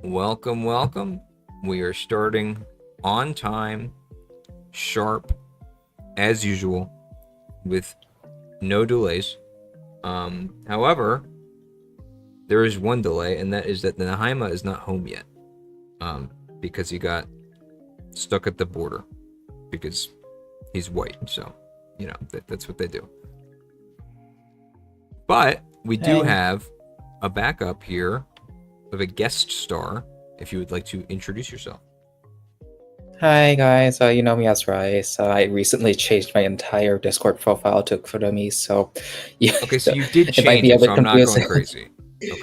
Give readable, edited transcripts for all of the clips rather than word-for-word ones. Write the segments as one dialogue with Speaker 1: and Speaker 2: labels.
Speaker 1: Welcome, welcome. We are starting on time, sharp, as usual, with no delays. However, there is one delay, and that is that the Nahyma is not home yet. Because he got stuck at the border because he's white. So, that's what they do. But we do
Speaker 2: Hey.
Speaker 1: have a backup here of a guest star. If you would like to introduce yourself.
Speaker 2: Hi guys, you know me as Rice. I recently changed my entire Discord profile to Kurumi, so yeah,
Speaker 1: Okay, so you did
Speaker 2: it might
Speaker 1: change
Speaker 2: be a
Speaker 1: it, so
Speaker 2: bit
Speaker 1: I'm not going
Speaker 2: confusing.
Speaker 1: crazy.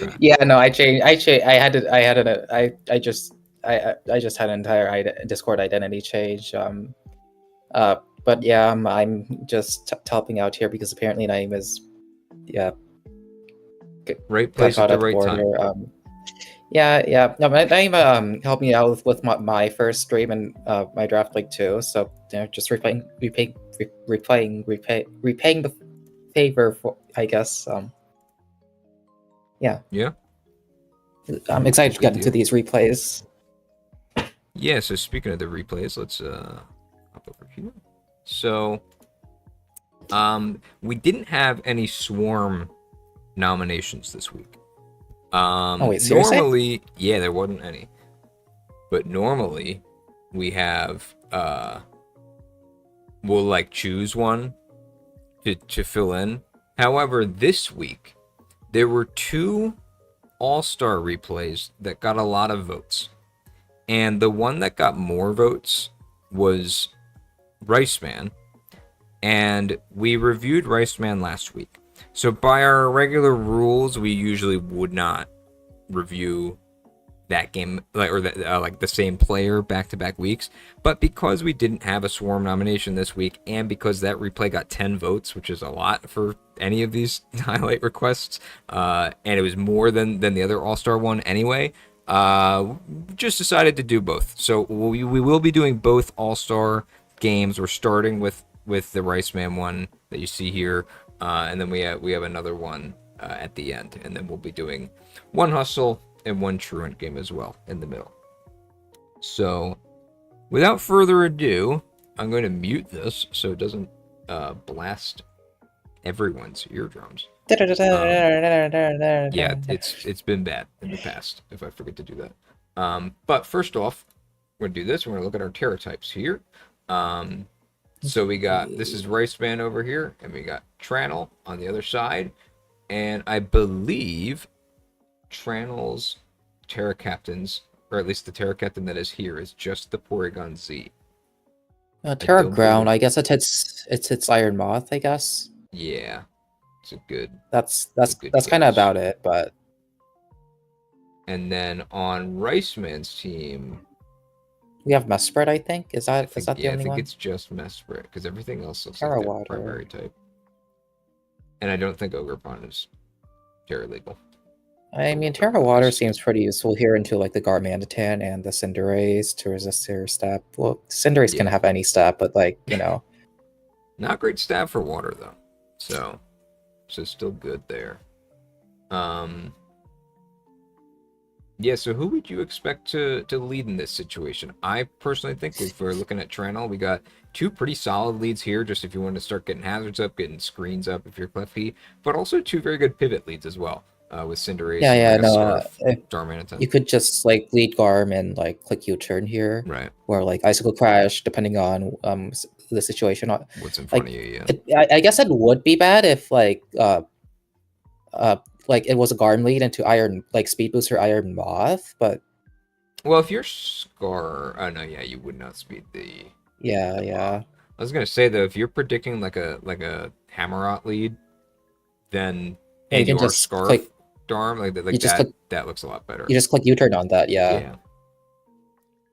Speaker 1: Okay.
Speaker 2: Yeah, no, I changed. I had to. I had an. I just had an entire Discord identity change. But yeah, I'm just helping out here because apparently Naeem is, yeah,
Speaker 1: Right
Speaker 2: got
Speaker 1: place at
Speaker 2: caught
Speaker 1: the
Speaker 2: at the
Speaker 1: right time.
Speaker 2: border. Yeah. No, but Naeem helped me out with my first stream and my draft league too. So just repaying the favor for, I guess. Yeah,
Speaker 1: Yeah.
Speaker 2: I'm
Speaker 1: Well,
Speaker 2: excited to
Speaker 1: good
Speaker 2: get into
Speaker 1: deal.
Speaker 2: these replays.
Speaker 1: Yeah, so speaking of the replays, let's hop over here. So, we didn't have any swarm nominations this week.
Speaker 2: Oh wait, seriously?
Speaker 1: Normally, yeah, there wasn't any. But normally we have we'll like choose one to fill in. However, this week there were two all-star replays that got a lot of votes. And the one that got more votes was Rice Man. And we reviewed Rice Man last week. So by our regular rules, we usually would not review that game like the same player back-to-back weeks. But because we didn't have a swarm nomination this week, and because that replay got 10 votes, which is a lot for any of these highlight requests, and it was more than the other all-star one anyway, just decided to do both. So we will be doing both all-star games. We're starting with the Rice Man one that you see here, and then we have another one at the end, and then we'll be doing one hustle and one truant game as well in the middle. So, without further ado, I'm going to mute this so it doesn't blast everyone's eardrums. Yeah, it's been bad in the past if I forget to do that. But first off, we're gonna do this. We're gonna look at our terra types here. So we got, this is Rice Man over here, and we got Tranel on the other side, and I believe Tranel's Terra Captains, or at least the Terra Captain that is here, is just the Porygon Z.
Speaker 2: Terra
Speaker 1: don't
Speaker 2: Ground.
Speaker 1: believe.
Speaker 2: I guess it's Iron Moth. I guess
Speaker 1: Yeah, it's a good
Speaker 2: that's kind of
Speaker 1: guess.
Speaker 2: about it. But
Speaker 1: And then on Rice Man's team,
Speaker 2: we have Mesprit. I think is
Speaker 1: I
Speaker 2: that the only
Speaker 1: think
Speaker 2: one?
Speaker 1: it's just Mesprit because everything else looks like
Speaker 2: Terra
Speaker 1: their
Speaker 2: Water.
Speaker 1: primary type. And I don't think Ogerpon is Terra legal.
Speaker 2: I mean, Terra Water seems pretty useful here into like the Garmantitan and the Cinderace to resist their stab. Well, Cinderace can
Speaker 1: Yeah.
Speaker 2: have any stab, but like,
Speaker 1: Not great stab for water though. So still good there. Yeah, so who would you expect to lead in this situation? I personally think if we're looking at Tranel, we got two pretty solid leads here, just if you want to start getting hazards up, getting screens up if you're Clefty, but also two very good pivot leads as well, with Cinderace and like a
Speaker 2: no,
Speaker 1: Scarf
Speaker 2: if
Speaker 1: Darmanitan.
Speaker 2: you could just like lead Garm and like click U-turn here,
Speaker 1: Right.
Speaker 2: or like Icicle Crash, depending on the situation.
Speaker 1: What's in front
Speaker 2: Like,
Speaker 1: of you, yeah.
Speaker 2: I guess it would be bad if like it was a Garm lead into Iron, like Speed Booster Iron Moth, but
Speaker 1: Well, if you're Scar, oh no, yeah, you would not speed the
Speaker 2: yeah.
Speaker 1: moth. I was gonna say though, if you're predicting like a Hammerot lead, then
Speaker 2: Yeah, you
Speaker 1: and
Speaker 2: can
Speaker 1: you are
Speaker 2: just click.
Speaker 1: Scarf Darm, like
Speaker 2: You just click.
Speaker 1: that looks a lot better.
Speaker 2: You just click U-turn on that. Yeah.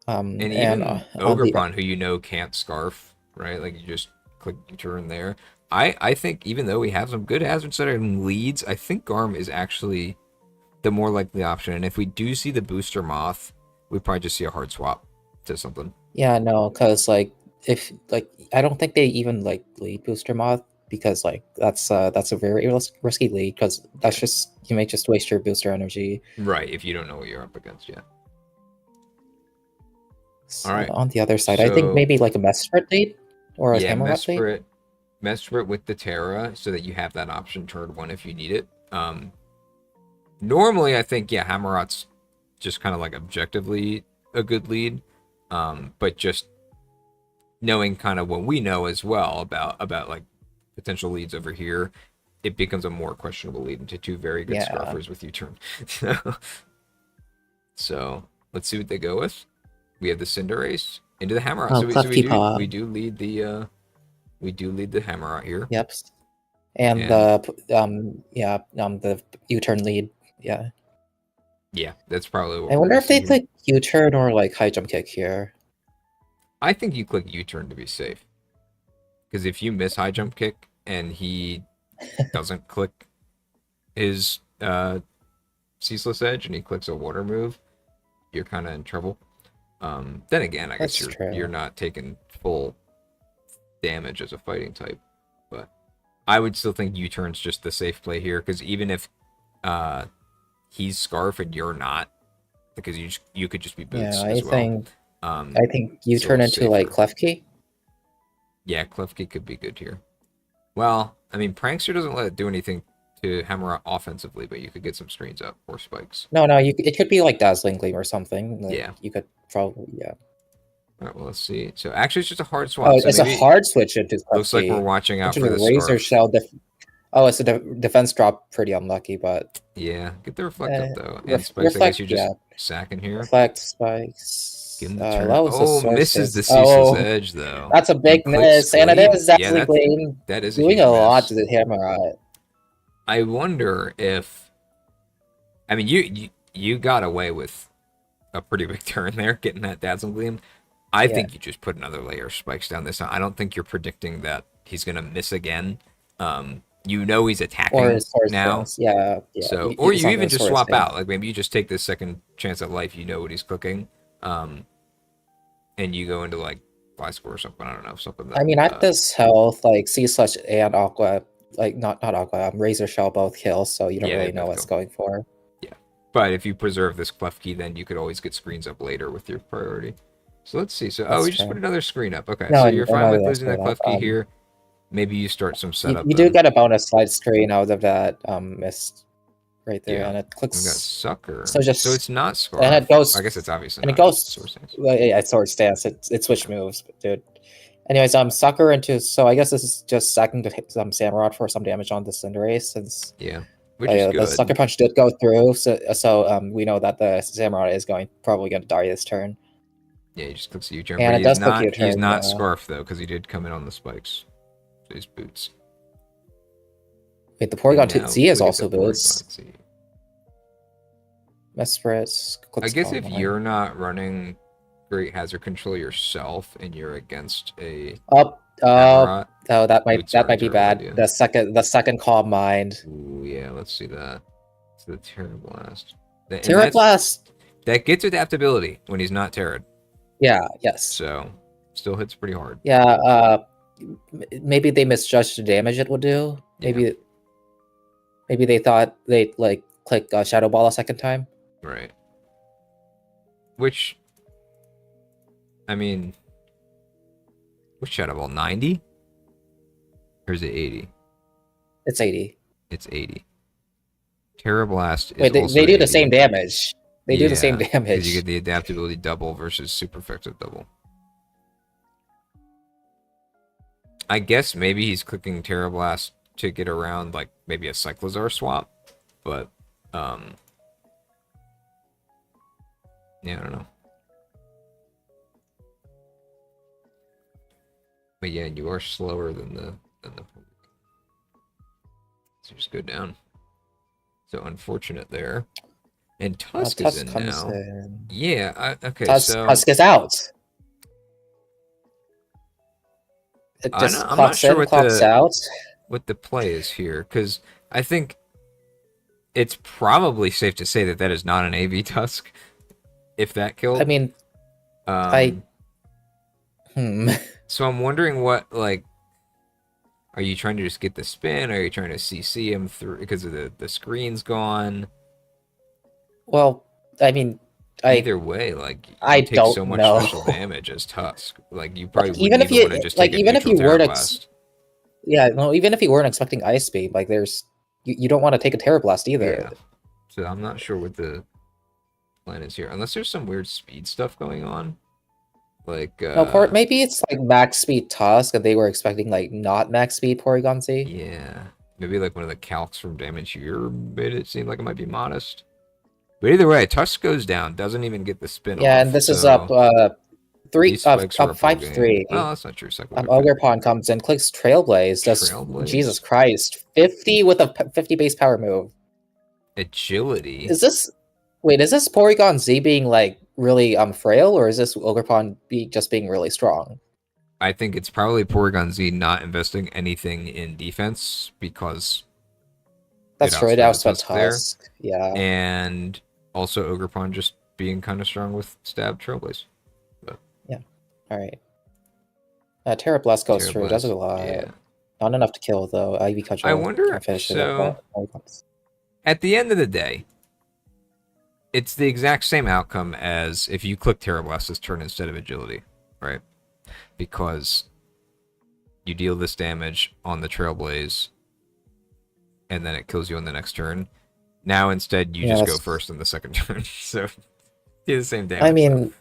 Speaker 1: Yeah. And
Speaker 2: And
Speaker 1: even
Speaker 2: on the
Speaker 1: Ogerpon, who can't Scarf, right? Like you just click turn there. I think even though we have some good hazard setter and leads, I think Garm is actually the more likely option. And if we do see the booster moth, we probably just see a hard swap to something.
Speaker 2: Yeah, no, because like if like I don't think they even like lead Booster Moth because like that's a very risky lead because that's just you may just waste your booster energy.
Speaker 1: Right, if you don't know what you're up against yet. All right.
Speaker 2: On the other side, I think
Speaker 1: So
Speaker 2: maybe like a Mesprit lead or a
Speaker 1: yeah,
Speaker 2: Hammerot lead.
Speaker 1: Mesprit with the Terra so that you have that option turn 1 if you need it. Normally I think yeah, Hammerot's just kind of like objectively a good lead. But just knowing kind of what we know as well about like potential leads over here, it becomes a more questionable lead into two very good
Speaker 2: Yeah.
Speaker 1: Scarfers with U-turn. So let's see what they go with. We have the Cinderace into the Hammerot.
Speaker 2: Oh,
Speaker 1: So
Speaker 2: Klefki
Speaker 1: we do lead the Hammerot here.
Speaker 2: Yep. And the U-turn lead. Yeah.
Speaker 1: Yeah, that's probably what
Speaker 2: I
Speaker 1: we're
Speaker 2: wonder
Speaker 1: gonna
Speaker 2: if they
Speaker 1: see here.
Speaker 2: click U-turn or like high jump kick here.
Speaker 1: I think you click U-turn to be safe. Because if you miss high jump kick and he doesn't click his ceaseless edge and he clicks a water move, you're kind of in trouble. Then again, I guess you're not taking full damage as a fighting type, but I would still think U-turn's just the safe play here because even if he's Scarf and you're not, because you could just be Boots as well.
Speaker 2: I think you turn into like Klefki.
Speaker 1: Yeah, Klefki could be good here. Well, I mean, Prankster doesn't let it do anything to Hammer offensively, but you could get some screens up or spikes.
Speaker 2: No, it could be like Dazzling Gleam or something. Like,
Speaker 1: yeah.
Speaker 2: You could probably, yeah.
Speaker 1: All right, well, let's see. So actually, it's just a hard swap.
Speaker 2: Oh,
Speaker 1: so
Speaker 2: it's a hard switch into Klefki.
Speaker 1: Looks like we're watching out for the
Speaker 2: Razor
Speaker 1: Scarf.
Speaker 2: Shell. Oh, it's a defense drop. Pretty unlucky, but...
Speaker 1: Yeah, get the Reflect up, though. And
Speaker 2: Spikes,
Speaker 1: I guess you just sack in here.
Speaker 2: Reflect, Spikes.
Speaker 1: Give him the turn.
Speaker 2: Oh,
Speaker 1: misses the Ceaseless Edge, though.
Speaker 2: That's a big miss, and it is Dazzling Gleam.
Speaker 1: That is
Speaker 2: doing a lot to the Hammer.
Speaker 1: I wonder if... I mean, you got away with a pretty big turn there, getting that Dazzling Gleam. I think you just put another layer of spikes down this time. I don't think you're predicting that he's going to miss again. You know he's attacking now.
Speaker 2: Yeah.
Speaker 1: So, or you even just swap out. Like maybe you just take this second chance at life. You know what he's cooking, and you go into like Fly Score or something. I don't know, something. That,
Speaker 2: I mean, at this health, like C// and Aqua, like not Aqua, Razor Shell both kill, so you don't really know what's going for.
Speaker 1: Yeah, but if you preserve this Klefki, then you could always get screens up later with your priority. So let's see. So we just put another screen up. Okay, so you're fine with losing that Klefki here. Maybe you start some setup.
Speaker 2: You do get a bonus slide screen out of that mist right there, and it clicks.
Speaker 1: We got Sucker.
Speaker 2: So
Speaker 1: it's not Scarf.
Speaker 2: And it goes.
Speaker 1: I guess it's obviously.
Speaker 2: And it goes. Sword Stance. Yeah, Sword Stance. It switch moves, dude. Anyways, Sucker into. So I guess this is just sacking to hit some Samurott for some damage on the Cinderace, since.
Speaker 1: Yeah. Which is good.
Speaker 2: The Sucker Punch did go through, so we know that the Samurott is probably going to die this turn.
Speaker 1: Yeah, he just clicks a U-turn.
Speaker 2: And it does click U-turn.
Speaker 1: He's not Scarf though, because he did come in on the spikes. So he's Boots.
Speaker 2: Wait, the Porygon Z is also Boots. Mesprit.
Speaker 1: I guess if you're not running Great Hazard Control yourself and you're against a
Speaker 2: Hammerot, that might be bad. Idea. The second Calm Mind.
Speaker 1: Ooh, yeah, let's see that. It's the Terra Blast.
Speaker 2: Terra Blast.
Speaker 1: That gets adaptability when he's not Terra'd.
Speaker 2: Yeah. Yes.
Speaker 1: So still hits pretty hard.
Speaker 2: Yeah. Maybe they misjudged the damage it would do. Maybe they thought they'd like click Shadow Ball a second time.
Speaker 1: Right. Which, I mean, what's Shadow Ball, 90? Or is it 80?
Speaker 2: It's 80.
Speaker 1: It's 80. Terra Blast is
Speaker 2: Wait, they do the same damage. They do the same damage.
Speaker 1: Because you get the adaptability double versus super effective double. I guess maybe he's clicking Terra Blast to get around like maybe a Cyclozar swap, but yeah, I don't know. But yeah, you are slower than the so just go down. So unfortunate there. And Tusk is in now. Yeah, okay,
Speaker 2: Tusk is out. It just
Speaker 1: I'm not sure
Speaker 2: what
Speaker 1: the play is here, because I think it's probably safe to say that is not an AV Tusk, if that killed.
Speaker 2: I mean,
Speaker 1: So I'm wondering what, like, are you trying to just get the spin? Are you trying to CC him through because of the screen's gone?
Speaker 2: Well, I mean,
Speaker 1: either way, like
Speaker 2: I
Speaker 1: you take so
Speaker 2: don't
Speaker 1: much
Speaker 2: know.
Speaker 1: special damage as Tusk. Like you probably
Speaker 2: Like
Speaker 1: wouldn't even want to just take a
Speaker 2: even if
Speaker 1: neutral
Speaker 2: you were
Speaker 1: Terra
Speaker 2: to
Speaker 1: Blast.
Speaker 2: yeah, no, even if you weren't expecting Ice Beam, like you don't want to take a Terror Blast either.
Speaker 1: Yeah. So I'm not sure what the plan is here, unless there's some weird speed stuff going on. Like
Speaker 2: No, maybe it's like max speed Tusk, and they were expecting like not max speed Porygon Z.
Speaker 1: yeah, maybe like one of the calcs from Damage here made it seem like it might be modest. But either way, Tusk goes down, doesn't even get the spin
Speaker 2: Yeah,
Speaker 1: off.
Speaker 2: and this is
Speaker 1: So
Speaker 2: up three
Speaker 1: these spikes are
Speaker 2: up
Speaker 1: up all
Speaker 2: 5-3.
Speaker 1: game. Well, that's not true. Cycler
Speaker 2: Ogerpon comes in, clicks Trailblaze, does
Speaker 1: Trailblaze?
Speaker 2: Jesus Christ, 50 with a 50 base power move.
Speaker 1: Agility.
Speaker 2: Is this Porygon Z being like really frail, or is this Ogerpon just being really strong?
Speaker 1: I think it's probably Porygon Z not investing anything in defense because
Speaker 2: That's true. It outspent Tusk. Yeah.
Speaker 1: And also Ogerpon just being kind of strong with Stab Trailblaze. But
Speaker 2: yeah. All right. Terra Blast goes through. Does a lot.
Speaker 1: Yeah.
Speaker 2: Not enough to kill though. Ivy Cudgel.
Speaker 1: I wonder. So at the end of the day, it's the exact same outcome as if you click Terra Blast this turn instead of Agility, right? Because you deal this damage on the Trailblaze, and then it kills you on the next turn. Now instead you just go first on the second turn, so do the same damage.
Speaker 2: I mean,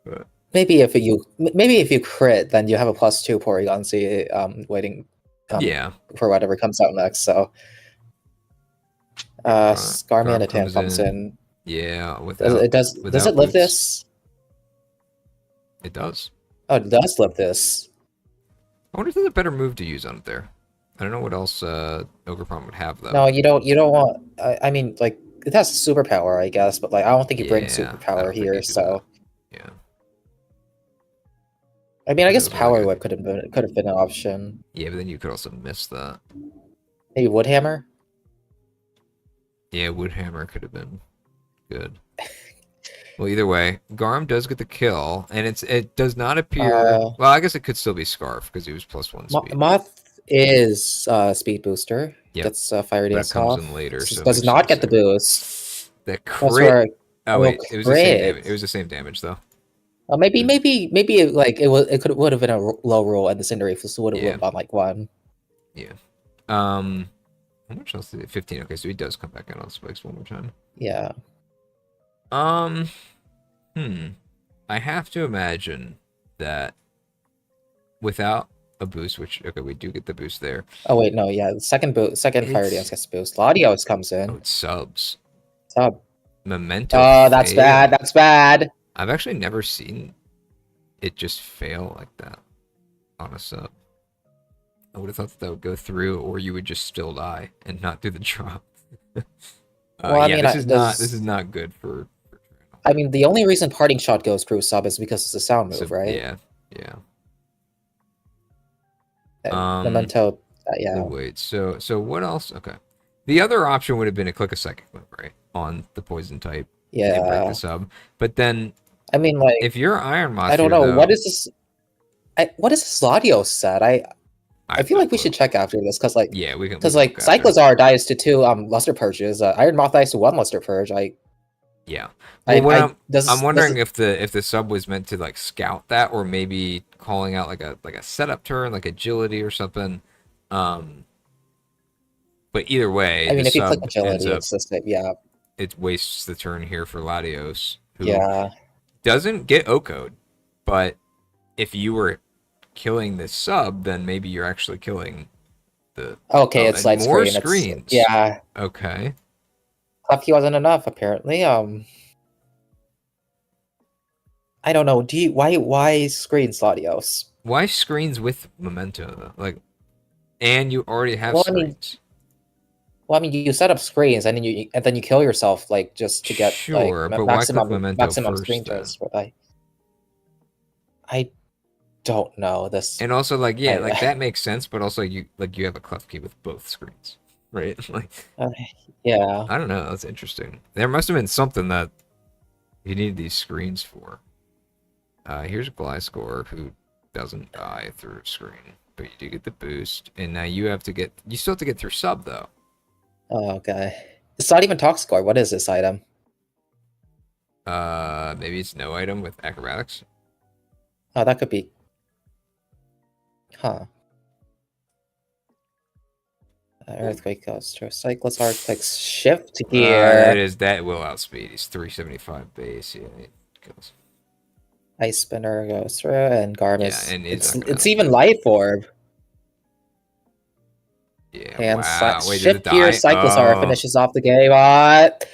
Speaker 2: but maybe if you crit, then you have a +2 Porygon Z waiting. For whatever comes out next. So, Scarmanitan comes in.
Speaker 1: Yeah,
Speaker 2: does it live this?
Speaker 1: It does.
Speaker 2: Oh, it does live this.
Speaker 1: I wonder if there's a better move to use on it there. I don't know what else Ogerpon would have though.
Speaker 2: No, you don't want. I mean, like it has superpower, I guess, but like I don't think you bring superpower here. So
Speaker 1: yeah.
Speaker 2: I mean, I guess Power Whip could have been an option.
Speaker 1: Yeah, but then you could also miss that.
Speaker 2: Maybe Woodhammer.
Speaker 1: Yeah, Woodhammer could have been good. Well, either way, Garm does get the kill, and it does not appear. Well, I guess it could still be Scarf because he was +1 speed.
Speaker 2: Moth is speed booster.
Speaker 1: Yep.
Speaker 2: Gets Fire Dance
Speaker 1: comes
Speaker 2: off.
Speaker 1: in later. So
Speaker 2: does not get the boost.
Speaker 1: The crit. Oh wait, it was the same damage. It was the same damage though.
Speaker 2: Maybe like it would have been a low roll, and the Cinderace would have won on like 1.
Speaker 1: Yeah. How much else did it? 15. Okay, so he does come back in on spikes one more time.
Speaker 2: Yeah.
Speaker 1: I have to imagine that without a boost, which okay, we do get the boost there.
Speaker 2: Oh wait, no, yeah, second Fire Dance gets boost. Latios comes in.
Speaker 1: Oh, it subs.
Speaker 2: Sub.
Speaker 1: Memento.
Speaker 2: Oh, that's bad. That's bad.
Speaker 1: I've actually never seen it just fail like that on a sub. I would have thought that would go through, or you would just still die and not do the drop. Well, yeah, this is not good for.
Speaker 2: I mean, the only reason Parting Shot goes through sub is because it's a sound move, right?
Speaker 1: Yeah.
Speaker 2: Memento. Yeah.
Speaker 1: Oh, wait. So what else? Okay. The other option would have been to click a psychic move, right, on the poison type.
Speaker 2: Yeah.
Speaker 1: And break the sub, but then.
Speaker 2: I mean, like,
Speaker 1: if you're Iron Moth,
Speaker 2: I don't know what is this. What is this Latios set? I feel like we should check after this because, like,
Speaker 1: yeah, we can.
Speaker 2: Because like Cyclizar dies to 2 Luster Purges, Iron Moth dies to 1 Luster Purge.
Speaker 1: Yeah. Well, I'm wondering if the sub was meant to like scout that, or maybe calling out like a setup turn, like agility or something. But either way,
Speaker 2: I mean, if you click agility, it's just
Speaker 1: it wastes the turn here for Latios, who
Speaker 2: doesn't
Speaker 1: get O-code, but if you were killing this sub, then maybe you're actually killing the.
Speaker 2: Okay, it's like
Speaker 1: more screens.
Speaker 2: Yeah.
Speaker 1: Okay.
Speaker 2: Klefki wasn't enough, apparently. I don't know. Why screens, Latios?
Speaker 1: Why screens with Memento though? Like, and you already have screens.
Speaker 2: I mean, you set up screens and then you kill yourself, like, just to get
Speaker 1: but
Speaker 2: maximum screen turns. I don't know this.
Speaker 1: And also, like, that makes sense, but also you have a Klefki with both screens, right? Like,
Speaker 2: yeah.
Speaker 1: I don't know. That's interesting. There must have been something that you needed these screens for. Here's Gliscor, who doesn't die through a screen, but you do get the boost, and now you still have to get through sub though.
Speaker 2: Oh, okay. It's not even Toxicor. What is this item?
Speaker 1: Maybe it's no item with acrobatics.
Speaker 2: Oh, that could be. Huh. Earthquake goes through. Cyclist Arctic's shift
Speaker 1: It
Speaker 2: gear.
Speaker 1: is that will outspeed. He's 375 base. Yeah, it kills.
Speaker 2: Ice Spinner goes through, and Garm
Speaker 1: Yeah,
Speaker 2: is.
Speaker 1: and he's not gonna
Speaker 2: It's even
Speaker 1: outspeed.
Speaker 2: Life Orb.
Speaker 1: Yeah,
Speaker 2: And
Speaker 1: wow. Wait, does it
Speaker 2: shift gear
Speaker 1: die?
Speaker 2: Cyclosaur
Speaker 1: Oh,
Speaker 2: finishes off the game at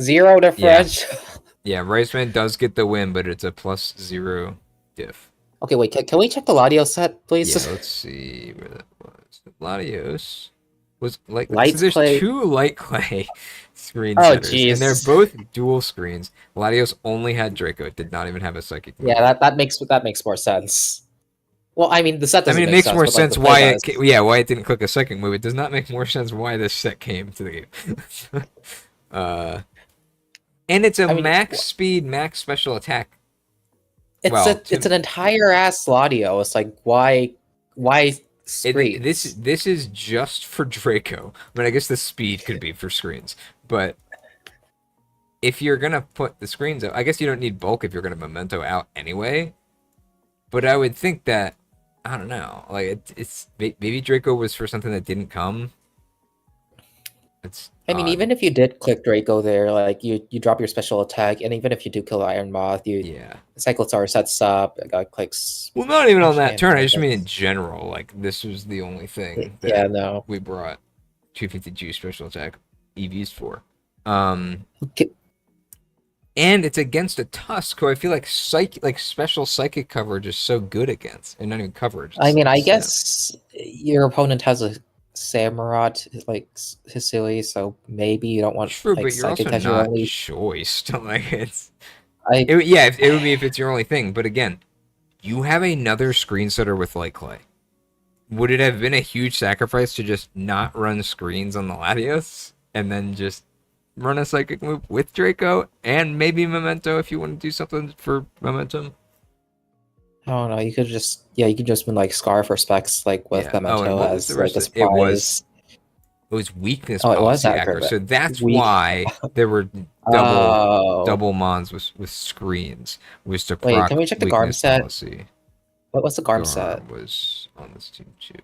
Speaker 2: 0
Speaker 1: yeah.
Speaker 2: differential.
Speaker 1: Yeah, Riceman does get the win, but it's a +0 diff.
Speaker 2: Okay, wait. Can we check the Ladio set, please?
Speaker 1: Yeah, let's see where that was. Latios was like so.
Speaker 2: Light
Speaker 1: There's
Speaker 2: clay.
Speaker 1: two light clay screen
Speaker 2: Oh,
Speaker 1: setters, and they're
Speaker 2: jeez.
Speaker 1: both dual screens. Latios only had Draco; it did not even have a psychic move.
Speaker 2: Yeah, that makes more sense. Well, I mean, the set
Speaker 1: I
Speaker 2: doesn't
Speaker 1: mean, it
Speaker 2: make
Speaker 1: makes
Speaker 2: sense,
Speaker 1: more
Speaker 2: but like the
Speaker 1: sense
Speaker 2: play
Speaker 1: why
Speaker 2: does.
Speaker 1: why it didn't click a second move. It does not make more sense why this set came to the game. uh, and it's a
Speaker 2: I mean,
Speaker 1: max speed, max special attack.
Speaker 2: it's an entire ass Ladio. It's like why screens?
Speaker 1: This is just for Draco. I mean, I guess the speed could be for screens, but if you're gonna put the screens out, I guess you don't need bulk if you're gonna memento out anyway. But I would think that I don't know, like it's maybe Draco was for something that didn't come. It's
Speaker 2: I mean,
Speaker 1: odd.
Speaker 2: even if you did click Draco there, like you drop your special attack, and even if you do kill Iron Moth,
Speaker 1: Yeah.
Speaker 2: Cyclosaur sets up, clicks.
Speaker 1: Well, not even on that
Speaker 2: Actually,
Speaker 1: turn. I
Speaker 2: I
Speaker 1: just mean in
Speaker 2: guess-
Speaker 1: general. Like this was the only thing
Speaker 2: Yeah,
Speaker 1: that
Speaker 2: no.
Speaker 1: we brought 252 special attack EVs for.
Speaker 2: Okay.
Speaker 1: And it's against a Tusk, who I feel like special psychic coverage is so good against, and not even coverage.
Speaker 2: I mean, I
Speaker 1: it's,
Speaker 2: guess your opponent has a Samurott like Hicily, so maybe you don't want
Speaker 1: true,
Speaker 2: like
Speaker 1: but you're
Speaker 2: psychic
Speaker 1: also
Speaker 2: as your
Speaker 1: not
Speaker 2: only.
Speaker 1: choiced. Like
Speaker 2: I
Speaker 1: it would be if it's your only thing. But again, you have another screen setter with Light Clay. Would it have been a huge sacrifice to just not run screens on the Latios and then just run a psychic move with Draco and maybe Memento if you want to do something for momentum?
Speaker 2: don't know. You could just been like Scarf or Specs like with
Speaker 1: Yeah. Oh, and
Speaker 2: Memento
Speaker 1: what was the
Speaker 2: as like
Speaker 1: rest
Speaker 2: a
Speaker 1: of it?
Speaker 2: surprise.
Speaker 1: It was weakness
Speaker 2: Oh, it was
Speaker 1: policy
Speaker 2: accurate.
Speaker 1: aggro. So that's
Speaker 2: Weak.
Speaker 1: why there were
Speaker 2: Oh,
Speaker 1: double mons with screens was to
Speaker 2: wait.
Speaker 1: proc
Speaker 2: Can we check the Garm
Speaker 1: weakness
Speaker 2: set?
Speaker 1: policy.
Speaker 2: What's the Garm set?
Speaker 1: Was on this team too.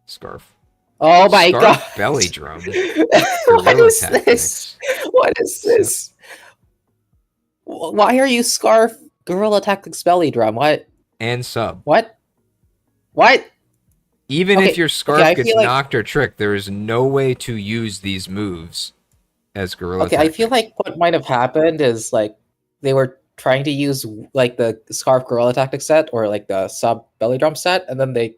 Speaker 1: Scarf.
Speaker 2: Oh my
Speaker 1: Scarf
Speaker 2: god!
Speaker 1: belly drum.
Speaker 2: What
Speaker 1: Guerrilla
Speaker 2: is
Speaker 1: tactics.
Speaker 2: this? What is this? Why are you Scarf Guerrilla Tactics Belly Drum? What?
Speaker 1: And sub.
Speaker 2: What? What?
Speaker 1: Even
Speaker 2: Okay,
Speaker 1: if your
Speaker 2: okay,
Speaker 1: scarf
Speaker 2: I
Speaker 1: gets
Speaker 2: feel like-
Speaker 1: knocked or tricked, there is no way to use these moves as guerrilla.
Speaker 2: Okay, I feel like what might have happened is like they were trying to use like the Scarf Guerrilla Tactics set or like the sub Belly Drum set, and then they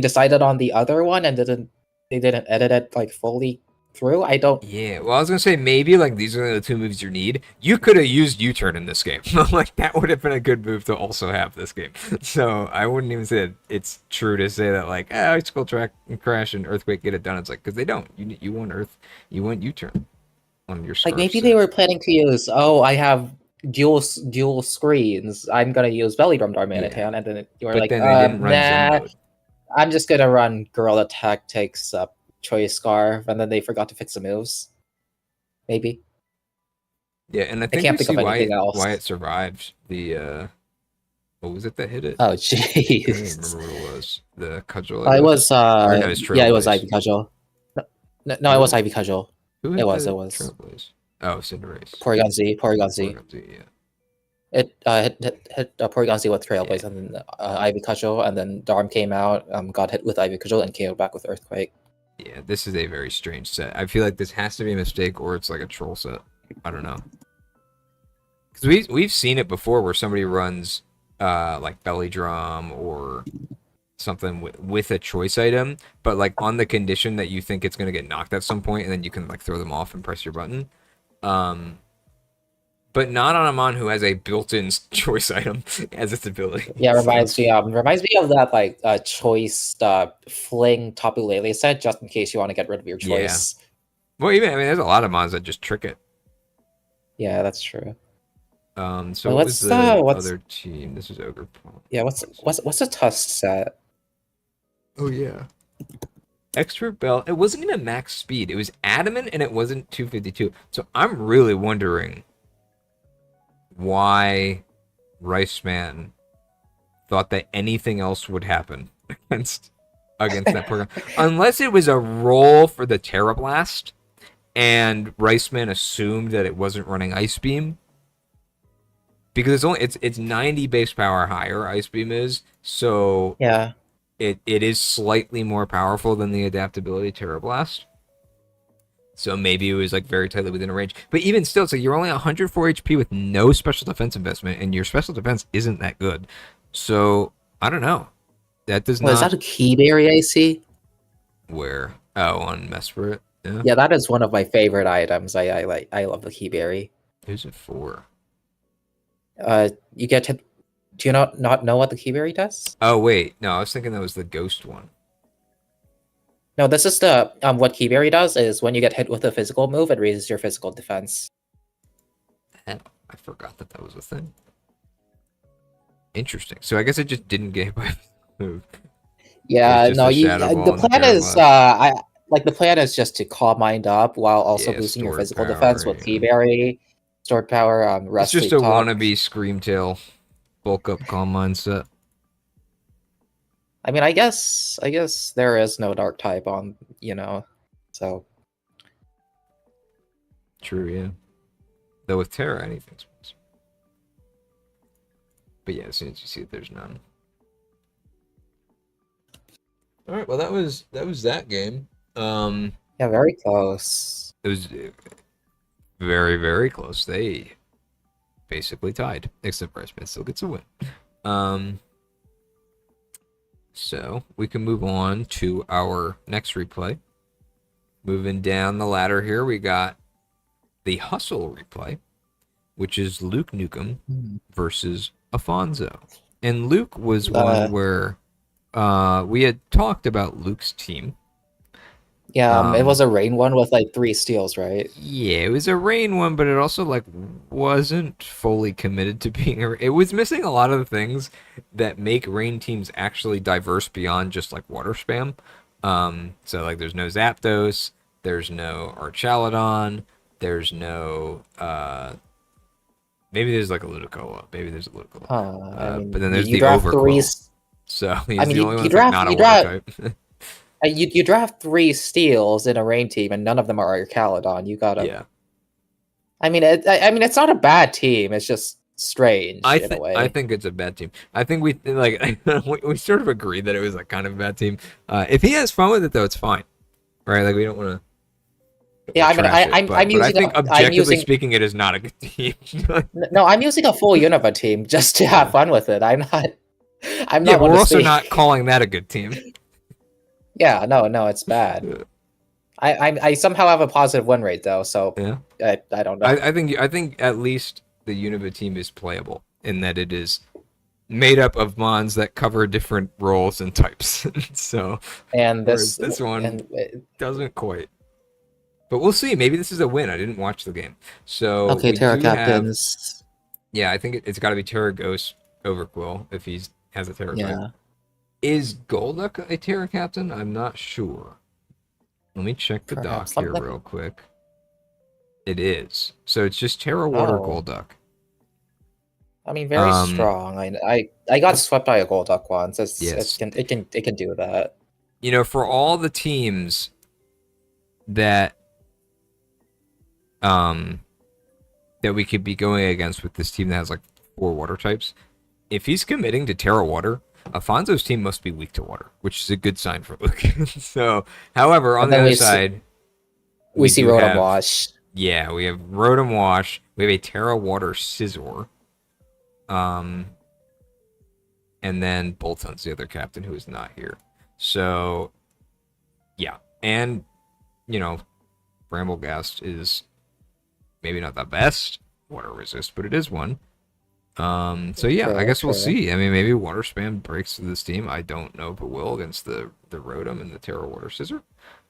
Speaker 2: decided on the other one and they didn't edit it like fully through. I don't.
Speaker 1: Yeah, well, I was gonna say maybe like these are the two moves you need. You could have used U-turn in this game. Like that would have been a good move to also have this game. So I wouldn't even say that it's true to say that like icicle track and crash and earthquake get it done. It's like because they don't. You want you want U-turn on your
Speaker 2: Like
Speaker 1: scarf
Speaker 2: maybe
Speaker 1: set.
Speaker 2: they were planning to use. Oh, I have dual screens. I'm gonna use Belly Drum Darmanitan, and then you were
Speaker 1: But
Speaker 2: like,
Speaker 1: then they didn't run Zen
Speaker 2: nah.
Speaker 1: mode.
Speaker 2: I'm just gonna run Guerrilla Tactics Choice Scarf, and then they forgot to fix the moves. Maybe.
Speaker 1: Yeah, and I think
Speaker 2: can't
Speaker 1: we
Speaker 2: think
Speaker 1: see
Speaker 2: of anything else.
Speaker 1: why it survived the what was it that hit it?
Speaker 2: Oh
Speaker 1: I don't even
Speaker 2: jeez.
Speaker 1: remember what it was. The cudgel. I
Speaker 2: It
Speaker 1: guess?
Speaker 2: was
Speaker 1: Or no, it's
Speaker 2: yeah, it was
Speaker 1: Trailblaze.
Speaker 2: Ivy Cudgel. No, it was Ivy Cudgel.
Speaker 1: Who
Speaker 2: It
Speaker 1: hit
Speaker 2: was,
Speaker 1: the
Speaker 2: it was.
Speaker 1: Trailblaze? Oh, Cinderace.
Speaker 2: Porygon Z.
Speaker 1: Yeah.
Speaker 2: It hit Porygon Z with Trailblaze,
Speaker 1: Yeah.
Speaker 2: and then Ivy Cudgel, and then Darm came out, got hit with Ivy Cudgel, and KO'd back with Earthquake.
Speaker 1: Yeah, this is a very strange set. I feel like this has to be a mistake or it's like a troll set. I don't know. Because we've seen it before where somebody runs like belly drum or something with a choice item, but like on the condition that you think it's going to get knocked at some point and then you can like throw them off and press your button. But not on a mon who has a built-in choice item as its ability.
Speaker 2: Yeah, reminds me of that like choice fling Tapu Lele set, just in case you want to get rid of your choice.
Speaker 1: Well, even I mean, there's a lot of mons that just trick it.
Speaker 2: Yeah, that's true.
Speaker 1: So
Speaker 2: Well,
Speaker 1: what was
Speaker 2: what's,
Speaker 1: the
Speaker 2: what's-
Speaker 1: other team? This is Ogre Pawn.
Speaker 2: Yeah, what's a Tusk set?
Speaker 1: Oh yeah. Extra bell. It wasn't even max speed. It was adamant and it wasn't 252. So I'm really wondering why Riceman thought that anything else would happen against that program, unless it was a roll for the Terra Blast, and Riceman assumed that it wasn't running Ice Beam, because it's 90 base power higher. Ice Beam is, so
Speaker 2: Yeah.
Speaker 1: it is slightly more powerful than the adaptability Terra Blast. So maybe it was like very tightly within a range. But even still, it's like you're only 104 HP with no special defense investment, and your special defense isn't that good. So I don't know. That does
Speaker 2: Well,
Speaker 1: not.
Speaker 2: is that a Keyberry I see?
Speaker 1: Where? Oh, on Mesprit. Yeah.
Speaker 2: Yeah, that is one of my favorite items. I love the Keyberry.
Speaker 1: Who's it for?
Speaker 2: You get to. Do you not know what the Keyberry does?
Speaker 1: Oh wait, no, I was thinking that was the ghost one.
Speaker 2: No, this is the what Keyberry does is when you get hit with a physical move, it raises your physical defense.
Speaker 1: I forgot that was a thing. Interesting. So I guess it just didn't get hit by a move.
Speaker 2: Yeah, no, the plan is the plan is just to calm mind up while also boosting your physical defense with Keyberry, stored power,
Speaker 1: It's just a wannabe Screamtail bulk up calm mindset.
Speaker 2: I mean, I guess there is no dark type on, so.
Speaker 1: True, yeah. Though with Terra, anything's possible. But yeah, as soon as you see that there's none. All right, well that was that game.
Speaker 2: Yeah, very close.
Speaker 1: It was very, very close. They basically tied, except Riceman still gets a win. So we can move on to our next replay. Moving down the ladder here, we got the Hustle replay, which is Luke Nukem versus Afonso. And Luke was one where we had talked about Luke's team.
Speaker 2: Yeah, it was a rain one with like 3 steals, right?
Speaker 1: Yeah, it was a rain one, but it also like wasn't fully committed to being it was missing a lot of the things that make rain teams actually diverse beyond just like water spam. So like there's no Zapdos, there's no Archaludon, there's no maybe there's like a Ludicolo, but then there's the Overcloak. So he's the only one that's like not a water type.
Speaker 2: You draft 3 steals in a rain team, and none of them are Archaludon. You gotta.
Speaker 1: Yeah.
Speaker 2: I mean, it's not a bad team. It's just strange in a way.
Speaker 1: I think it's a bad team. I think we like we sort of agreed that it was like kind of a bad team. If he has fun with it though, it's fine, right? Like we don't want to.
Speaker 2: Yeah, I mean, I'm using.
Speaker 1: I think objectively speaking, it is not a good team.
Speaker 2: No, I'm using a full Unova team just to have fun with it. I'm not.
Speaker 1: Yeah, we're also not calling that a good team.
Speaker 2: Yeah, no, it's bad.
Speaker 1: Yeah.
Speaker 2: I somehow have a positive win rate though, so
Speaker 1: yeah.
Speaker 2: I don't know.
Speaker 1: I think at least the Unova team is playable in that it is made up of mons that cover different roles and types. So
Speaker 2: and this
Speaker 1: one doesn't quite. But we'll see. Maybe this is a win. I didn't watch the game, so
Speaker 2: okay. Terra Captains.
Speaker 1: Yeah, I think it's got to be Terra Ghost Overquill if he has a Terra type.
Speaker 2: Yeah.
Speaker 1: Is Golduck a Terra Captain? I'm not sure. Let me check the doc here real quick. It is. So it's just Terra Water Golduck.
Speaker 2: I mean, very strong. I got swept by a Golduck once. It can do that.
Speaker 1: You know, for all the teams that we could be going against with this team that has like 4 water types, if he's committing to Terra Water, Afonso's team must be weak to water, which is a good sign for Luke. So, however, on the other side,
Speaker 2: we see Rotom Wash.
Speaker 1: Yeah, we have Rotom Wash. We have a Terra Water Scizor. And then Bolton's the other captain who is not here. So, yeah. And, you know, Bramblegast is maybe not the best water resist, but it is one. So yeah, I guess we'll see. I mean, maybe water spam breaks through this team. I don't know if it will against the Rotom and the Terra Water Scizor.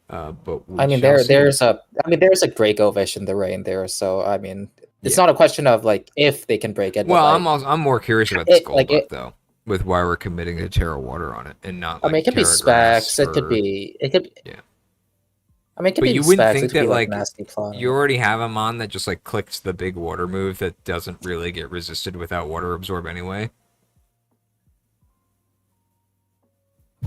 Speaker 1: But
Speaker 2: I mean, there's a Draco Vish in the rain there, so I mean, it's not a question of like if they can break it.
Speaker 1: Well, I'm more curious about this Golduck though, with why we're committing to Terra Water on it and not. Like,
Speaker 2: I mean, it could be specs. It could be.
Speaker 1: Yeah.
Speaker 2: I mean, it can
Speaker 1: But
Speaker 2: be
Speaker 1: you wouldn't
Speaker 2: specs. It
Speaker 1: think
Speaker 2: could be
Speaker 1: that
Speaker 2: like
Speaker 1: like
Speaker 2: nasty plot.
Speaker 1: you already have a mon that just like clicks the big water move that doesn't really get resisted without water absorb anyway.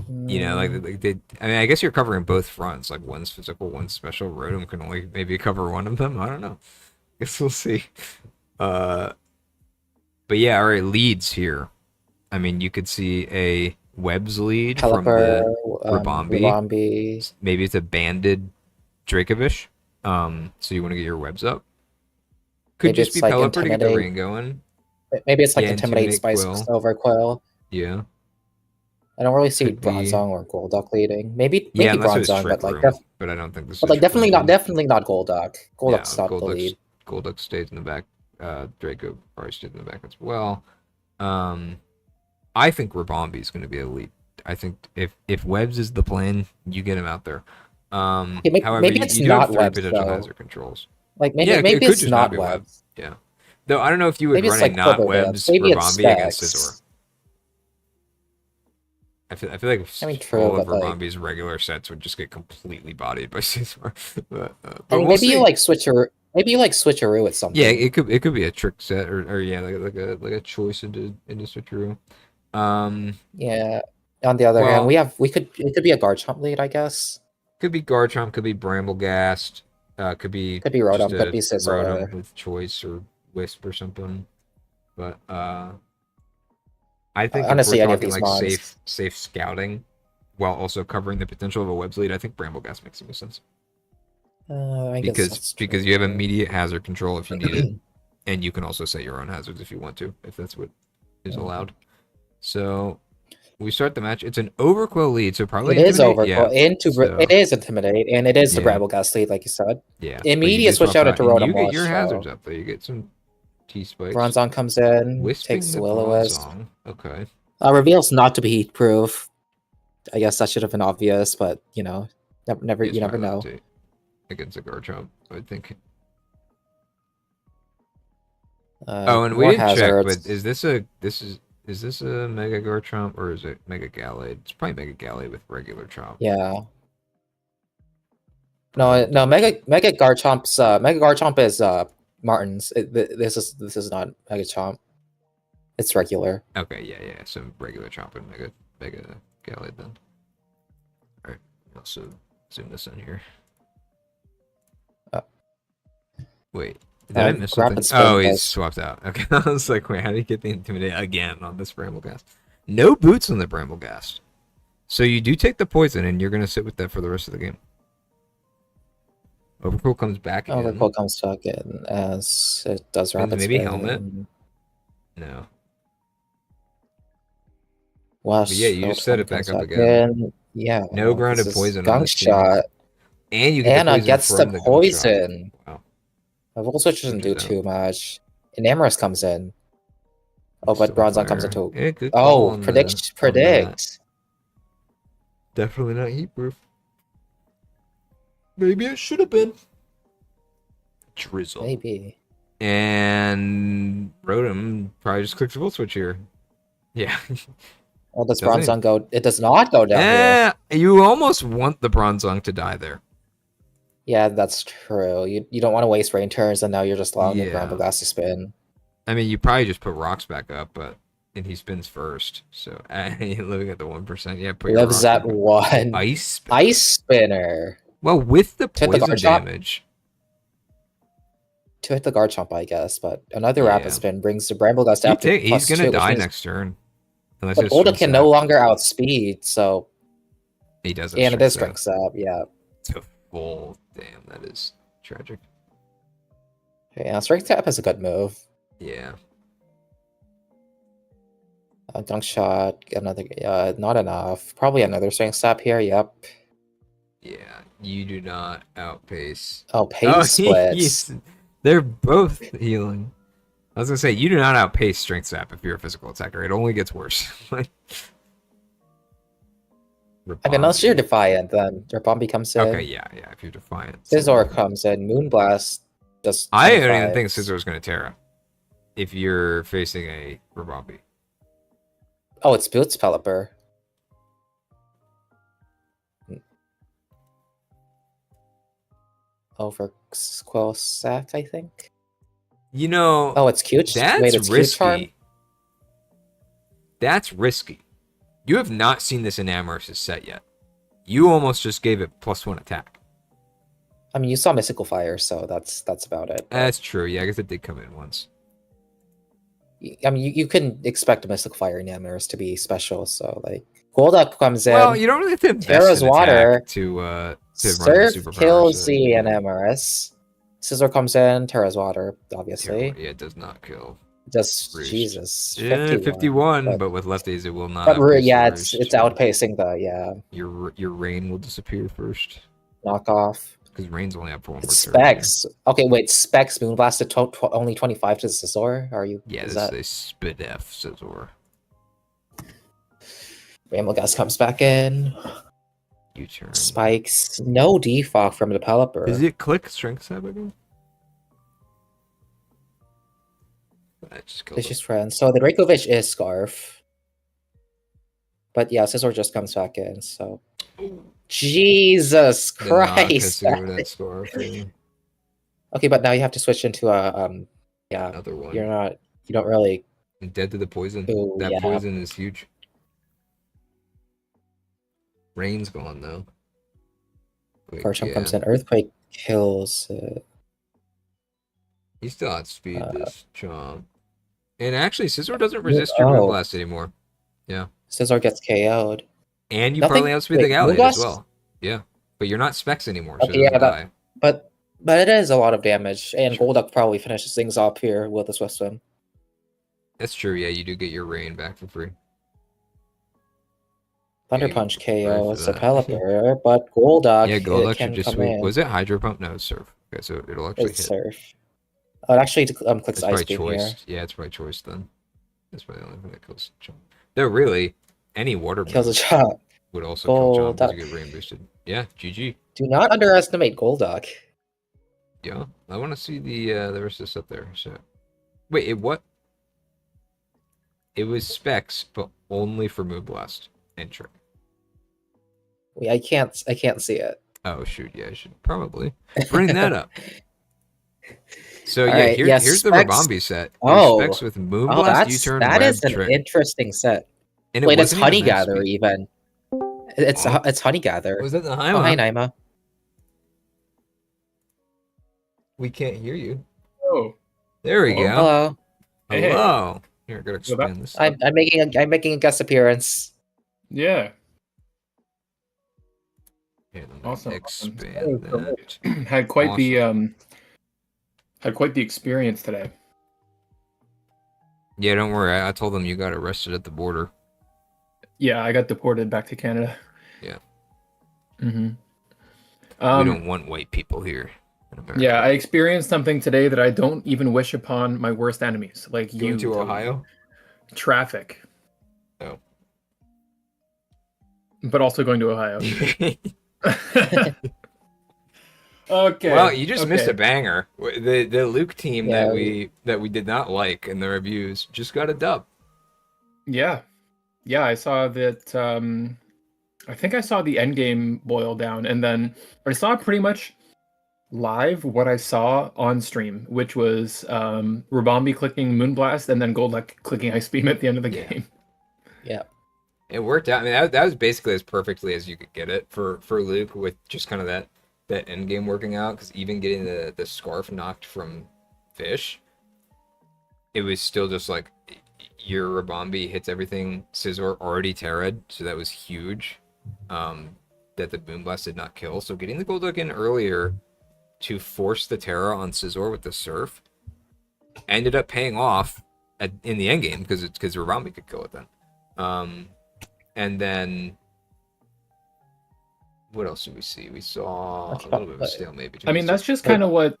Speaker 1: You know, like they. I mean, I guess you're covering both fronts. Like one's physical, one's special. Rotom can only maybe cover one of them. I don't know. Guess we'll see. Uh, but yeah, all right. Leads here. I mean, you could see a Webs lead from
Speaker 2: Pelipper,
Speaker 1: the Rabombi.
Speaker 2: Rabombi.
Speaker 1: Maybe it's a banded Dracovish. So you want to get your webs up. Could
Speaker 2: Maybe
Speaker 1: just
Speaker 2: it's
Speaker 1: be
Speaker 2: like
Speaker 1: Pelipper to get the
Speaker 2: Intimidate.
Speaker 1: rain going.
Speaker 2: Maybe it's like
Speaker 1: Yeah,
Speaker 2: Intimidate, Spice
Speaker 1: Quill.
Speaker 2: over Quill.
Speaker 1: Yeah.
Speaker 2: I don't really see
Speaker 1: Could be.
Speaker 2: Bronzong or Golduck leading. Maybe
Speaker 1: Yeah, unless it was
Speaker 2: Bronzong,
Speaker 1: Trick
Speaker 2: but like
Speaker 1: Room. But I don't think this is.
Speaker 2: definitely
Speaker 1: Trick Room.
Speaker 2: definitely not Golduck. Golduck's
Speaker 1: Yeah,
Speaker 2: not the lead.
Speaker 1: Golduck stays in the back. Draco probably stayed in the back as well. I think Rabombi is going to be a lead. I think if Webs is the plan, you get him out there. However,
Speaker 2: maybe it's
Speaker 1: you do
Speaker 2: not
Speaker 1: have three
Speaker 2: Webs,
Speaker 1: potential
Speaker 2: though.
Speaker 1: hazard controls.
Speaker 2: Like maybe
Speaker 1: Yeah, it could
Speaker 2: it's
Speaker 1: just
Speaker 2: not
Speaker 1: be
Speaker 2: Webs.
Speaker 1: Yeah. Though I don't know if you would
Speaker 2: Maybe
Speaker 1: run
Speaker 2: it's
Speaker 1: a
Speaker 2: like
Speaker 1: not
Speaker 2: Quiver
Speaker 1: Webs
Speaker 2: Dance. Maybe it's
Speaker 1: Rabombi against
Speaker 2: Specs.
Speaker 1: Scizor. I feel like
Speaker 2: I mean, true,
Speaker 1: all of
Speaker 2: but like,
Speaker 1: Rabombi's regular sets would just get completely bodied by Scizor. But
Speaker 2: I mean,
Speaker 1: we'll
Speaker 2: maybe you
Speaker 1: see.
Speaker 2: like switcheroo with something.
Speaker 1: Yeah, it could be a trick set or yeah, like a choice into switcheroo.
Speaker 2: Yeah. On the other hand, it could be a Garchomp lead, I guess.
Speaker 1: Could be Garchomp, could be Bramblegast, could be just
Speaker 2: Rotom, could
Speaker 1: a
Speaker 2: be Scizor.
Speaker 1: Rotom with choice or Wisp or something. But I think
Speaker 2: Honestly,
Speaker 1: if
Speaker 2: any
Speaker 1: we're
Speaker 2: of
Speaker 1: talking
Speaker 2: these
Speaker 1: like
Speaker 2: mons.
Speaker 1: safe scouting while also covering the potential of a Webs lead, I think Bramblegast makes the most sense.
Speaker 2: I guess that's true.
Speaker 1: Because you have immediate hazard control if you need it, and you can also set your own hazards if you want to, if that's what is allowed. So we start the match. It's an Overquill lead, so probably
Speaker 2: It is
Speaker 1: Intimidate.
Speaker 2: Overquill. It is Intimidate, and it is the
Speaker 1: Yeah.
Speaker 2: Bramblegast lead, like you said.
Speaker 1: Yeah.
Speaker 2: Immediate switch out into Rotom.
Speaker 1: You get your hazards up there. You get some T-Spikes.
Speaker 2: Bronzong comes in,
Speaker 1: Wisping
Speaker 2: takes
Speaker 1: the
Speaker 2: Will-O-Wisp.
Speaker 1: Bronzong. Okay.
Speaker 2: Reveals not to be heat proof. I guess that should have been obvious, but you know, you never know.
Speaker 1: Against a Garchomp, I think. And we
Speaker 2: more
Speaker 1: didn't check,
Speaker 2: hazards.
Speaker 1: but is this a Mega Garchomp or is it Mega Gallade? It's probably Mega Gallade with regular Chomp.
Speaker 2: Yeah. No, Mega Garchomp is Martin's. This is not Mega Chomp. It's regular.
Speaker 1: Okay, yeah. So regular Chomp and Mega Gallade then. Alright, also zoom this in here. Wait, did I miss something? Oh, he's swapped out. Okay, I was like, wait, how did he get the Intimidate again on this Bramblegast? No boots on the Bramblegast. So you do take the poison, and you're going to sit with that for the rest of the game. Overcool comes back in.
Speaker 2: Overcool comes back in as it does rapid
Speaker 1: maybe
Speaker 2: spin.
Speaker 1: Helmet? No.
Speaker 2: Well,
Speaker 1: yeah, you just set it back up again.
Speaker 2: Yeah.
Speaker 1: No grounded poison
Speaker 2: Gunk Shot.
Speaker 1: And you get the poison
Speaker 2: gets
Speaker 1: from
Speaker 2: the poison.
Speaker 1: Gunk Shot. Wow.
Speaker 2: Volt Switch doesn't do too much. Enamorous comes in. Oh, but Bronzong comes into.
Speaker 1: Yeah,
Speaker 2: predict.
Speaker 1: Definitely not heat proof. Maybe it should have been. Drizzle.
Speaker 2: Maybe.
Speaker 1: And Rotom probably just clicks Volt Switch here. Yeah.
Speaker 2: Well, does Bronzong go? It does not go down here.
Speaker 1: You almost want the Bronzong to die there.
Speaker 2: Yeah, that's true. You don't want to waste rain turns, and now you're just allowing the Bramblegast to spin.
Speaker 1: I mean, you probably just put rocks back up, and he spins first. So living at the 1%, yeah. Put
Speaker 2: Lives at 1.
Speaker 1: Ice
Speaker 2: Spinner.
Speaker 1: Well, with the poison damage.
Speaker 2: To hit the Garchomp, I guess, but another rapid spin brings the Bramblegast out to
Speaker 1: He's gonna die next turn.
Speaker 2: But Golduck can no longer outspeed, so
Speaker 1: he does.
Speaker 2: And it is Strength Sap, yeah.
Speaker 1: To full, damn, that is tragic.
Speaker 2: Yeah, Strength Sap is a good move.
Speaker 1: Yeah.
Speaker 2: Dunk Shot, another, not enough. Probably another Strength Sap here. Yep.
Speaker 1: Yeah, you do not outpace.
Speaker 2: Oh, Pace Splits.
Speaker 1: They're both healing. I was gonna say you do not outpace Strength Sap if you're a physical attacker. It only gets worse.
Speaker 2: I mean, unless you're Defiant, then Rabombi comes in.
Speaker 1: Okay, yeah. If you're Defiant,
Speaker 2: Scizor comes in. Moonblast does.
Speaker 1: I don't even think Scizor is gonna Terra. If you're facing a Rabombi.
Speaker 2: Oh, it's Pelipper. over Quillsack, I think.
Speaker 1: You know,
Speaker 2: Oh, it's cute.
Speaker 1: that's
Speaker 2: Wait, it's cute charm.
Speaker 1: risky. That's risky. You have not seen this in Amorous' set yet. You almost just gave it +1 attack.
Speaker 2: I mean, you saw Mystical Fire, so that's about it.
Speaker 1: That's true. Yeah, I guess it did come in once.
Speaker 2: I mean, you couldn't expect a Mystical Fire in Amorous to be special, so like Golduck comes in.
Speaker 1: Well, you don't really have to invest
Speaker 2: Terra's
Speaker 1: in
Speaker 2: water
Speaker 1: attack to run the
Speaker 2: Surf
Speaker 1: superpower.
Speaker 2: kills the Amorous. Scissor comes in, Terra's water, obviously.
Speaker 1: Yeah, it does not kill.
Speaker 2: Just
Speaker 1: Roost.
Speaker 2: Jesus.
Speaker 1: Yeah, 51, but with lefties it will not. But
Speaker 2: yeah, it's outpacing the
Speaker 1: Your rain will disappear first.
Speaker 2: Knockoff.
Speaker 1: Because rain's only up for 1 more
Speaker 2: Specs. Okay, wait. Specs Moonblasted only 25 to Scizor. Are you?
Speaker 1: Yeah, this is a spit F Scizor.
Speaker 2: Rammelgast comes back in.
Speaker 1: U-turn.
Speaker 2: Spikes. No defog from developer.
Speaker 1: Does it click strength stab again?
Speaker 2: Vicious friends. So the Dracovish is Scarf. But yeah, Scizor just comes back in, so. Jesus Christ. Okay, but now you have to switch into a yeah.
Speaker 1: Another one.
Speaker 2: You don't really.
Speaker 1: Dead to the poison.
Speaker 2: Ooh,
Speaker 1: that poison is huge. Rain's gone though.
Speaker 2: Garchomp comes in. Earthquake kills it.
Speaker 1: He still outspeed this Chomp. And actually, Scizor doesn't resist your Moonblast anymore. Yeah.
Speaker 2: Scizor gets KO'd.
Speaker 1: And you probably outspeed the Gallade as well. Yeah. But you're not Specs anymore, so yeah,
Speaker 2: but it is a lot of damage. And Golduck probably finishes things up here with the Swift Swim.
Speaker 1: That's true, yeah, you do get your Rain back for free.
Speaker 2: Thunder Punch KOs the Pelipper, but Golduck,
Speaker 1: Golduck should just sweep. Was it Hydro Pump? No, it's Surf. Okay, so it'll actually hit.
Speaker 2: Surf. Oh, it actually clicks Ice Beam
Speaker 1: here. Yeah, it's probably choice then. That's probably the only thing that kills Chomp. Though really, any water
Speaker 2: kills a Chomp
Speaker 1: would also kill Chomp because you get Rain boosted. Yeah, GG.
Speaker 2: Do not underestimate Golduck.
Speaker 1: Yeah, I want to see the rest of this up there. So, wait, what? It was Specs, but only for Moonblast and Trick.
Speaker 2: I can't see it.
Speaker 1: Oh shoot! Yeah, I should probably bring that up. So here's the Rabambi set. Specs with Moonblast, U-turn,
Speaker 2: that is an
Speaker 1: Trick.
Speaker 2: Interesting set. And wait, it's Honey Gather even. It's Honey Gather.
Speaker 1: Was that the Nahyma?
Speaker 2: Oh, hi Nahyma.
Speaker 1: We can't hear you.
Speaker 3: Oh,
Speaker 1: there we go.
Speaker 2: Hello.
Speaker 1: Hello. Here, I gotta expand this.
Speaker 2: I'm making a guest appearance.
Speaker 3: Yeah.
Speaker 1: Awesome. Expand that.
Speaker 3: Had quite the experience today.
Speaker 1: Yeah, don't worry. I told them you got arrested at the border.
Speaker 3: Yeah, I got deported back to Canada.
Speaker 1: Yeah.
Speaker 3: Mm-hmm.
Speaker 1: We don't want white people here in America.
Speaker 3: Yeah, I experienced something today that I don't even wish upon my worst enemies. Like
Speaker 1: Going to Ohio?
Speaker 3: Traffic.
Speaker 1: Oh.
Speaker 3: But also going to Ohio. Okay.
Speaker 1: Well, you just missed a banger. The Luke team that we did not like in the reviews just got a dub.
Speaker 3: Yeah. Yeah, I saw that. I think I saw the end game boil down, and then I saw pretty much live what I saw on stream, which was Rabambi clicking Moonblast and then Golduck clicking Ice Beam at the end of the game.
Speaker 2: Yeah.
Speaker 1: It worked out. I mean, that was basically as perfectly as you could get it for Luke, with just kind of that end game working out, because even getting the scarf knocked from Fish, it was still just like your Rabambi hits everything. Scizor already terra'd, so that was huge. That the Moonblast did not kill. So getting the Golduck in earlier to force the Terra on Scizor with the Surf ended up paying off in the end game, because Rabambi could kill it then. And then what else did we see? We saw a little bit of a stalemate between.
Speaker 3: I mean, that's just kind of what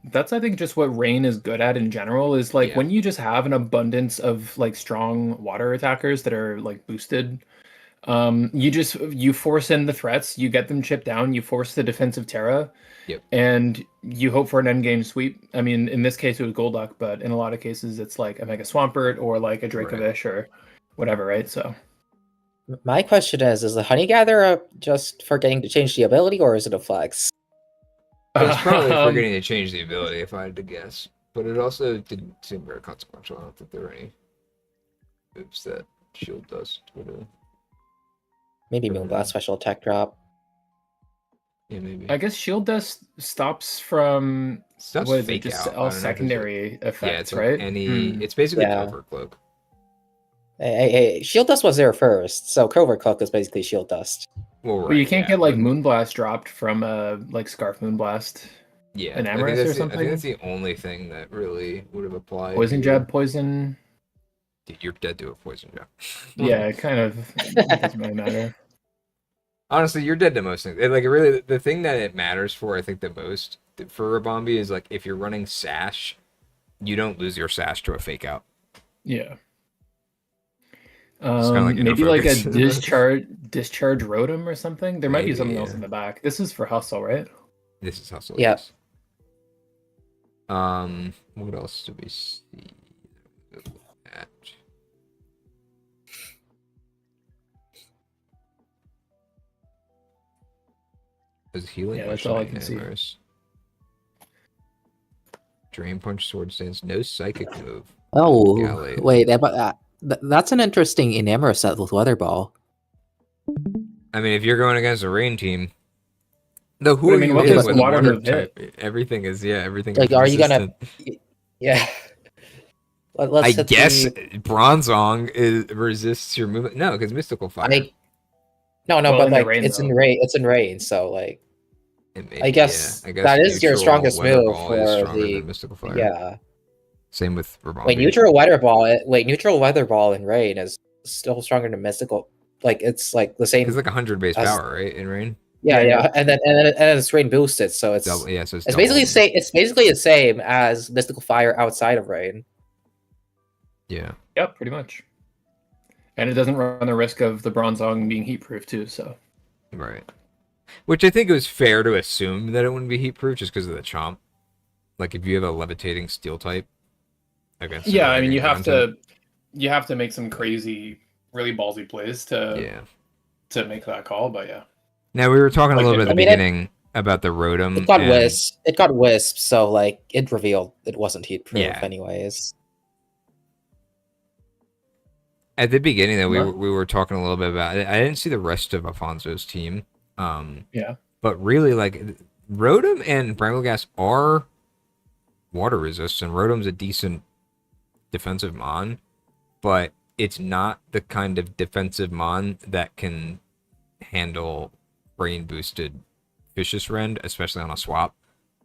Speaker 3: that's I think just what Rain is good at in general, is like when you just have an abundance of like strong water attackers that are like boosted. You force in the threats, you get them chipped down, you force the defensive Terra, and you hope for an endgame sweep. I mean, in this case it was Golduck, but in a lot of cases it's like a Mega Swampert or like a Dracovish or whatever, right? So
Speaker 2: my question is the Honey Gather just for getting to change the ability, or is it a flex?
Speaker 1: It's probably
Speaker 3: Um,
Speaker 1: forgetting to change the ability, if I had to guess. But it also didn't seem very consequential. I don't think there were any moves that Shield Dust would have.
Speaker 2: Maybe
Speaker 1: Or,
Speaker 2: Moonblast special attack drop.
Speaker 1: Yeah, maybe.
Speaker 3: I guess Shield Dust stops from
Speaker 1: Stuff's
Speaker 3: what is it?
Speaker 1: fake
Speaker 3: Just
Speaker 1: out.
Speaker 3: all
Speaker 1: I don't know if it's
Speaker 3: secondary
Speaker 1: yeah,
Speaker 3: effects,
Speaker 1: it's like
Speaker 3: right?
Speaker 1: any.
Speaker 3: Hmm.
Speaker 1: It's basically
Speaker 2: Yeah.
Speaker 1: Covert Cloak.
Speaker 2: Hey, Shield Dust was there first, so Covert Cloak is basically Shield Dust.
Speaker 1: Well, right.
Speaker 3: But you can't
Speaker 1: yeah,
Speaker 3: get like
Speaker 1: but-
Speaker 3: Moonblast dropped from like Scarf Moonblast.
Speaker 1: Yeah,
Speaker 3: an
Speaker 1: I think
Speaker 3: Amorous
Speaker 1: that's
Speaker 3: or
Speaker 1: the, I think
Speaker 3: something?
Speaker 1: that's the only thing that really would have applied.
Speaker 3: Poison
Speaker 1: here.
Speaker 3: Jab, Poison.
Speaker 1: Dude, you're dead to a poison jab.
Speaker 3: Yeah, it kind of it doesn't really matter.
Speaker 1: Honestly, you're dead to most things. Like, really, the thing that it matters for, I think, the most for Rabombi is like if you're running Sash, you don't lose your Sash to a fake out.
Speaker 3: Yeah.
Speaker 1: It's kinda like
Speaker 3: Maybe like a
Speaker 1: interfocus.
Speaker 3: discharge Rotom or something. There might be
Speaker 1: Maybe,
Speaker 3: something else
Speaker 1: yeah.
Speaker 3: in the back. This is for hustle, right?
Speaker 1: This is hustle.
Speaker 2: Yeah.
Speaker 1: Yes. What else do we see? At? Is healing?
Speaker 3: Yeah,
Speaker 1: or
Speaker 3: that's all I
Speaker 1: Shining
Speaker 3: can see.
Speaker 1: Amorous? Drain Punch, Sword Stance, no Psychic move.
Speaker 4: Oh,
Speaker 1: Gallade.
Speaker 4: wait, that's an interesting Enamor set with Weather Ball.
Speaker 1: I mean, if you're going against a rain team, no, who
Speaker 3: But, I
Speaker 1: are
Speaker 3: mean,
Speaker 1: you
Speaker 4: what
Speaker 1: in
Speaker 4: does
Speaker 1: with
Speaker 3: water
Speaker 1: water
Speaker 3: move hit?
Speaker 1: type? Everything is everything.
Speaker 2: Like,
Speaker 1: is
Speaker 2: are you gonna?
Speaker 1: resistant.
Speaker 2: Yeah. Let's
Speaker 1: I
Speaker 2: hit
Speaker 1: guess
Speaker 2: the-
Speaker 1: Bronzong resists your movement. No, because Mystical Fire.
Speaker 2: No,
Speaker 3: Well,
Speaker 2: but
Speaker 3: in the
Speaker 2: like
Speaker 3: rain,
Speaker 2: it's
Speaker 3: though.
Speaker 2: in rain. It's in rain, so like
Speaker 1: It may
Speaker 2: I
Speaker 1: be,
Speaker 2: guess,
Speaker 1: yeah. I guess
Speaker 2: that is your
Speaker 1: neutral
Speaker 2: strongest
Speaker 1: Weather
Speaker 2: move
Speaker 1: Ball is
Speaker 2: for
Speaker 1: stronger
Speaker 2: the
Speaker 1: than Mystical Fire.
Speaker 2: yeah.
Speaker 1: Same with Rabombi.
Speaker 2: Wait, neutral weather ball in rain is still stronger than mystical. Like it's like the same.
Speaker 1: It's like 100 base
Speaker 2: as-
Speaker 1: power, right? In rain.
Speaker 2: Yeah, and then it's rain boosted, so it's
Speaker 1: Double, yeah, so
Speaker 2: it's basically
Speaker 1: double.
Speaker 2: it's basically the same as mystical fire outside of rain.
Speaker 1: Yeah.
Speaker 3: Yep, pretty much. And it doesn't run the risk of the Bronzong being heat proof too, so
Speaker 1: Right. Which I think it was fair to assume that it wouldn't be heat proof just because of the chomp. Like if you have a levitating steel type against
Speaker 3: yeah, I
Speaker 1: another
Speaker 3: mean you
Speaker 1: ground
Speaker 3: have to make some crazy, really ballsy plays
Speaker 1: type. Yeah.
Speaker 3: to make that call, but yeah.
Speaker 1: Now we were talking a
Speaker 3: Like,
Speaker 1: little bit at
Speaker 2: I
Speaker 1: the
Speaker 2: mean,
Speaker 1: beginning about the Rotom.
Speaker 2: It got
Speaker 1: and-
Speaker 2: wisp. It got wisp, so like it revealed it wasn't heat proof
Speaker 1: Yeah.
Speaker 2: anyways.
Speaker 1: At the beginning, though,
Speaker 3: What?
Speaker 1: we were talking a little bit about it. I didn't see the rest of Afonso's team.
Speaker 3: Yeah.
Speaker 1: But really, like, Rotom and Brambleghast are water resist, and Rotom's a decent defensive mon, but it's not the kind of defensive mon that can handle brain boosted Vicious Rend, especially on a swap.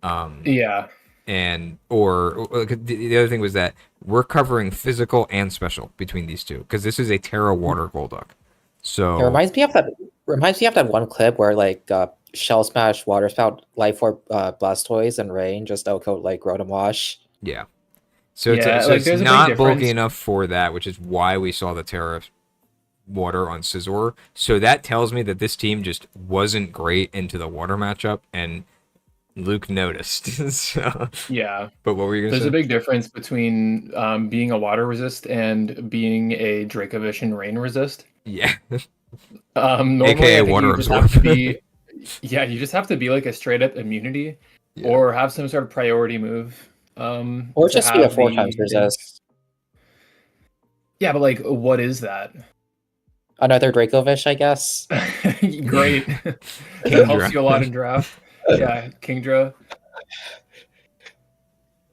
Speaker 3: Yeah.
Speaker 1: And or the other thing was that we're covering physical and special between these two because this is a Terra Water Golduck. So
Speaker 2: It reminds me of that one clip where like Shell Smash, Water Spout, Life Orb, Blastoise, and Rain just outcode like Rotom Wash.
Speaker 1: yeah, so
Speaker 3: Yeah,
Speaker 1: it's, so
Speaker 3: like,
Speaker 1: it's
Speaker 3: there's a big
Speaker 1: not
Speaker 3: difference.
Speaker 1: bulky enough for that, which is why we saw the Terra Water on Scizor. So that tells me that this team just wasn't great into the water matchup, and Luke noticed. So,
Speaker 3: Yeah.
Speaker 1: but what were you gonna
Speaker 3: There's
Speaker 1: say?
Speaker 3: a big difference between being a water resist and being a Dracovish and rain resist.
Speaker 1: Yeah,
Speaker 3: Normally,
Speaker 1: AKA
Speaker 3: I think
Speaker 1: water
Speaker 3: you just
Speaker 1: absorb.
Speaker 3: have to be, yeah, you just have to be like a straight up immunity,
Speaker 1: Yeah.
Speaker 3: or have some sort of priority move,
Speaker 2: Or
Speaker 3: to
Speaker 2: just be a
Speaker 3: have
Speaker 2: 4
Speaker 3: the
Speaker 2: times
Speaker 3: thing.
Speaker 2: resist.
Speaker 3: Yeah, but like, what is that?
Speaker 2: Another Dracovish, I guess.
Speaker 3: Great, that
Speaker 1: Kingdra.
Speaker 3: helps you a lot in draft. Yeah, Kingdra.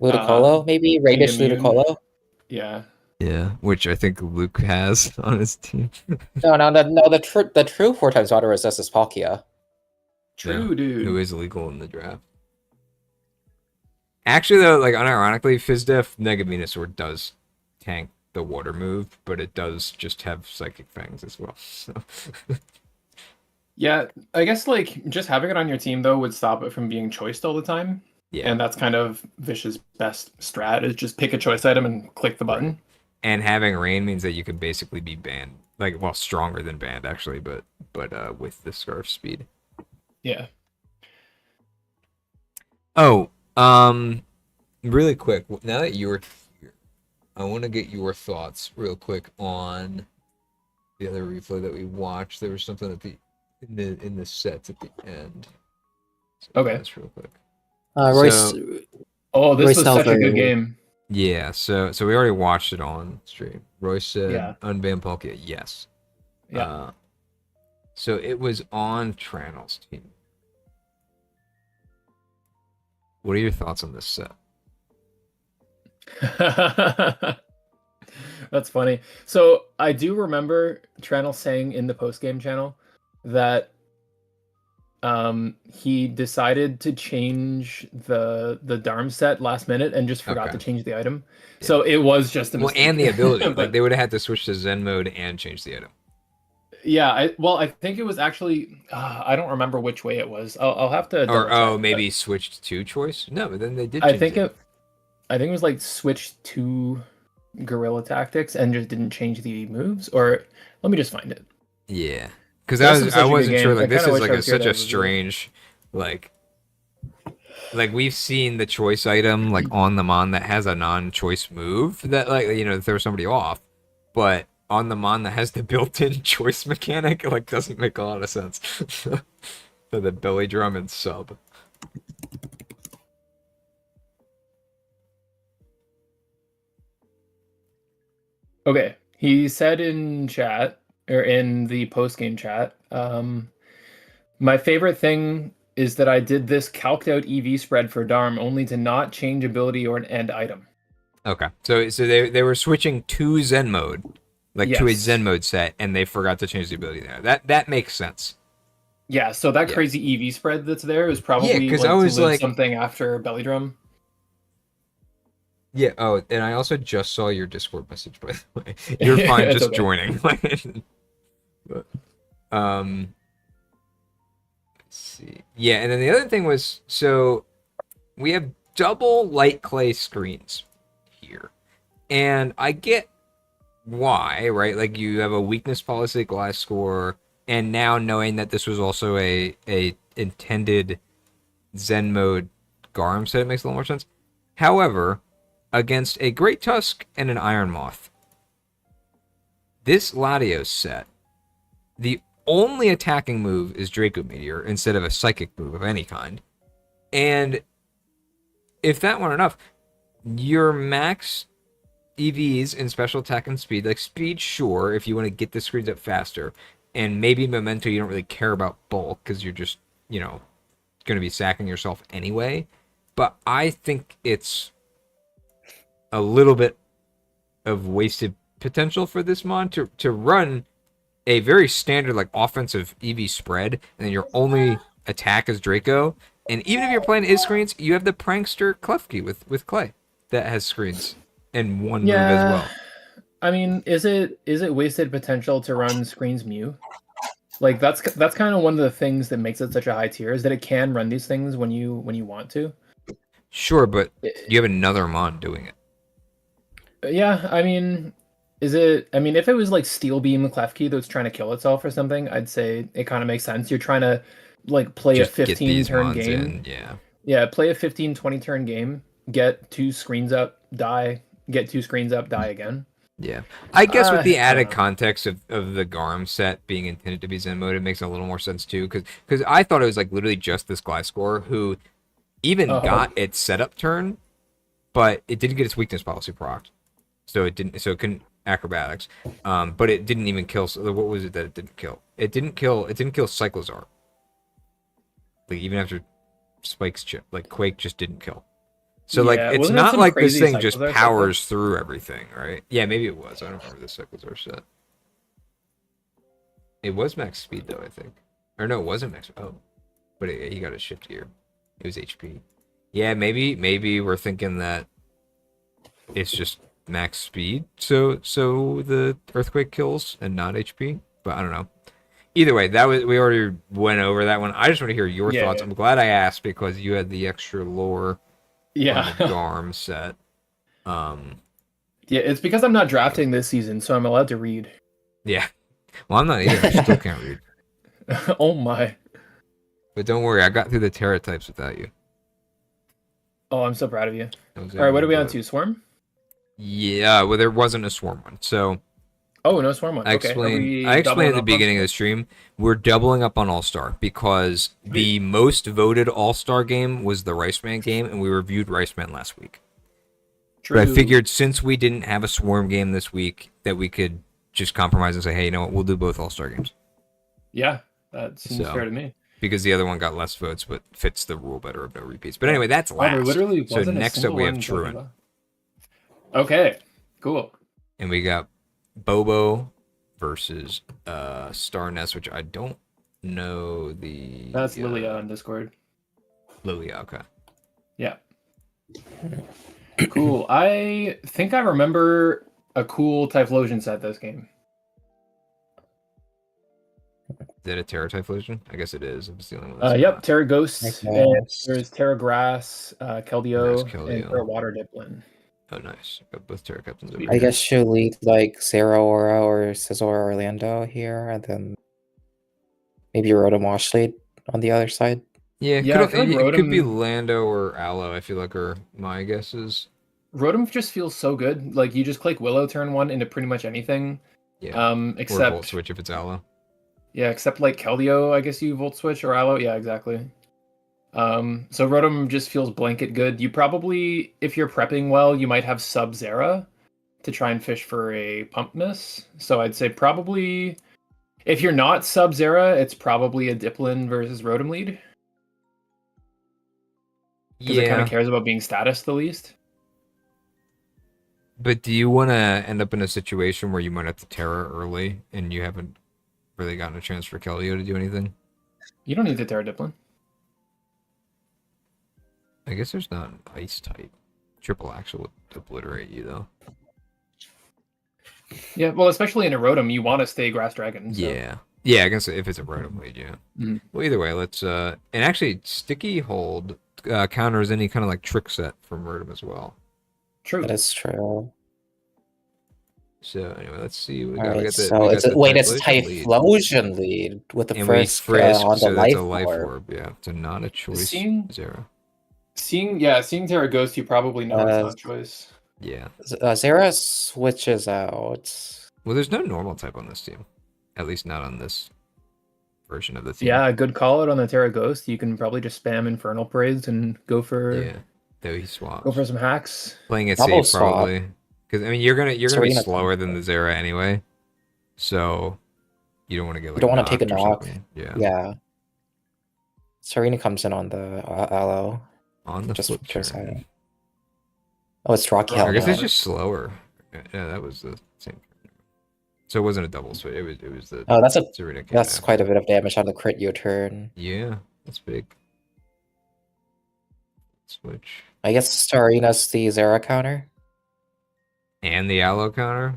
Speaker 2: Ludicolo, maybe? Radish
Speaker 3: immune.
Speaker 2: Ludicolo?
Speaker 3: Yeah,
Speaker 1: yeah, which I think Luke has on his team.
Speaker 2: No, the true 4 times water resist is Palkia.
Speaker 3: true,
Speaker 1: Yeah,
Speaker 3: dude.
Speaker 1: who is legal in the draft. Actually, though, like unironically, Fizdef Mega Venusaur does tank the water move, but it does just have Psychic Fangs as well. So
Speaker 3: Yeah, I guess like just having it on your team though would stop it from being choiced all the time.
Speaker 1: yeah,
Speaker 3: And that's kind of Vish's best strat is just pick a choice item and click the button.
Speaker 1: and having Rain means that you can basically be banned, like well, stronger than banned actually, but with the Scarf speed.
Speaker 3: Yeah.
Speaker 1: Oh, really quick. Now that you're here, I want to get your thoughts real quick on the other replay that we watched. There was something at the in the sets at the end. So
Speaker 3: Okay.
Speaker 1: that's real quick.
Speaker 4: Royce.
Speaker 3: Oh, this
Speaker 4: Royce
Speaker 3: was such a good
Speaker 4: Telfer.
Speaker 3: game.
Speaker 1: Yeah, so we already watched it on stream. Royce said
Speaker 3: Yeah.
Speaker 1: unban Palkia, yes.
Speaker 3: Yeah.
Speaker 1: So it was on Tranel's team. What are your thoughts on this set?
Speaker 3: That's funny. So I do remember Tranel saying in the post-game channel that he decided to change the Darm set last minute and just forgot to change the item.
Speaker 1: Yeah.
Speaker 3: So it was just a mistake.
Speaker 1: And the ability.
Speaker 3: But,
Speaker 1: like they would have had to switch to Zen mode and change the item.
Speaker 3: Yeah, I think it was actually I don't remember which way it was. I'll have to
Speaker 1: Or maybe switched to choice. No, but then they did.
Speaker 3: I think it was like switched to Guerrilla Tactics and just didn't change the moves. Or let me just find it.
Speaker 1: Yeah, because I wasn't sure. Like this is like such a
Speaker 3: review.
Speaker 1: strange, like we've seen the choice item like on the mon that has a non-choice move that throw somebody off, but on the mon that has the built-in choice mechanic like doesn't make a lot of sense. For the belly drum and sub.
Speaker 3: Okay, he said in chat or in the post-game chat, my favorite thing is that I did this calced out EV spread for Darm only to not change ability or an end item.
Speaker 1: Okay, so they were switching to Zen mode, to a Zen mode set, and they forgot to change the ability there. That makes sense.
Speaker 3: Yeah, so that crazy EV spread that's there is probably
Speaker 1: because I was like
Speaker 3: something after Belly Drum.
Speaker 1: Yeah. Oh, and I also just saw your Discord message, by the way. You're fine just joining. But, let's see. Yeah, and then the other thing was, so we have double light clay screens here, and I get why, right? Like you have a weakness policy glass score, and now knowing that this was also a intended Zen mode Garm set, it makes a little more sense. However, against a Great Tusk and an Iron Moth, this Latios set, the only attacking move is Draco Meteor instead of a psychic move of any kind. And if that weren't enough, your max EVs in special attack and speed, like speed, sure, if you want to get the screens up faster, and maybe Memento, you don't really care about bulk because you're just, going to be sacking yourself anyway. But I think it's a little bit of wasted potential for this mon to run a very standard like offensive EV spread, and then your only attack is Draco. And even if you're playing is screens, you have the prankster Klefki with Clay that has screens and one move as well.
Speaker 3: I mean, is it wasted potential to run screens Mew? Like that's kind of one of the things that makes it such a high tier is that it can run these things when you want to.
Speaker 1: Sure, but you have another mon doing it.
Speaker 3: Yeah, I mean, if it was like Steel Beam Klefki that's trying to kill itself or something, I'd say it kind of makes sense. You're trying to like play
Speaker 1: just
Speaker 3: a 15 turn game. Yeah, play a 15-20 turn game, get 2 screens up, die, get 2 screens up, die again.
Speaker 1: Yeah. I guess with the added context of the Garm set being intended to be Zen mode, it makes a little more sense too, because I thought it was like literally just this Gliscor who even got its setup turn, but it didn't get its weakness policy procced. So it couldn't acrobatics. But it didn't even kill. What was it that it didn't kill? It didn't kill Cyclozar. Like even after Spike's chip, like Quake just didn't kill. So like it's not like this thing just powers through everything, right? Yeah, maybe it was. I don't remember the Cyclozar set. It was max speed though, I think. Or no, it wasn't max. Oh, but he got a shift gear. It was HP. Yeah, maybe we're thinking that it's just max speed, so the earthquake kills and not HP, but I don't know. Either way, we already went over that one. I just want to hear your thoughts. I'm glad I asked because you had the extra lore on the Garm set. Yeah,
Speaker 3: it's because I'm not drafting this season, so I'm allowed to read.
Speaker 1: Yeah, well, I'm not either. I still can't read.
Speaker 3: Oh my!
Speaker 1: But don't worry, I got through the Terra types without you.
Speaker 3: Oh, I'm so proud of you. All right, what are we on to? Swarm?
Speaker 1: Yeah, well, there wasn't a Swarm one, so
Speaker 3: Oh, no Swarm one.
Speaker 1: I
Speaker 3: Okay. Are we
Speaker 1: explained
Speaker 3: doubling
Speaker 1: at the
Speaker 3: up on
Speaker 1: beginning of the
Speaker 3: Swarm?
Speaker 1: stream, we're doubling up on All-Star because the most voted All-Star game was the Rice Man game, and we reviewed Rice Man last week.
Speaker 3: True.
Speaker 1: But I figured since we didn't have a Swarm game this week, that we could just compromise and say, hey, you know what, we'll do both All-Star games.
Speaker 3: Yeah, that seems
Speaker 1: So,
Speaker 3: fair to me.
Speaker 1: Because the other one got less votes, but fits the rule better of no repeats. But anyway, that's
Speaker 3: Oh,
Speaker 1: last.
Speaker 3: there literally
Speaker 1: So
Speaker 3: wasn't a
Speaker 1: next up
Speaker 3: single
Speaker 1: we have
Speaker 3: one
Speaker 1: Truant.
Speaker 3: voted on. Okay, cool.
Speaker 1: And we got Bobo versus Star Nest, which I don't know the...
Speaker 3: That's Lilia on Discord.
Speaker 1: Lilia, okay.
Speaker 3: Yeah. Cool. I think I remember a cool Typhlosion set this game.
Speaker 1: Is that a Terra Typhlosion? I guess it is. I'm stealing one. That's
Speaker 3: Yep,
Speaker 1: not.
Speaker 3: Terra Ghost.
Speaker 4: Okay.
Speaker 3: And there's Terra Grass, Keldeo,
Speaker 1: Grass, Keldeo.
Speaker 3: and Terra Water Diplin.
Speaker 1: Oh, nice. Got both Terra Captains over
Speaker 3: I
Speaker 4: I
Speaker 1: here.
Speaker 4: guess she'll lead like Zero Aura or Scizor Orlando here, and then maybe Rotom Wash lead on the other side.
Speaker 1: Yeah,
Speaker 3: Yeah, I feel like
Speaker 1: it could be
Speaker 3: Rotom-
Speaker 1: Lando or Aloe, I feel like, are my guesses.
Speaker 3: Rotom just feels so good. Like, you just click Willow turn 1 into pretty much anything.
Speaker 1: Yeah. Or Volt
Speaker 3: Except
Speaker 1: Switch if it's Aloe.
Speaker 3: yeah, except like Keldeo, I guess you Volt Switch or Aloe. Yeah, exactly. So Rotom just feels blanket good. You probably, if you're prepping well, you might have Sub-Zera to try and fish for a Pump Miss. So I'd say probably, if you're not Sub-Zera, it's probably a Diplin versus Rotom lead. Because it kind
Speaker 1: Yeah,
Speaker 3: of cares about being status the least.
Speaker 1: but do you want to end up in a situation where you might have to Terra early and you haven't really gotten a chance for Keldeo to do anything?
Speaker 3: You don't need to Terra Diplin.
Speaker 1: I guess there's not an Ice type. Triple Axle would obliterate you, though.
Speaker 3: Yeah, well, especially in a Rotom, you want to stay Grass Dragon. So.
Speaker 1: Yeah. Yeah, I guess if it's a Rotom lead, yeah.
Speaker 3: Mhm.
Speaker 1: Well, either way, let's... And actually, Sticky Hold counters any kind of, like, trick set from Rotom as well.
Speaker 3: True.
Speaker 4: That is true.
Speaker 1: So, anyway, let's see. We got,
Speaker 4: Alright,
Speaker 1: we got the,
Speaker 4: so
Speaker 1: we got
Speaker 4: it's
Speaker 1: the
Speaker 4: wait, it's
Speaker 1: Typhlosion lead.
Speaker 4: Typhlosion lead with the
Speaker 1: And we
Speaker 4: first
Speaker 1: frisk,
Speaker 4: on the
Speaker 1: so that's a
Speaker 4: life
Speaker 1: life
Speaker 4: orb.
Speaker 1: orb, yeah. So not a choice,
Speaker 3: Seeing-
Speaker 1: Zero.
Speaker 3: Seeing Terra Ghost, you probably know it's not a choice.
Speaker 1: Yeah.
Speaker 4: Zera switches out.
Speaker 1: Well, there's no normal type on this team. At least not on this version of the team.
Speaker 3: Yeah, good call out on the Terra Ghost. You can probably just spam Infernal Parades and go for
Speaker 1: Yeah. Though he swaps.
Speaker 3: go for some hacks.
Speaker 1: Playing it
Speaker 4: Double
Speaker 1: safe
Speaker 4: swap.
Speaker 1: probably. Because I mean you're gonna be
Speaker 4: Serena
Speaker 1: slower
Speaker 4: comes
Speaker 1: than the Zera anyway. So you don't want to get like
Speaker 4: don't wanna take a
Speaker 1: knocked or
Speaker 4: knock.
Speaker 1: something. Yeah.
Speaker 4: Yeah. Serena comes in on the Aloe.
Speaker 1: On the
Speaker 4: Just
Speaker 1: flip
Speaker 4: just
Speaker 1: turn.
Speaker 4: Oh, it's Rocky
Speaker 3: I
Speaker 1: I
Speaker 4: Hell
Speaker 1: guess
Speaker 4: now.
Speaker 1: it's just slower. Yeah, that was the same. So it wasn't a double switch. It was the
Speaker 4: Oh, that's
Speaker 1: Serena came
Speaker 4: that's
Speaker 1: after.
Speaker 4: quite a bit of damage on the crit U-turn.
Speaker 1: Yeah, that's big. Switch.
Speaker 4: I guess Starina's the Zera counter.
Speaker 1: And the Aloe counter.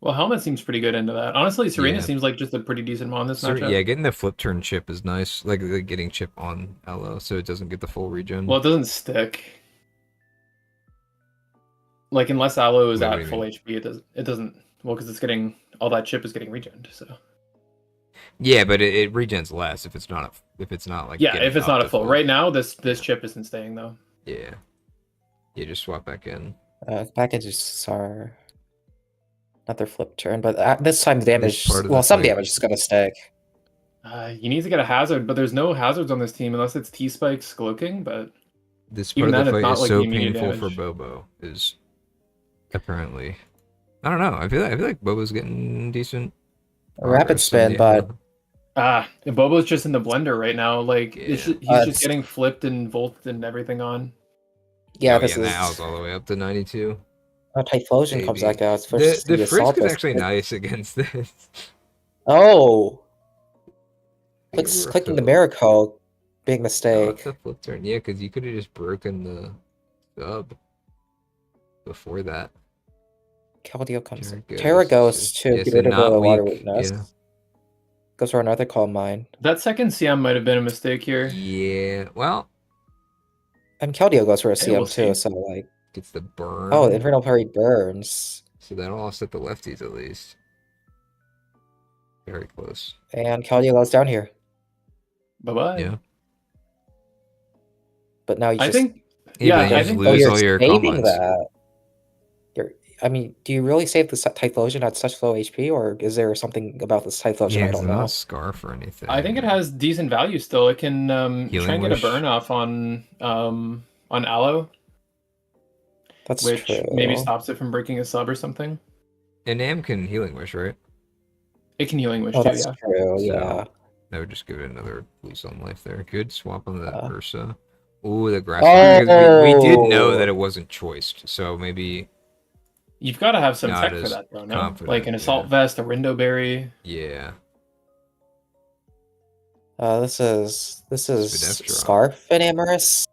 Speaker 3: Well, Helmet seems pretty good into that. Honestly, Serena
Speaker 1: Yeah.
Speaker 3: seems like just a pretty decent mon in this
Speaker 1: So,
Speaker 3: matchup.
Speaker 1: yeah, getting the flip turn chip is nice. Like getting chip on Aloe so it doesn't get the full regen.
Speaker 3: Well, it doesn't stick. Like unless Aloe is
Speaker 1: Wait, what do
Speaker 3: at
Speaker 1: you
Speaker 3: full
Speaker 1: mean?
Speaker 3: HP, it doesn't. Well, because it's getting all that chip is getting regened. So
Speaker 1: Yeah, but it regens less if it's not like
Speaker 3: yeah,
Speaker 1: getting
Speaker 3: if it's
Speaker 1: up
Speaker 3: not
Speaker 1: to
Speaker 3: a full. Right now, this chip isn't staying though.
Speaker 1: Yeah. You just swap back in.
Speaker 4: Packages are another flip turn, but this time the damage.
Speaker 1: part of
Speaker 4: Well,
Speaker 1: the
Speaker 4: some
Speaker 1: fight.
Speaker 4: damage is gonna stick.
Speaker 3: You need to get a hazard, but there's no hazards on this team unless it's T-Spikes Gloaking. But
Speaker 1: This
Speaker 3: Even
Speaker 1: part of the
Speaker 3: then, it's
Speaker 1: fight
Speaker 3: not
Speaker 1: is
Speaker 3: like
Speaker 1: so
Speaker 3: the immediate
Speaker 1: painful for
Speaker 3: damage.
Speaker 1: Bobo. Is apparently, I don't know. I feel like Bobo's getting decent.
Speaker 4: A rapid
Speaker 1: progress on
Speaker 4: spin,
Speaker 1: the
Speaker 4: but
Speaker 1: Aloe.
Speaker 3: Bobo's just in the blender right now. Like he's
Speaker 1: Yeah.
Speaker 3: just
Speaker 4: It's-
Speaker 3: getting flipped and volted and everything on.
Speaker 4: yeah,
Speaker 1: Oh,
Speaker 4: this
Speaker 1: yeah,
Speaker 4: is.
Speaker 1: the Owl's all the way up to 92.
Speaker 4: Typhlosion comes
Speaker 1: Baby.
Speaker 4: back out. It's
Speaker 1: The
Speaker 4: first
Speaker 1: frisk
Speaker 4: assault
Speaker 1: is
Speaker 4: was-
Speaker 1: actually nice against this.
Speaker 4: Oh,
Speaker 1: Like,
Speaker 4: clicking the
Speaker 1: Urko.
Speaker 4: miracle, big
Speaker 1: Oh,
Speaker 4: mistake.
Speaker 1: it's a flip turn. Yeah, because you could have just broken the sub before that.
Speaker 4: Keldeo comes in.
Speaker 1: Terra
Speaker 4: Terra
Speaker 1: Ghost
Speaker 4: goes
Speaker 1: is-
Speaker 4: to
Speaker 1: yeah,
Speaker 4: get
Speaker 1: so
Speaker 4: rid of
Speaker 1: not
Speaker 4: the water
Speaker 1: weak,
Speaker 4: weakness.
Speaker 1: yeah.
Speaker 4: Goes for another Calm Mind.
Speaker 3: That second CM might have been a mistake here.
Speaker 1: Yeah, well,
Speaker 4: And Keldeo goes for a
Speaker 3: Hey,
Speaker 4: CM
Speaker 3: we'll
Speaker 4: too,
Speaker 3: see.
Speaker 4: so like.
Speaker 1: gets the burn.
Speaker 4: Oh, Infernal Parade burns.
Speaker 1: So that'll offset the lefties at least. Very close.
Speaker 4: And Keldeo goes down here.
Speaker 3: Bye bye.
Speaker 1: Yeah.
Speaker 4: But now you
Speaker 3: I
Speaker 4: just.
Speaker 3: think.
Speaker 1: Yeah,
Speaker 3: Yeah,
Speaker 1: but
Speaker 3: I
Speaker 1: you
Speaker 3: think.
Speaker 1: lose
Speaker 4: you're
Speaker 1: all your
Speaker 4: saving
Speaker 1: combines.
Speaker 4: that. I mean, do you really save the Typhlosion at such low HP, or is there something about this Typhlosion
Speaker 1: Yeah,
Speaker 4: I
Speaker 1: it's
Speaker 4: don't
Speaker 1: not
Speaker 4: know?
Speaker 1: a scarf or anything.
Speaker 3: I think it has decent value still. It can
Speaker 1: Healing
Speaker 3: try and get a
Speaker 1: Wish.
Speaker 3: burn off on Aloe,
Speaker 4: That's
Speaker 3: which
Speaker 4: true.
Speaker 3: maybe stops it from breaking a sub or something.
Speaker 1: And Am can Healing Wish, right?
Speaker 3: It can Healing Wish
Speaker 4: Oh,
Speaker 3: too,
Speaker 4: that's
Speaker 3: yeah.
Speaker 4: true.
Speaker 1: So-
Speaker 4: Yeah.
Speaker 1: That would just give it another boost on life there. Good swap on the
Speaker 4: Yeah.
Speaker 1: Ursa. Ooh, the grass. Because we did know
Speaker 4: Oh!
Speaker 1: that it wasn't choiced, so maybe
Speaker 3: You've got to have some
Speaker 1: Not
Speaker 3: tech for
Speaker 1: as
Speaker 3: that though, no?
Speaker 1: confident,
Speaker 3: Like an Assault
Speaker 1: yeah.
Speaker 3: Vest, a Rindo Berry.
Speaker 1: yeah.
Speaker 4: This is
Speaker 1: Spadef drop.
Speaker 4: Scarf and Amorous.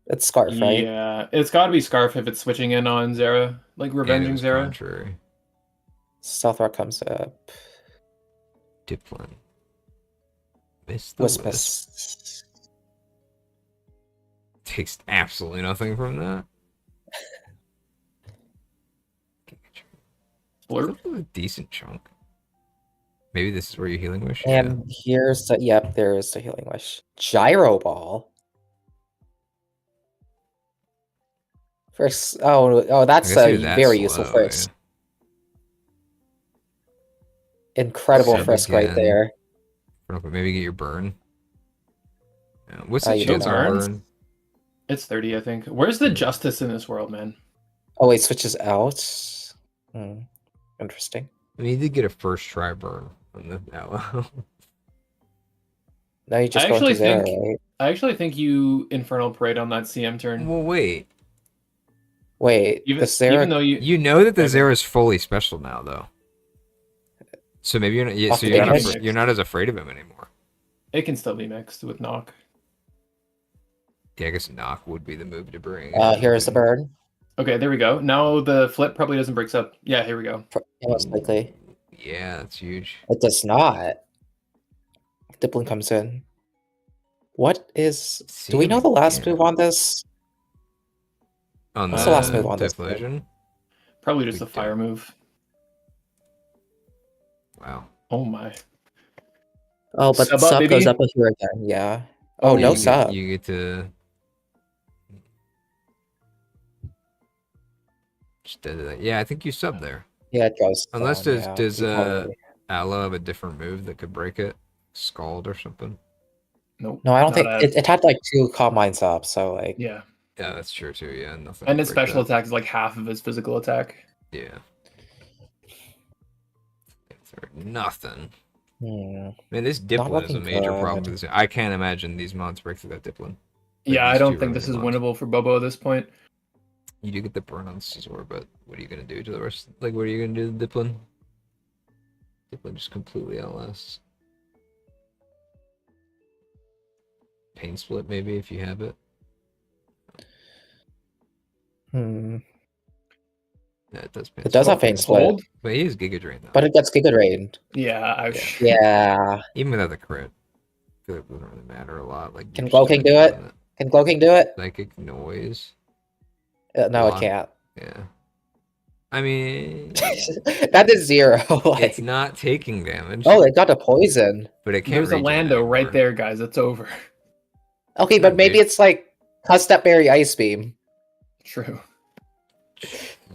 Speaker 4: It's Scarf, right?
Speaker 3: Yeah, it's got to be Scarf if it's switching in on Zera, like
Speaker 1: And it
Speaker 3: Revenging
Speaker 1: was
Speaker 3: Zera.
Speaker 1: contrary.
Speaker 4: Stealth Rock comes up.
Speaker 1: Diplin. Miss the
Speaker 4: Wisp
Speaker 1: wisp.
Speaker 4: Miss.
Speaker 1: Takes absolutely nothing from that.
Speaker 3: Blurb.
Speaker 1: That's a decent chunk. Maybe this is where your Healing Wish. Yeah.
Speaker 4: And here's the there's the Healing Wish. Gyro Ball. First, that's
Speaker 1: I guess
Speaker 4: a
Speaker 1: you're that
Speaker 4: very useful
Speaker 1: slow,
Speaker 4: frisk. Incredible
Speaker 1: Sub
Speaker 4: frisk right
Speaker 1: again.
Speaker 4: there.
Speaker 1: Yeah. Maybe get your burn. Yeah. What's
Speaker 4: Oh,
Speaker 1: the
Speaker 4: you
Speaker 1: chance
Speaker 3: don't
Speaker 1: on
Speaker 3: burn?
Speaker 1: burn?
Speaker 3: It's 30, I think. Where's the justice in this world, man?
Speaker 4: Oh wait, switches out. Interesting.
Speaker 1: I mean, you did get a first try burn on the Aloe.
Speaker 4: Now you just
Speaker 3: I
Speaker 4: go into
Speaker 3: actually
Speaker 4: Zera,
Speaker 3: think-
Speaker 4: right?
Speaker 3: I actually think you Infernal Parade on that CM turn.
Speaker 1: Well, wait.
Speaker 4: Wait,
Speaker 3: Even,
Speaker 4: the Zera.
Speaker 3: even though you
Speaker 1: You know that the
Speaker 3: Okay.
Speaker 1: Zera is fully special now, though. So maybe you're not. Yeah,
Speaker 4: Off
Speaker 1: so
Speaker 4: the
Speaker 1: you're not.
Speaker 3: damage?
Speaker 1: You're not as afraid of him anymore.
Speaker 3: it can still be mixed with Knock.
Speaker 1: Yeah, I guess knock would be the move to bring.
Speaker 4: Here's the burn.
Speaker 3: Okay, there we go. Now the flip probably doesn't break up. Yeah, here we go.
Speaker 4: Most likely.
Speaker 1: Yeah, that's huge.
Speaker 4: It does not. Diplin comes in. What is? Do we know the last move on this?
Speaker 1: On
Speaker 4: What's
Speaker 1: the
Speaker 4: the last move on this
Speaker 1: Typhlosion?
Speaker 3: Probably just
Speaker 1: We
Speaker 3: a fire move.
Speaker 1: Wow.
Speaker 3: Oh my.
Speaker 4: Oh, but
Speaker 3: Sub
Speaker 4: sub,
Speaker 3: up,
Speaker 4: goes
Speaker 3: baby?
Speaker 4: up here again. Yeah. Oh,
Speaker 1: Yeah,
Speaker 4: no
Speaker 1: you get-
Speaker 4: sub.
Speaker 1: You get to. Just did that. Yeah, I think you sub there.
Speaker 4: Yeah, it goes.
Speaker 1: Unless
Speaker 4: down,
Speaker 1: does
Speaker 4: yeah.
Speaker 1: does
Speaker 4: You probably-
Speaker 1: Aloe have a different move that could break it? Scald or something?
Speaker 3: Nope.
Speaker 4: No, I don't
Speaker 3: not
Speaker 4: think
Speaker 3: as-
Speaker 4: it had like 2 calm minds up. So like,
Speaker 3: Yeah.
Speaker 1: Yeah, that's true too. Yeah, nothing.
Speaker 3: And
Speaker 1: to
Speaker 3: his
Speaker 1: break
Speaker 3: special
Speaker 1: that.
Speaker 3: attack is like half of his physical attack.
Speaker 1: Yeah. Nothing.
Speaker 4: hmm.
Speaker 1: Man, this Diplin is a
Speaker 4: looking
Speaker 1: major problem
Speaker 4: good.
Speaker 1: for this. I can't imagine these mods break through that Diplin.
Speaker 3: Yeah, I
Speaker 1: these
Speaker 3: don't
Speaker 1: two
Speaker 3: think this is
Speaker 1: remaining
Speaker 3: winnable for Bobo at this point.
Speaker 1: You do get the burn on Scizor, but what are you gonna do to the rest? Like, what are you gonna do to the Diplin? Diplin just completely outlasts. Pain split, maybe if you have it. Yeah, it does. Pain
Speaker 4: It does
Speaker 1: split.
Speaker 4: have Pain Split,
Speaker 3: Hold?
Speaker 1: But he is Giga Drain though.
Speaker 4: but it gets Giga Drained.
Speaker 3: Yeah,
Speaker 4: Yeah.
Speaker 1: Even without the crit, I feel like it wouldn't really matter a lot. Like,
Speaker 4: Can
Speaker 1: you're just
Speaker 4: Glowking
Speaker 1: gonna
Speaker 4: do it?
Speaker 1: run
Speaker 4: Can Cloaking do it?
Speaker 1: Psychic noise.
Speaker 4: No, it
Speaker 1: Block.
Speaker 4: can't.
Speaker 1: Yeah. I mean,
Speaker 4: That is 0. like,
Speaker 1: it's not taking damage.
Speaker 4: oh, it got a poison.
Speaker 1: but it can't.
Speaker 3: There's a
Speaker 1: regen
Speaker 3: Lando right
Speaker 1: anymore.
Speaker 3: there, guys. It's over.
Speaker 4: Okay, but maybe
Speaker 1: Okay.
Speaker 4: it's like Custap Berry Ice Beam.
Speaker 3: True.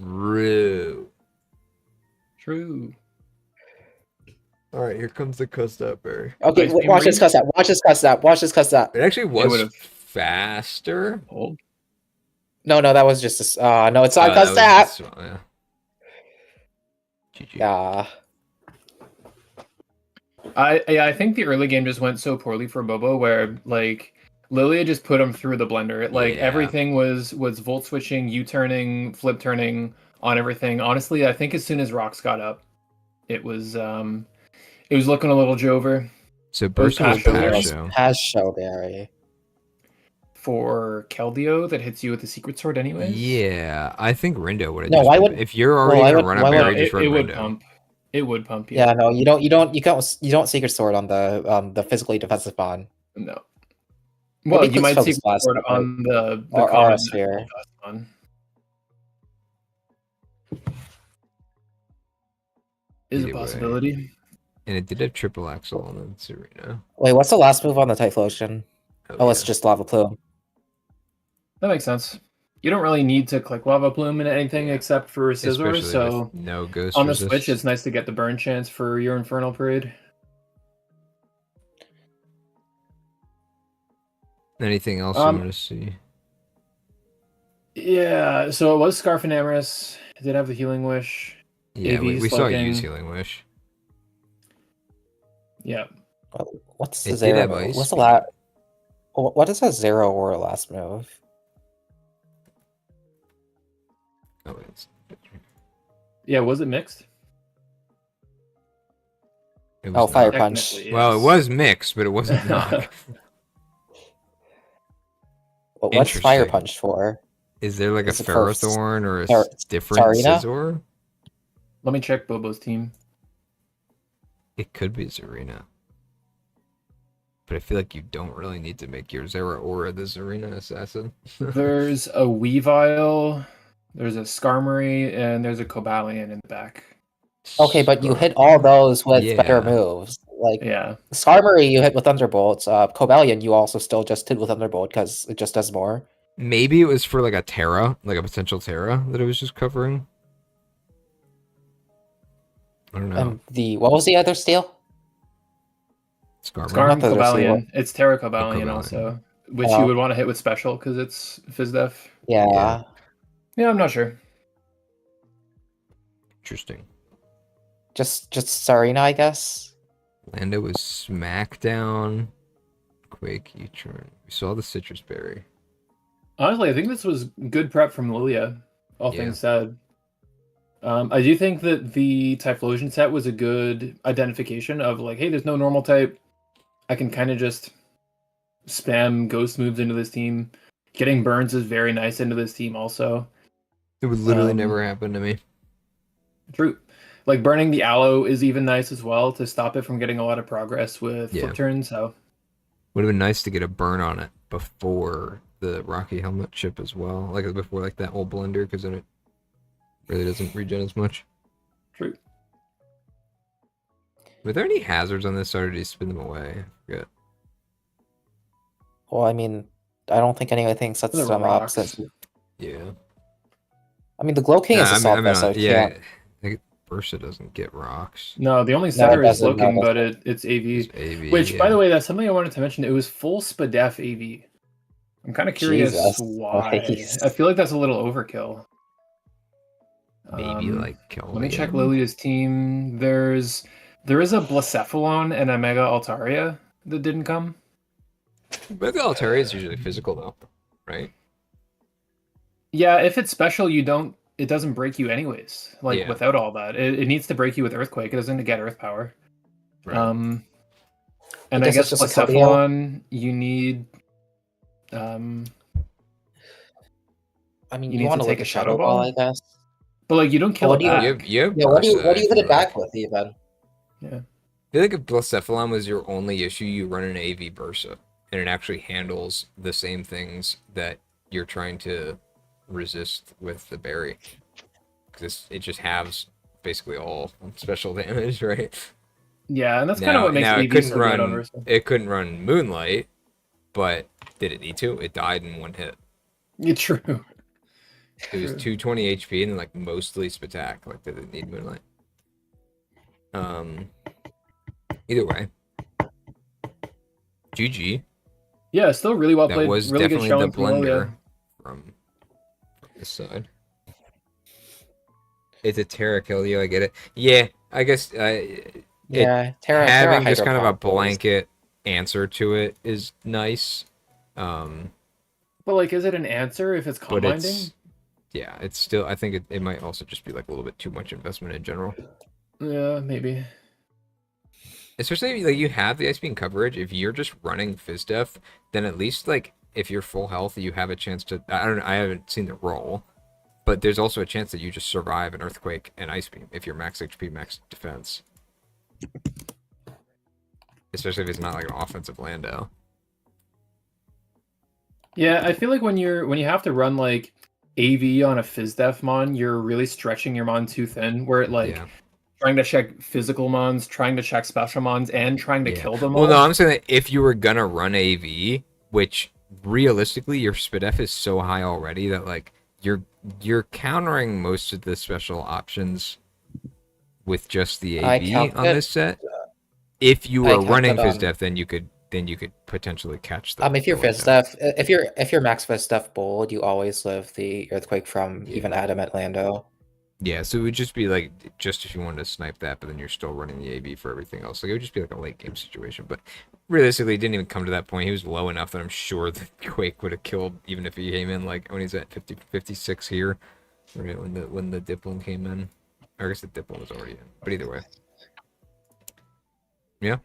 Speaker 1: True.
Speaker 3: True.
Speaker 1: All right, here comes the Custap Berry.
Speaker 4: Okay,
Speaker 3: Ice Beam
Speaker 4: watch this
Speaker 3: range?
Speaker 4: Custap. Watch this Custap. Watch this Custap.
Speaker 1: It actually was
Speaker 3: would've-
Speaker 1: faster.
Speaker 3: Hold.
Speaker 4: No, that was just a. No, it's not
Speaker 1: That was
Speaker 4: Custap.
Speaker 1: just- yeah. GG.
Speaker 4: Yeah.
Speaker 3: I think the early game just went so poorly for Bobo where like Lilia just put him through the blender. Like
Speaker 1: Yeah.
Speaker 3: everything was volt switching, U-turning, flip turning on everything. Honestly, I think as soon as Rocks got up, it was looking a little Jover
Speaker 1: So Burst was
Speaker 3: Passion Berry.
Speaker 1: Passion.
Speaker 4: Has Shellberry.
Speaker 3: for Keldeo that hits you with the secret sword anyways.
Speaker 1: Yeah, I think Rindo would have.
Speaker 4: No,
Speaker 1: just
Speaker 4: why
Speaker 1: been-
Speaker 4: would-
Speaker 1: if you're already
Speaker 4: why
Speaker 1: gonna
Speaker 4: would-
Speaker 1: run a
Speaker 4: why would-
Speaker 1: berry,
Speaker 3: it,
Speaker 1: just run
Speaker 3: it would
Speaker 1: Rindo.
Speaker 3: pump. It would pump you.
Speaker 4: Yeah, no, you don't Secret Sword on the physically defensive bond.
Speaker 3: No. Well,
Speaker 4: Maybe
Speaker 3: you might
Speaker 4: Quicksilver's
Speaker 3: secret
Speaker 4: last
Speaker 3: sword
Speaker 4: one,
Speaker 3: on the
Speaker 4: or
Speaker 3: common
Speaker 4: RS here.
Speaker 3: one. Is a
Speaker 1: Either way.
Speaker 3: possibility.
Speaker 1: And it did have triple axle on the Serena.
Speaker 4: Wait, what's the last move on the Typhlosion? Oh, it's
Speaker 1: yeah.
Speaker 4: just Lava Plume.
Speaker 3: That makes sense. you don't really need to click Lava Plume in anything except for Scizor.
Speaker 1: Especially
Speaker 3: So
Speaker 1: with no ghost
Speaker 3: on the
Speaker 1: resist.
Speaker 3: Switch, it's nice to get the burn chance for your Infernal Parade.
Speaker 1: Anything else you want to see?
Speaker 3: Yeah, so it was Scarf and Amorous. It did have the Healing Wish.
Speaker 1: Yeah,
Speaker 3: AV
Speaker 1: we saw you
Speaker 3: Sludging.
Speaker 1: use Healing Wish.
Speaker 3: Yeah.
Speaker 4: What's the
Speaker 1: It did
Speaker 4: zero
Speaker 1: have
Speaker 4: move?
Speaker 1: ice
Speaker 4: What's the
Speaker 1: speed.
Speaker 4: last? What is a zero or last move?
Speaker 1: Oh, it's,
Speaker 3: Yeah, was it mixed?
Speaker 1: it was
Speaker 4: Oh, Fire
Speaker 1: not.
Speaker 4: Punch.
Speaker 3: Technically,
Speaker 1: Well, it
Speaker 3: yes.
Speaker 1: was mixed, but it wasn't knock.
Speaker 4: What's Fire
Speaker 1: Interesting.
Speaker 4: Punch for?
Speaker 1: Is there like a
Speaker 4: Is it for
Speaker 1: Ferrothorn or a different
Speaker 4: Tsarina?
Speaker 1: Scizor?
Speaker 3: Let me check Bobo's team.
Speaker 1: It could be Zarina. But I feel like you don't really need to make your Zeraora the Zarina assassin.
Speaker 3: There's a Weavile, there's a Skarmory, and there's a Cobalion in the back.
Speaker 4: Okay, but you hit all those with better
Speaker 1: Yeah.
Speaker 4: moves. Like
Speaker 3: Yeah.
Speaker 4: Skarmory, you hit with Thunderbolts. Cobalion, you also still just hit with Thunderbolt because it just does more.
Speaker 1: Maybe it was for like a Terra, like a potential Terra that it was just covering. I don't know.
Speaker 4: And what was the other steal?
Speaker 1: Skarmory.
Speaker 3: Skarm,
Speaker 4: Not that there's
Speaker 3: Cobalion. It's Terra Cobalion
Speaker 1: Cobalion.
Speaker 3: also, which you would want to hit with special because it's Fizdef.
Speaker 4: Yeah.
Speaker 3: Yeah, I'm not sure.
Speaker 1: Interesting.
Speaker 4: Just Tsarina, I guess.
Speaker 1: Lando was Smackdown. Quake, U-turn. We saw the Citrus Berry.
Speaker 3: Honestly, I think this was good prep from Lilia, all
Speaker 1: Yeah.
Speaker 3: things said. I do think that the Typhlosion set was a good identification of like, hey, there's no normal type. I can kind of just spam ghost moves into this team. Getting burns is very nice into this team also.
Speaker 1: It would literally never happen to me.
Speaker 3: True. Like burning the aloe is even nice as well to stop it from getting a lot of progress with
Speaker 1: Yeah.
Speaker 3: flip turn. So
Speaker 1: Would have been nice to get a burn on it before the Rocky Helmet chip as well. Like before like that old blender, because then it really doesn't regen as much.
Speaker 3: true.
Speaker 1: Were there any hazards on this, or did he spin them away? I forget.
Speaker 4: Well, I mean, I don't think anything sets
Speaker 3: The
Speaker 4: them up.
Speaker 3: rocks.
Speaker 4: Since,
Speaker 1: Yeah.
Speaker 4: I mean, the Glow King is a soft so it
Speaker 1: yeah.
Speaker 4: can't.
Speaker 1: I think Bursa doesn't get rocks.
Speaker 3: No, the only
Speaker 4: No, it
Speaker 3: setter is
Speaker 4: doesn't, no,
Speaker 3: Loking,
Speaker 4: it
Speaker 3: but it's AV.
Speaker 1: It's AV,
Speaker 3: Which, by
Speaker 1: yeah.
Speaker 3: the way, that's something I wanted to mention. It was full Spadef AV. I'm kind of curious
Speaker 4: Jesus
Speaker 3: why.
Speaker 4: Christ.
Speaker 3: I feel like that's a little overkill.
Speaker 1: Maybe like
Speaker 3: Let me check
Speaker 1: Keldeo?
Speaker 3: Lilia's team. There is a Blacephalon and a Mega Altaria that didn't come.
Speaker 1: Mega Altaria is usually physical though, right?
Speaker 3: Yeah, if it's special, it doesn't break you anyways. Like
Speaker 1: Yeah.
Speaker 3: without all that, it needs to break you with Earthquake. It doesn't get Earth Power.
Speaker 1: Right.
Speaker 3: And I
Speaker 4: guess
Speaker 3: guess
Speaker 4: it's just a Keldeo.
Speaker 3: Blacephalon, you need.
Speaker 4: I mean,
Speaker 3: You
Speaker 4: you
Speaker 3: need
Speaker 4: want
Speaker 3: to
Speaker 4: to
Speaker 3: take
Speaker 4: look
Speaker 3: a
Speaker 4: a
Speaker 3: Shadow
Speaker 4: Shadow Ball,
Speaker 3: Ball?
Speaker 4: I guess.
Speaker 3: But like you don't kill
Speaker 4: Well,
Speaker 3: it
Speaker 4: what do
Speaker 3: back.
Speaker 1: You have
Speaker 4: Yeah, what do you
Speaker 1: Bursa
Speaker 4: hit
Speaker 1: if
Speaker 4: it back
Speaker 1: want.
Speaker 4: with even?
Speaker 3: Yeah.
Speaker 1: I feel like if Blacephalon was your only issue, you run an AV Bursa, and it actually handles the same things that you're trying to resist with the berry. Because it just halves basically all special damage, right?
Speaker 3: Yeah, and that's kind of what makes
Speaker 1: now
Speaker 3: AV
Speaker 1: it couldn't
Speaker 3: so good on
Speaker 1: run.
Speaker 3: Ursa.
Speaker 1: It couldn't run Moonlight, but did it need to? It died in one hit.
Speaker 3: Yeah, true.
Speaker 1: It was
Speaker 3: True.
Speaker 1: 220 HP and like mostly Spatak. Like, did it need Moonlight? Either way, GG.
Speaker 3: Yeah, still really well
Speaker 1: That
Speaker 3: played.
Speaker 1: was
Speaker 3: Really good
Speaker 1: definitely
Speaker 3: showing
Speaker 1: the
Speaker 3: from Lilia.
Speaker 1: blender from this side. It's a Terra Keldeo, I get it. Yeah, I guess
Speaker 4: Yeah, Terra
Speaker 1: having just
Speaker 4: Hydro
Speaker 1: kind of a
Speaker 4: Pump was-
Speaker 1: blanket answer to it is nice.
Speaker 3: But like, is it an answer if it's
Speaker 1: But
Speaker 3: combinding?
Speaker 1: it's still, I think it might also just be like a little bit too much investment in general.
Speaker 3: Yeah, maybe.
Speaker 1: Especially if like you have the Ice Beam coverage, if you're just running Fizdef, then at least like if you're full health, you have a chance to, I haven't seen the roll, but there's also a chance that you just survive an Earthquake and Ice Beam if you're max HP, max defense. Especially if it's not like an offensive Lando.
Speaker 3: Yeah, I feel like when you have to run like AV on a Fizdef mon, you're really stretching your mon too thin. Where it like
Speaker 1: Yeah.
Speaker 3: trying to check physical mons, trying to check special mons, and trying to
Speaker 1: Yeah.
Speaker 3: kill them
Speaker 1: Well,
Speaker 3: all.
Speaker 1: no, I'm saying that if you were gonna run AV, which realistically your SPDF is so high already that like you're countering most of the special options with just the
Speaker 4: I
Speaker 1: AV
Speaker 4: counted
Speaker 1: on this set. If you
Speaker 4: I
Speaker 1: were running
Speaker 4: counted
Speaker 1: Fizdef, then you could potentially catch the.
Speaker 4: if you're
Speaker 1: the
Speaker 4: Fizdef, if you're max Fizdef bold, you always live the earthquake from
Speaker 1: Yeah.
Speaker 4: even Adamant Lando.
Speaker 1: Yeah, so it would just be like just if you wanted to snipe that, but then you're still running the AV for everything else. Like it would just be like a late game situation. But realistically, it didn't even come to that point. He was low enough that I'm sure the Quake would have killed even if he came in like when he's at 50, 56 here, right when the Diplin came in. I guess the Diplin was already in. But either way, yeah.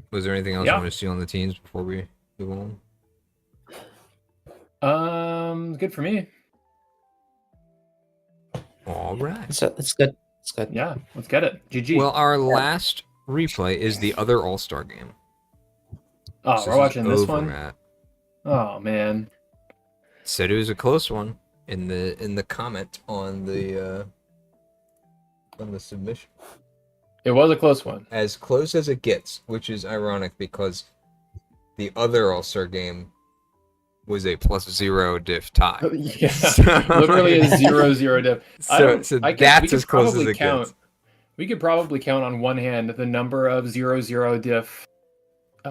Speaker 1: Was there anything else you
Speaker 3: Yeah.
Speaker 1: want to see on the teams before we move on?
Speaker 3: Good for me.
Speaker 1: All right.
Speaker 4: So it's good. It's good.
Speaker 3: Yeah, let's get it. GG.
Speaker 1: Well, our last replay is the other All-Star game.
Speaker 3: oh,
Speaker 1: So
Speaker 3: we're watching this
Speaker 1: over,
Speaker 3: one.
Speaker 1: Matt.
Speaker 3: Oh man.
Speaker 1: Said it was a close one in the comment on the submission.
Speaker 3: It was a close one.
Speaker 1: As close as it gets, which is ironic because the other All-Star game was a +0 diff tie.
Speaker 3: Yeah, literally a 0-0 diff.
Speaker 1: So
Speaker 3: we
Speaker 1: that's
Speaker 3: could
Speaker 1: as close as
Speaker 3: probably
Speaker 1: it gets.
Speaker 3: We could probably count on one hand the number of 0-0 diff,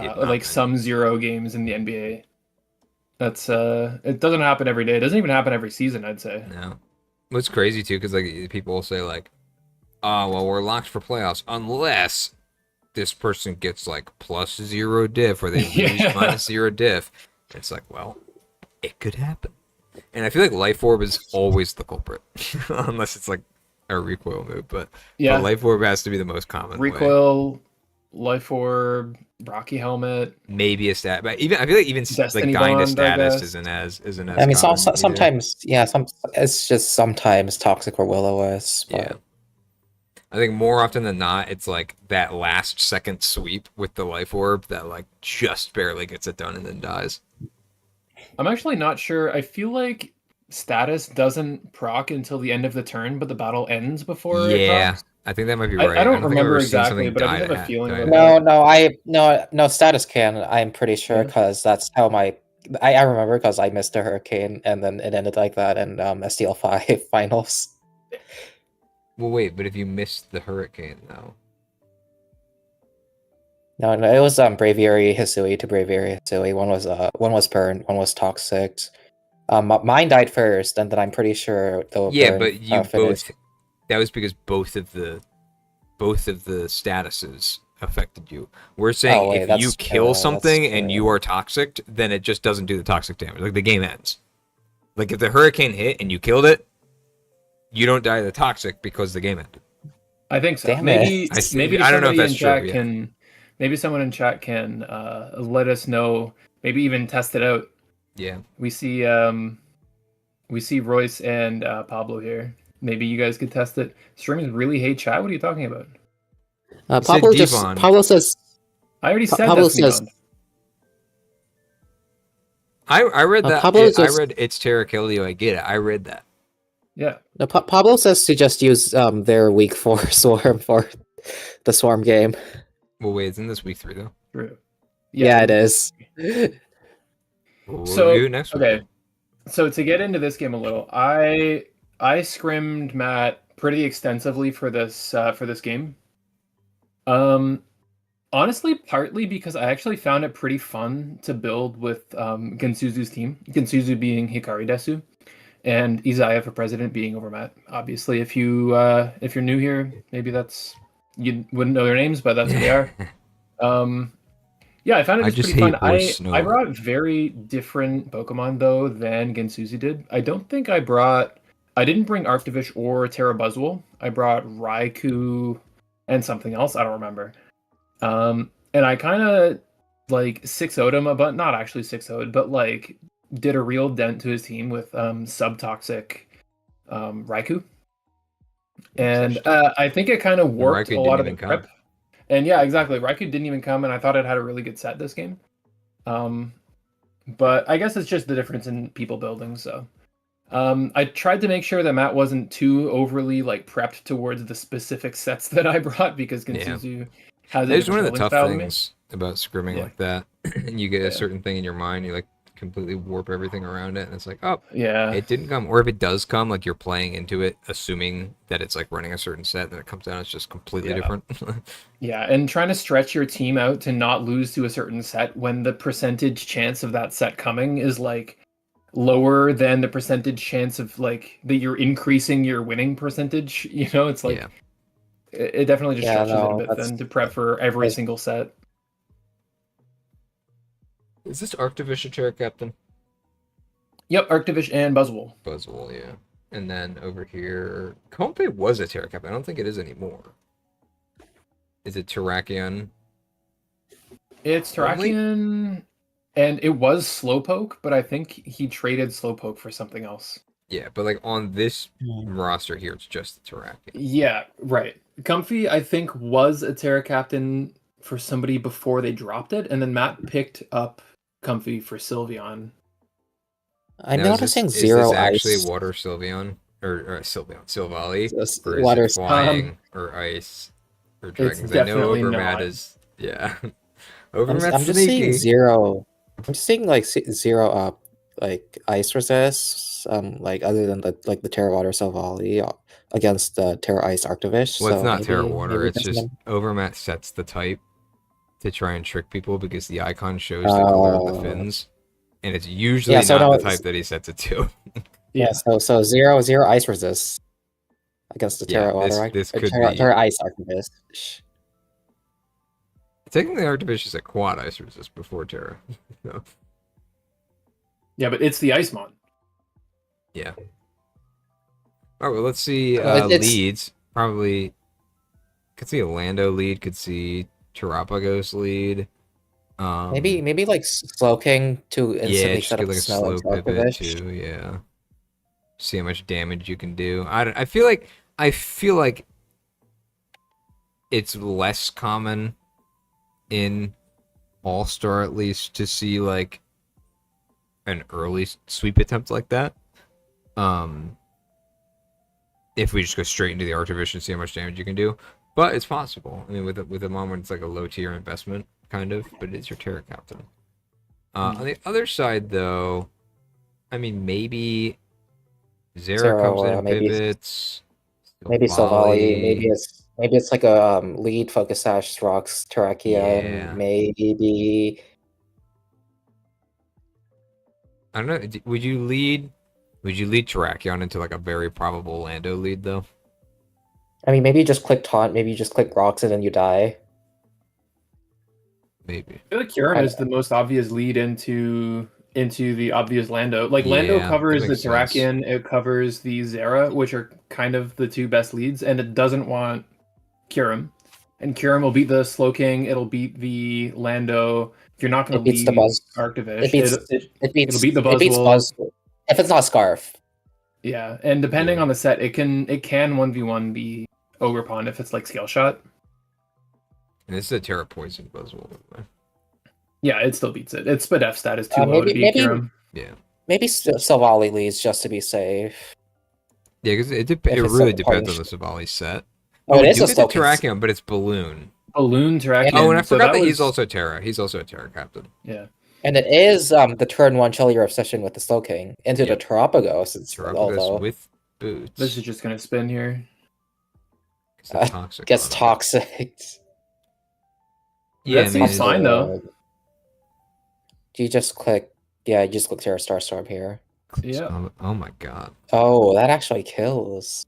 Speaker 1: Yeah,
Speaker 3: like some 0 games in the NBA. That's it doesn't happen every day. It doesn't even happen every season, I'd say.
Speaker 1: No. What's crazy too, because like people will say like, "Oh, well, we're locked for playoffs unless this person gets like +0 diff or they lose
Speaker 3: Yeah.
Speaker 1: -0 diff." It's like, well, it could happen. And I feel like Life Orb is always the culprit, unless it's like a recoil move. But
Speaker 3: Yeah,
Speaker 1: Life Orb has to be the most common. way.
Speaker 3: recoil, life orb, Rocky helmet.
Speaker 1: Maybe a stat, but even I feel like even
Speaker 3: Destiny
Speaker 1: like dying to
Speaker 3: Bond, I
Speaker 1: status
Speaker 3: guess.
Speaker 1: isn't as
Speaker 4: I mean,
Speaker 1: common either.
Speaker 4: sometimes, yeah, it's just sometimes toxic or will-o-wisp. But
Speaker 1: Yeah. I think more often than not, it's like that last second sweep with the Life Orb that like just barely gets it done and then dies.
Speaker 3: I'm actually not sure. I feel like status doesn't proc until the end of the turn, but the battle ends before it
Speaker 1: Yeah,
Speaker 3: procs.
Speaker 1: I think that might be
Speaker 3: I
Speaker 1: right.
Speaker 3: don't
Speaker 1: think I've
Speaker 3: remember
Speaker 1: ever seen
Speaker 3: exactly,
Speaker 1: something
Speaker 3: but I
Speaker 1: die
Speaker 3: do have a
Speaker 1: to
Speaker 3: feeling
Speaker 1: die
Speaker 3: about
Speaker 1: to
Speaker 3: that.
Speaker 4: no, status can. I'm pretty sure
Speaker 3: Yeah.
Speaker 4: because that's how I remember because I missed a hurricane and then it ended like that in STL5 finals.
Speaker 1: Well, wait, but if you missed the hurricane, though.
Speaker 4: No, it was Braviary Hisui to Braviary Hisui. One was burned, one was toxic. Mine died first, and then I'm pretty sure the
Speaker 1: Yeah,
Speaker 4: burn,
Speaker 1: but you
Speaker 4: finished.
Speaker 1: both. That was because both of the statuses affected you. We're saying
Speaker 4: wait,
Speaker 1: if
Speaker 4: that's
Speaker 1: you
Speaker 4: true,
Speaker 1: kill
Speaker 4: that's
Speaker 1: something and you
Speaker 4: true.
Speaker 1: are toxic, then it just doesn't do the toxic damage. Like the game ends. Like if the hurricane hit and you killed it, you don't die to the toxic because the game ended.
Speaker 3: I think so.
Speaker 4: Damn
Speaker 3: maybe
Speaker 4: it.
Speaker 3: maybe
Speaker 1: I don't know if
Speaker 3: somebody in
Speaker 1: that's
Speaker 3: chat
Speaker 1: true, yeah.
Speaker 3: can maybe someone in chat can let us know. Maybe even test it out.
Speaker 1: Yeah.
Speaker 3: We see Royce and Pablo here. Maybe you guys could test it. Streamers really hate chat. What are you talking about?
Speaker 1: Devon.
Speaker 4: Pablo says
Speaker 3: I already said
Speaker 4: Pablo
Speaker 3: Destiny
Speaker 4: says-
Speaker 3: Bond.
Speaker 1: I read that.
Speaker 4: Pablo
Speaker 1: I
Speaker 4: just-
Speaker 1: read it's Terra Kill You. I get it. I read that.
Speaker 3: Yeah.
Speaker 4: no, Pablo says to just use their week 4 swarm for the swarm game.
Speaker 1: Well, wait, isn't this week 3 though?
Speaker 3: True.
Speaker 4: Yeah, it is.
Speaker 1: We'll
Speaker 3: So,
Speaker 1: review it next week.
Speaker 3: Okay. So to get into this game a little, I scrimmed Matt pretty extensively for this game. Honestly, partly because I actually found it pretty fun to build with Gensuzu's team. Gensuzu being Hikari Desu, and Izaya for president being over Matt. Obviously, if you're new here, maybe you wouldn't know their names, but that's who they are. Yeah, I found it
Speaker 1: I
Speaker 3: just
Speaker 1: just
Speaker 3: pretty
Speaker 1: hate
Speaker 3: fun.
Speaker 1: horse snow.
Speaker 3: I brought very different Pokemon though than Gensuzu did. I don't think I didn't bring Arctivish or Terra Buzzwole. I brought Raikou and something else. I don't remember. And I kind of like 6-0'd him, but not actually 6-0'd, but like did a real dent to his team with subtoxic Raikou. And I think it kind of worked
Speaker 1: Raikou
Speaker 3: a lot of
Speaker 1: didn't
Speaker 3: the
Speaker 1: even
Speaker 3: prep. And yeah, exactly. Raikou didn't even come, and I thought it had a really good set this game. But I guess it's just the difference in people building. So I tried to make sure that Matt wasn't too overly like prepped towards the specific sets that I brought because Gensuzu has a
Speaker 1: It's one of the
Speaker 3: different
Speaker 1: tough
Speaker 3: building style than me.
Speaker 1: things about scrimming
Speaker 3: Yeah.
Speaker 1: like that. And you get
Speaker 3: Yeah.
Speaker 1: a certain thing in your mind, you like completely warp everything around it, and it's like, oh,
Speaker 3: Yeah.
Speaker 1: it didn't come. Or if it does come, like you're playing into it, assuming that it's like running a certain set, and then it comes down, it's just completely different.
Speaker 3: Yeah, and trying to stretch your team out to not lose to a certain set when the percentage chance of that set coming is like lower than the percentage chance of like that you're increasing your winning percentage. It's like
Speaker 1: Yeah.
Speaker 3: it definitely just
Speaker 4: Yeah,
Speaker 3: stretches it a
Speaker 4: no,
Speaker 3: bit
Speaker 4: that's
Speaker 3: then to prep for every
Speaker 4: that's-
Speaker 3: single set.
Speaker 1: Is this Arctivish a Terra Captain?
Speaker 3: Yep, Arctivish and Buzzwole.
Speaker 1: Buzzwole, yeah. And then over here, Compe was a Terra Captain. I don't think it is anymore. Is it Terrakion?
Speaker 3: It's
Speaker 1: Only?
Speaker 3: Terrakion, and it was Slowpoke, but I think he traded Slowpoke for something else.
Speaker 1: Yeah, but like on this
Speaker 4: Hmm.
Speaker 1: roster here, it's just the Terrakion.
Speaker 3: Yeah, right. Comfy, I think, was a Terra Captain for somebody before they dropped it, and then Matt picked up Comfy for Sylveon.
Speaker 4: I'm
Speaker 1: Now,
Speaker 4: noticing
Speaker 1: is
Speaker 4: zero
Speaker 1: this actually
Speaker 4: ice.
Speaker 1: Water Sylveon? Or Sylveon? Sylvally?
Speaker 4: This
Speaker 1: Or is
Speaker 4: water.
Speaker 1: it flying? Or ice? Or dragon? 'Cause I know
Speaker 3: definitely
Speaker 1: Overmat
Speaker 3: not.
Speaker 1: is... Yeah.
Speaker 4: I'm
Speaker 1: Overmat's
Speaker 4: just seeing
Speaker 1: sneaky.
Speaker 4: zero. I'm just seeing like zero like ice resist. Like other than the Terra Water Silvally against the Terra Ice Arctivish.
Speaker 1: Well, it's
Speaker 4: So
Speaker 1: not Terra
Speaker 4: maybe
Speaker 1: Water. It's
Speaker 4: that's
Speaker 1: just
Speaker 4: an-
Speaker 1: Overmat sets the type to try and trick people because the icon shows the color of the
Speaker 4: Oh.
Speaker 1: fins. And it's usually
Speaker 4: Yeah, so
Speaker 1: not
Speaker 4: no,
Speaker 1: the type that he sets it to.
Speaker 4: yeah. So zero ice resist against the
Speaker 1: Yeah,
Speaker 4: Terra Water
Speaker 1: this could
Speaker 4: Terra,
Speaker 1: be...
Speaker 4: Terra Ice Arctivish.
Speaker 1: Technically, Arctivish is a quad ice resist before Terra. So,
Speaker 3: Yeah, but it's the Icemon.
Speaker 1: yeah. All right, well, let's see
Speaker 4: It's-
Speaker 1: leads. Probably could see a Lando lead, could see Terrapagos lead.
Speaker 4: Maybe like Slowking to
Speaker 1: Yeah,
Speaker 4: instantly
Speaker 1: just
Speaker 4: set
Speaker 1: get
Speaker 4: up
Speaker 1: like a
Speaker 4: snow
Speaker 1: slow
Speaker 4: into
Speaker 1: pivot
Speaker 4: Arctivish.
Speaker 1: too. Yeah, see how much damage you can do. I feel like it's less common in All Star at least to see like an early sweep attempt like that. If we just go straight into the Artivision and see how much damage you can do, but it's possible. I mean, with a mom when it's like a low tier investment, kind of, but it's your Terra Captain. On the other side, though, I mean, maybe Zera comes in and pivots.
Speaker 4: Maybe Silvally. Maybe it's like a lead Focus Sash rocks Terrakion.
Speaker 1: Yeah.
Speaker 4: Maybe
Speaker 1: I don't know. Would you lead Terrakion into like a very probable Lando lead though?
Speaker 4: I mean maybe you just click taunt, maybe you just click rocks and then you die.
Speaker 1: Maybe.
Speaker 3: I feel like Kyurem is the most obvious lead into the obvious Lando. Like Lando
Speaker 1: Yeah,
Speaker 3: covers
Speaker 1: that
Speaker 3: the
Speaker 1: makes sense.
Speaker 3: Terrakion, it covers the Zera, which are kind of the two best leads, and it doesn't want Kyurem. And Kyurem will beat the Slowking, it'll beat the Lando. You're not going
Speaker 4: It
Speaker 3: to
Speaker 4: beats
Speaker 3: lead
Speaker 4: the Buzz.
Speaker 3: Arctivish.
Speaker 4: It beats
Speaker 3: it'll beat the
Speaker 4: it beats
Speaker 3: Buzzwole.
Speaker 4: Buzz if it's not Scarf.
Speaker 3: Yeah, and depending
Speaker 1: Yeah.
Speaker 3: on the set, it can 1v1 the Ogerpon if it's like Scale Shot.
Speaker 1: And this is a Terra Poison Buzzwole.
Speaker 3: Yeah, it still beats it. Its Spadef stat is too low to beat Kyurem.
Speaker 1: Yeah.
Speaker 4: Maybe Silvally leads just to be safe.
Speaker 1: Yeah, because it
Speaker 4: it's
Speaker 1: really
Speaker 4: a
Speaker 1: depends on
Speaker 4: punch.
Speaker 1: the Savali set.
Speaker 4: Oh, it
Speaker 1: we
Speaker 4: is
Speaker 1: do
Speaker 4: a
Speaker 1: get the
Speaker 4: Slowking.
Speaker 1: Terrakion, but it's Balloon.
Speaker 3: Balloon Terrakion.
Speaker 1: Oh, and I
Speaker 3: so
Speaker 1: forgot that he's
Speaker 3: was-
Speaker 1: also Terra. He's also a Terra Captain.
Speaker 3: Yeah.
Speaker 4: And it is the turn one Chill Your Obsession with the Slowking into
Speaker 1: Yep.
Speaker 4: the Terrapagos.
Speaker 1: Terrapagos
Speaker 4: Although
Speaker 1: with boots.
Speaker 3: This is just gonna spin here.
Speaker 1: 'Cause the toxic
Speaker 4: gets
Speaker 1: on it.
Speaker 4: toxic.
Speaker 1: Yeah,
Speaker 3: That
Speaker 1: I mean,
Speaker 3: seems fine though.
Speaker 4: You just click Terra Starstorm here.
Speaker 3: Yeah.
Speaker 1: Oh my god.
Speaker 4: Oh, that actually kills.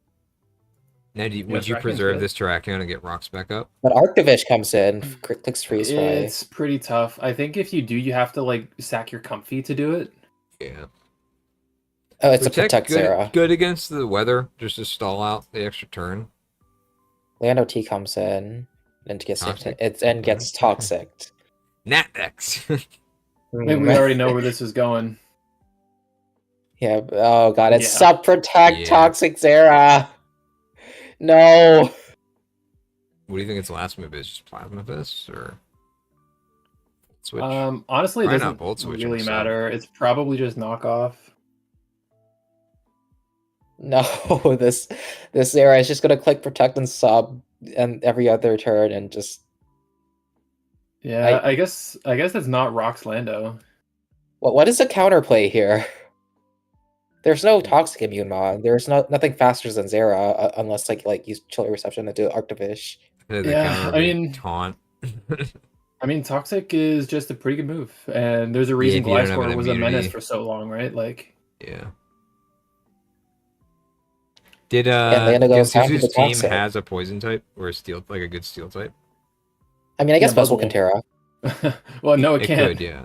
Speaker 1: Now, would you
Speaker 3: Terrakion's
Speaker 1: preserve
Speaker 3: good.
Speaker 1: this Terrakion and get rocks back up?
Speaker 4: But Arctivish comes in, clicks Freeze Fry.
Speaker 3: It's pretty tough. I think if you do, you have to like sack your Comfy to do it.
Speaker 1: Yeah.
Speaker 4: Oh, it's a Protect
Speaker 1: good,
Speaker 4: Zera.
Speaker 1: good against the weather, just to stall out the extra turn.
Speaker 4: Lando T comes in and gets
Speaker 1: Toxic.
Speaker 4: gets toxic.
Speaker 1: Natdex.
Speaker 3: I think we already know where this is going.
Speaker 4: Yeah. Oh god, it's
Speaker 3: Yeah.
Speaker 4: Sub Protect
Speaker 1: Yeah.
Speaker 4: Toxic Zera. No.
Speaker 1: What do you think its last move is? Just Plasma Fist or Switch?
Speaker 3: Honestly, it
Speaker 1: Why not
Speaker 3: doesn't
Speaker 1: Volt Switch
Speaker 3: really
Speaker 1: on Sub?
Speaker 3: matter. It's probably just knockoff.
Speaker 4: No, this Zera is just gonna click Protect and Sub and every other turn and just
Speaker 3: Yeah, I guess that's not Rox Lando.
Speaker 4: What is the counterplay here? There's no toxic immune mod. There's nothing faster than Zera unless like use chilly reception to do Arctivish.
Speaker 1: The
Speaker 3: Yeah,
Speaker 1: counter would
Speaker 3: I
Speaker 1: be
Speaker 3: mean-
Speaker 1: taunt.
Speaker 3: I mean, Toxic is just a pretty good move, and there's a reason
Speaker 1: if you don't have an
Speaker 3: Gliscor was a menace
Speaker 1: immunity.
Speaker 3: for so long, right? Like,
Speaker 1: Yeah. Did
Speaker 4: they're gonna go
Speaker 1: because
Speaker 4: down to
Speaker 1: Suzu's
Speaker 4: the
Speaker 1: team
Speaker 4: toxic.
Speaker 1: has a poison type or a steel, like a good steel type?
Speaker 4: I mean, I guess
Speaker 3: Yeah,
Speaker 4: Buzzwole can
Speaker 3: Buzzwole.
Speaker 4: Terra.
Speaker 3: well, no, it
Speaker 1: It
Speaker 3: can't.
Speaker 1: could, yeah.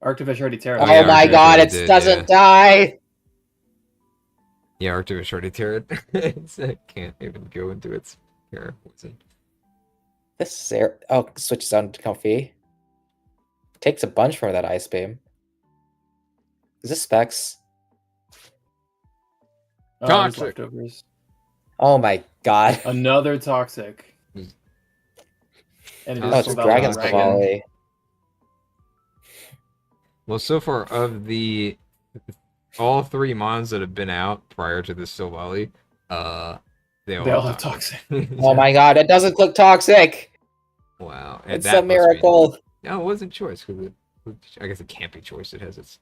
Speaker 3: Arctivish already Terra.
Speaker 4: Oh,
Speaker 1: yeah,
Speaker 4: my
Speaker 1: Arctivish
Speaker 4: god,
Speaker 1: already
Speaker 4: it
Speaker 1: did,
Speaker 4: doesn't
Speaker 1: yeah.
Speaker 4: die!
Speaker 1: Yeah, Arctivish already teared. It can't even go into its terror poison.
Speaker 4: This Zera... Oh, switches on to Comfy. Takes a bunch from that Ice Beam. Is this Specs?
Speaker 3: There's
Speaker 1: Toxic.
Speaker 3: leftovers.
Speaker 4: Oh my god.
Speaker 3: Another Toxic.
Speaker 1: Mm.
Speaker 3: And it
Speaker 1: Oh,
Speaker 3: is
Speaker 4: Oh, it's
Speaker 3: Silvally
Speaker 4: Dragon's
Speaker 3: Dragon.
Speaker 4: Cavalry.
Speaker 1: Well, so far of the all 3 mons that have been out prior to this Silvally, they all
Speaker 3: have
Speaker 1: have
Speaker 3: Toxic.
Speaker 4: Oh my god, it doesn't click Toxic!
Speaker 1: Wow, and
Speaker 4: It's
Speaker 1: that
Speaker 4: a
Speaker 1: must be-
Speaker 4: miracle!
Speaker 1: No, it wasn't choice because I guess it can't be choice. It has its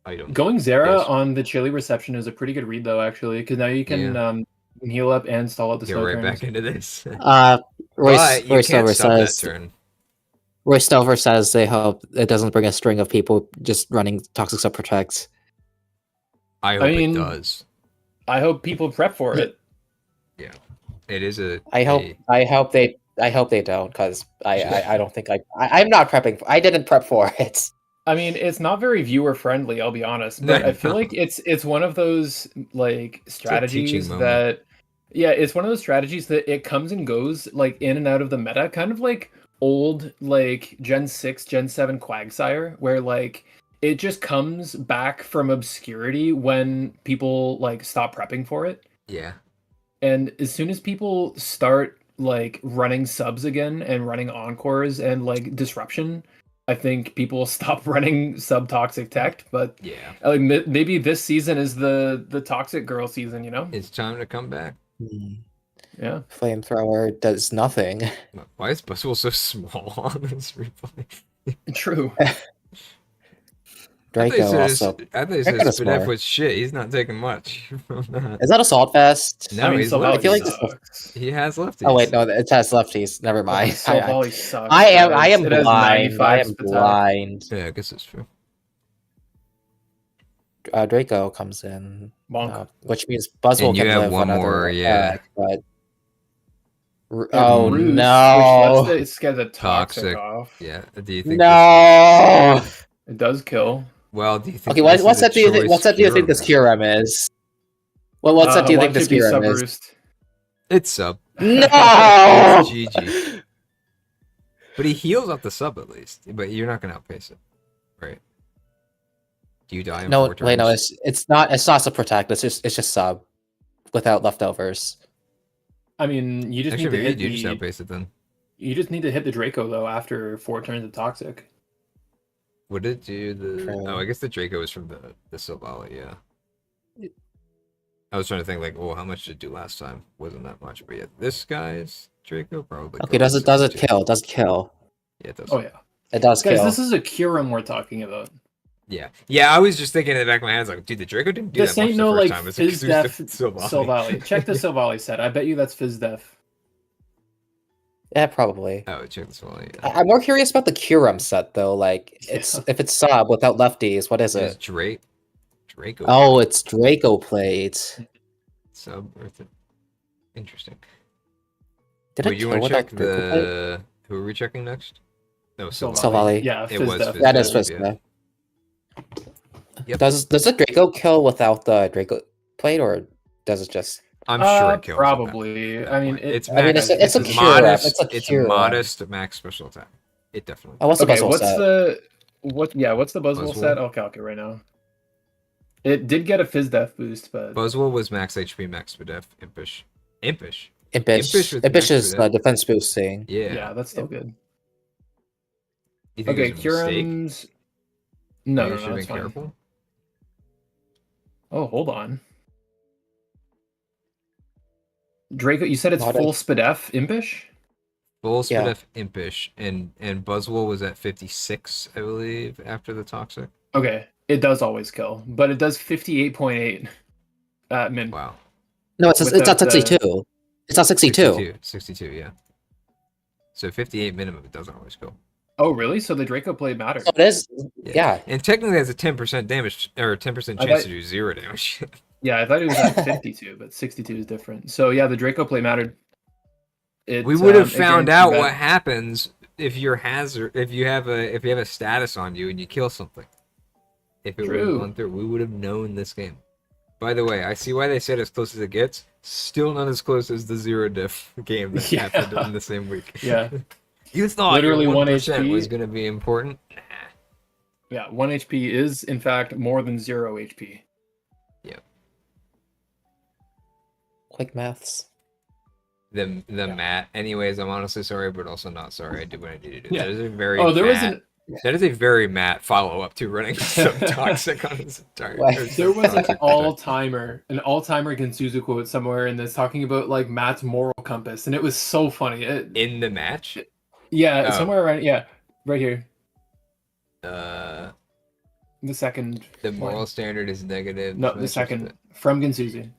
Speaker 1: item.
Speaker 3: Going Zera
Speaker 1: Yes.
Speaker 3: on the chili reception is a pretty good read, though, actually, because now you can heal up and stall out the
Speaker 1: Get
Speaker 3: snow
Speaker 1: right
Speaker 3: turns.
Speaker 1: back into this.
Speaker 4: Royce,
Speaker 1: But you
Speaker 4: Royce
Speaker 1: can't
Speaker 4: Silver
Speaker 1: stop that
Speaker 4: says...
Speaker 1: turn.
Speaker 4: Royce Silver says they hope it doesn't bring a string of people just running Toxic Sub Protect.
Speaker 1: I hope
Speaker 3: mean,
Speaker 1: it does.
Speaker 3: I hope people prep for it.
Speaker 1: It is a.
Speaker 4: I hope they don't, because I don't think I'm not prepping. I didn't prep for it.
Speaker 3: I mean, it's not very viewer friendly, I'll be honest, but I feel like it's one of those like strategies
Speaker 1: moment.
Speaker 3: that it's one of those strategies that it comes and goes like in and out of the meta, kind of like old like Gen 6, Gen 7 Quagsire, where like it just comes back from obscurity when people like stop prepping for it.
Speaker 1: Yeah.
Speaker 3: And as soon as people start like running subs again and running encores and like disruption, I think people will stop running sub toxic tech. But
Speaker 1: Yeah.
Speaker 3: like maybe this season is the toxic girl season, you know?
Speaker 1: It's time to come back.
Speaker 3: Yeah.
Speaker 4: Flamethrower does nothing.
Speaker 1: Why is Buzzwole so small on this replay?
Speaker 3: True.
Speaker 4: Draco also.
Speaker 1: I thought he
Speaker 4: Draco
Speaker 1: said
Speaker 4: does
Speaker 1: Spadef
Speaker 4: more.
Speaker 1: was shit. He's not taking much from that.
Speaker 4: Is that Assault Vest?
Speaker 1: No,
Speaker 3: I mean,
Speaker 1: he's
Speaker 3: Silvally
Speaker 4: I feel like
Speaker 1: lefties.
Speaker 3: sucks.
Speaker 1: He has lefties.
Speaker 4: Oh wait, no, it has lefties. Never mind.
Speaker 3: Silvally sucks.
Speaker 4: I am
Speaker 3: guys. It has
Speaker 4: blind.
Speaker 3: 95
Speaker 4: I am
Speaker 3: attack.
Speaker 4: blind.
Speaker 1: Yeah, I guess it's true.
Speaker 4: Draco comes in,
Speaker 3: Bonk.
Speaker 4: which means Buzzwole
Speaker 1: And you
Speaker 4: can
Speaker 1: have
Speaker 4: live
Speaker 1: one
Speaker 4: another
Speaker 1: more, yeah.
Speaker 4: attack, but
Speaker 3: And Roost,
Speaker 4: no!
Speaker 3: Which lets the toxic
Speaker 1: Toxic.
Speaker 3: off.
Speaker 1: Yeah. Do you think?
Speaker 4: No!
Speaker 3: It does kill.
Speaker 1: Well, do you think?
Speaker 4: Okay,
Speaker 1: this
Speaker 4: what's
Speaker 1: is a
Speaker 4: that? Do you think?
Speaker 1: choice
Speaker 4: What's that? Do you think
Speaker 1: hero
Speaker 4: this
Speaker 1: map?
Speaker 4: Kyurem is? What's that? Do you think
Speaker 3: Watch
Speaker 4: this
Speaker 3: it be
Speaker 4: Kyurem
Speaker 3: sub
Speaker 4: is?
Speaker 3: Roost.
Speaker 1: It's sub.
Speaker 4: No!
Speaker 1: It's GG. But he heals up the sub at least. But you're not gonna outpace it, right? Do you die in
Speaker 4: No,
Speaker 1: 4 turns?
Speaker 4: wait, no, it's not sub protect. It's just sub, without leftovers.
Speaker 3: I mean, you just
Speaker 1: Actually,
Speaker 3: need to
Speaker 1: maybe
Speaker 3: hit
Speaker 1: you do just
Speaker 3: the.
Speaker 1: outpace it then.
Speaker 3: You just need to hit the Draco though after 4 turns of toxic.
Speaker 1: Would it do the?
Speaker 4: True.
Speaker 1: Oh, I guess the Draco is from the Silvally, yeah. I was trying to think like, well, how much did it do last time? Wasn't that much, but yeah, this guy's Draco probably.
Speaker 4: Okay, does it kill? It does kill.
Speaker 1: Yeah, it does.
Speaker 3: Oh yeah,
Speaker 4: It does
Speaker 3: guys,
Speaker 4: kill.
Speaker 3: this is a Kyurem we're talking about.
Speaker 1: Yeah, yeah. I was just thinking in the back of my head, I was like, dude, the Draco didn't do
Speaker 3: This
Speaker 1: that much
Speaker 3: ain't
Speaker 1: the
Speaker 3: no
Speaker 1: first
Speaker 3: like
Speaker 1: time. It's
Speaker 3: Fizz Def
Speaker 1: Silvally.
Speaker 3: Silvally. Check the Silvally set. I bet you that's Fizz Def.
Speaker 4: Yeah, probably.
Speaker 1: Oh, check this one. Yeah.
Speaker 4: I'm more curious about the Kyurem set though. Like, it's if it's sub without lefties, what is
Speaker 1: It's
Speaker 4: it?
Speaker 1: Draco.
Speaker 4: Oh, it's Draco plate.
Speaker 1: Sub. Interesting.
Speaker 4: Did
Speaker 1: Wait,
Speaker 4: it
Speaker 1: you
Speaker 4: kill
Speaker 1: want to
Speaker 4: without
Speaker 1: check
Speaker 4: Draco plate?
Speaker 1: the? Who are we checking next? No, Silvally.
Speaker 4: Silvally.
Speaker 3: Yeah,
Speaker 1: It
Speaker 3: Fizz
Speaker 1: was
Speaker 3: Def.
Speaker 1: Fizz
Speaker 4: That
Speaker 1: Def,
Speaker 4: is Fizz
Speaker 1: yeah.
Speaker 4: Def.
Speaker 1: Yep.
Speaker 4: Does the Draco kill without the Draco plate, or does it just?
Speaker 1: I'm sure it kills.
Speaker 3: Probably.
Speaker 1: at that
Speaker 3: I mean,
Speaker 1: point.
Speaker 3: it,
Speaker 1: it's
Speaker 4: I mean,
Speaker 1: max,
Speaker 4: it's a
Speaker 1: it's
Speaker 4: cure,
Speaker 1: modest.
Speaker 4: it's a
Speaker 1: It's
Speaker 4: cure.
Speaker 1: modest max special attack. It definitely.
Speaker 4: Oh, what's the
Speaker 3: okay.
Speaker 4: Buzzwole
Speaker 3: What's
Speaker 4: set?
Speaker 3: the what? Yeah, what's the Buzzwole
Speaker 1: Buzzwole?
Speaker 3: set? I'll calculate right now. It did get a Fizz Def boost, but
Speaker 1: Buzzwole was max HP, max Spadef, Impish.
Speaker 4: Impish.
Speaker 1: Impish with
Speaker 4: Impish is
Speaker 1: max
Speaker 4: defense boosting.
Speaker 1: Yeah.
Speaker 3: yeah, that's still good.
Speaker 1: You think
Speaker 3: Okay,
Speaker 1: it was a mistake?
Speaker 3: Kyurem's. No,
Speaker 1: You
Speaker 3: no,
Speaker 1: should
Speaker 3: no,
Speaker 1: have
Speaker 3: it's
Speaker 1: been
Speaker 3: fine.
Speaker 1: careful.
Speaker 3: Oh, hold on. Draco, you said it's
Speaker 4: Not
Speaker 3: full Spadef Impish?
Speaker 1: Volspinef Impish, and Buzzwole was at 56, I believe, after the Toxic.
Speaker 3: Okay, it does always kill, but it does 58.8 at min.
Speaker 1: Wow.
Speaker 4: No, it's
Speaker 3: Without
Speaker 4: not
Speaker 3: the-
Speaker 4: 62. It's not 62.
Speaker 1: 62, yeah. So 58 minimum, it doesn't always kill.
Speaker 3: Oh, really? So the Draco blade matters.
Speaker 4: So it is. Yeah.
Speaker 1: And technically has a 10% damage, or a 10%
Speaker 3: I
Speaker 1: chance
Speaker 3: bet-
Speaker 1: to do 0 damage.
Speaker 3: Yeah, I thought it was at 52, but 62 is different. So yeah, the Draco plate mattered.
Speaker 1: We would have
Speaker 3: It
Speaker 1: found
Speaker 3: guaranteed
Speaker 1: out
Speaker 3: that-
Speaker 1: what happens if you're hazard, if you have a status on you and you kill something. If it would have
Speaker 3: True.
Speaker 1: gone through, we would have known this game. By the way, I see why they said as close as it gets. Still not as close as the 0 diff game that
Speaker 3: Yeah.
Speaker 1: happened in the same week.
Speaker 3: Yeah.
Speaker 1: You thought
Speaker 3: Literally
Speaker 1: your
Speaker 3: 1
Speaker 1: 1%
Speaker 3: HP.
Speaker 1: was going to be important? Nah.
Speaker 3: Yeah, 1 HP is in fact more than 0 HP.
Speaker 4: Quick maths.
Speaker 1: The mat. Anyways, I'm honestly sorry, but also not sorry. I did what I needed to do.
Speaker 3: Yeah.
Speaker 1: That is a very
Speaker 3: Oh, there was
Speaker 1: Matt- That is a very Matt follow-up to running some toxic on his entire.
Speaker 4: Right.
Speaker 1: or
Speaker 3: There was an
Speaker 1: Toxic
Speaker 3: all-timer Gensuzu quote somewhere in this talking about like Matt's moral compass, and it was so funny.
Speaker 1: in the match.
Speaker 3: Yeah,
Speaker 1: Oh.
Speaker 3: somewhere around. Yeah, right here.
Speaker 1: The
Speaker 3: The second.
Speaker 1: moral
Speaker 3: one.
Speaker 1: standard is negative.
Speaker 3: No, the second from Gensuzu.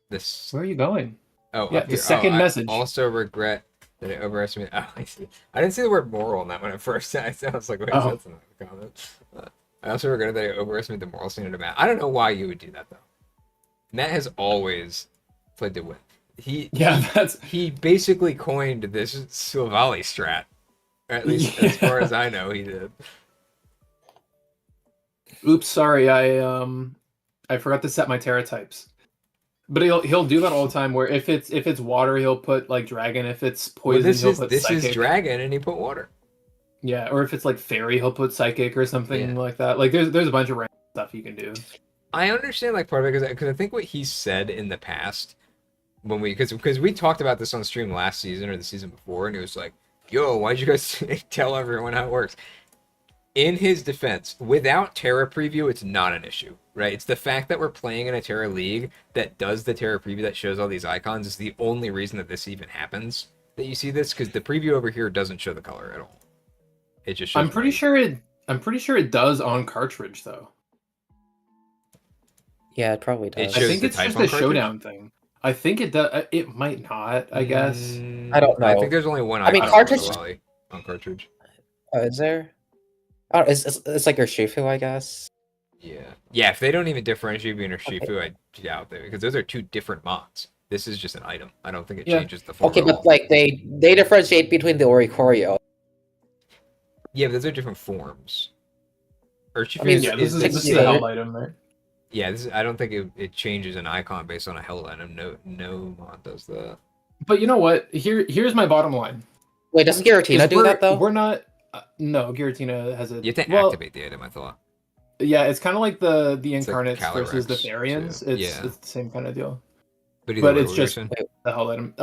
Speaker 1: This.
Speaker 3: Where are you going?
Speaker 1: Oh,
Speaker 3: Yeah,
Speaker 1: up
Speaker 3: the
Speaker 1: here.
Speaker 3: second
Speaker 1: I
Speaker 3: message.
Speaker 1: Also regret that I overestimated. Oh, I see. I didn't see the word moral in that one at first. I was like, wait,
Speaker 3: Oh.
Speaker 1: that's not a comment. I also regret that I overestimated the moral standard of Matt. I don't know why you would do that though. Matt has always played to win.
Speaker 3: Yeah, that's.
Speaker 1: He basically coined this Silvally strat. Or at least as far as I know, he did.
Speaker 3: Oops, sorry. I forgot to set my Terra types. But he'll do that all the time. Where if it's water, he'll put like dragon. If it's
Speaker 1: Well,
Speaker 3: poison, he'll put
Speaker 1: this
Speaker 3: psychic.
Speaker 1: is dragon, and he put water.
Speaker 3: Yeah, or if it's like fairy, he'll put psychic or something
Speaker 1: Yeah.
Speaker 3: like that. Like there's a bunch of random stuff you can do.
Speaker 1: I understand like part of it because I think what he said in the past when because we talked about this on stream last season or the season before, and it was like, "Yo, why'd you guys tell everyone how it works?" In his defense, without Terra preview, it's not an issue, right? It's the fact that we're playing in a Terra league that does the Terra preview that shows all these icons is the only reason that this even happens. That you see this because the preview over here doesn't show the color at all. It just shows
Speaker 3: I'm pretty
Speaker 1: white.
Speaker 3: sure it does on cartridge though.
Speaker 4: Yeah, it probably does.
Speaker 1: It
Speaker 3: I
Speaker 1: shows
Speaker 3: think
Speaker 1: the
Speaker 3: it's
Speaker 1: type
Speaker 3: just
Speaker 1: on
Speaker 3: a
Speaker 1: cartridge?
Speaker 3: showdown thing. I think it does. It might not. I guess.
Speaker 4: I don't
Speaker 1: I
Speaker 4: know.
Speaker 1: think there's only one.
Speaker 4: I mean,
Speaker 1: icon
Speaker 4: cartridge-
Speaker 1: for Wally on cartridge.
Speaker 4: Oh, is there? Oh, it's like your Shifu, I guess.
Speaker 1: Yeah. If they don't even differentiate between a Shifu, I doubt that because those are two different mods. This is just an item. I don't think it
Speaker 3: Yeah.
Speaker 1: changes the form.
Speaker 4: Okay,
Speaker 1: at all.
Speaker 4: but like they differentiate between the Orikorio.
Speaker 1: Yeah, but those are different forms. Urshifu
Speaker 4: I mean,
Speaker 3: Yeah, this is
Speaker 4: this
Speaker 3: a
Speaker 4: is-
Speaker 3: held item, right?
Speaker 1: Yeah, I don't think it changes an icon based on a held item. No mod does that.
Speaker 3: But you know what? Here's my bottom line.
Speaker 4: Wait, doesn't Giratina
Speaker 3: Is
Speaker 4: do that though?
Speaker 3: We're not. No, Giratina has a.
Speaker 1: You have to
Speaker 3: well,
Speaker 1: activate the item, I thought.
Speaker 3: Yeah, it's kind of like the
Speaker 1: like
Speaker 3: incarnates versus the
Speaker 1: Calyrex,
Speaker 3: Therians.
Speaker 1: too.
Speaker 3: It's
Speaker 1: Yeah.
Speaker 3: it's the same kind of deal.
Speaker 1: But,
Speaker 3: But
Speaker 1: way,
Speaker 3: it's
Speaker 1: what were you
Speaker 3: just-
Speaker 1: saying?
Speaker 3: The hell item.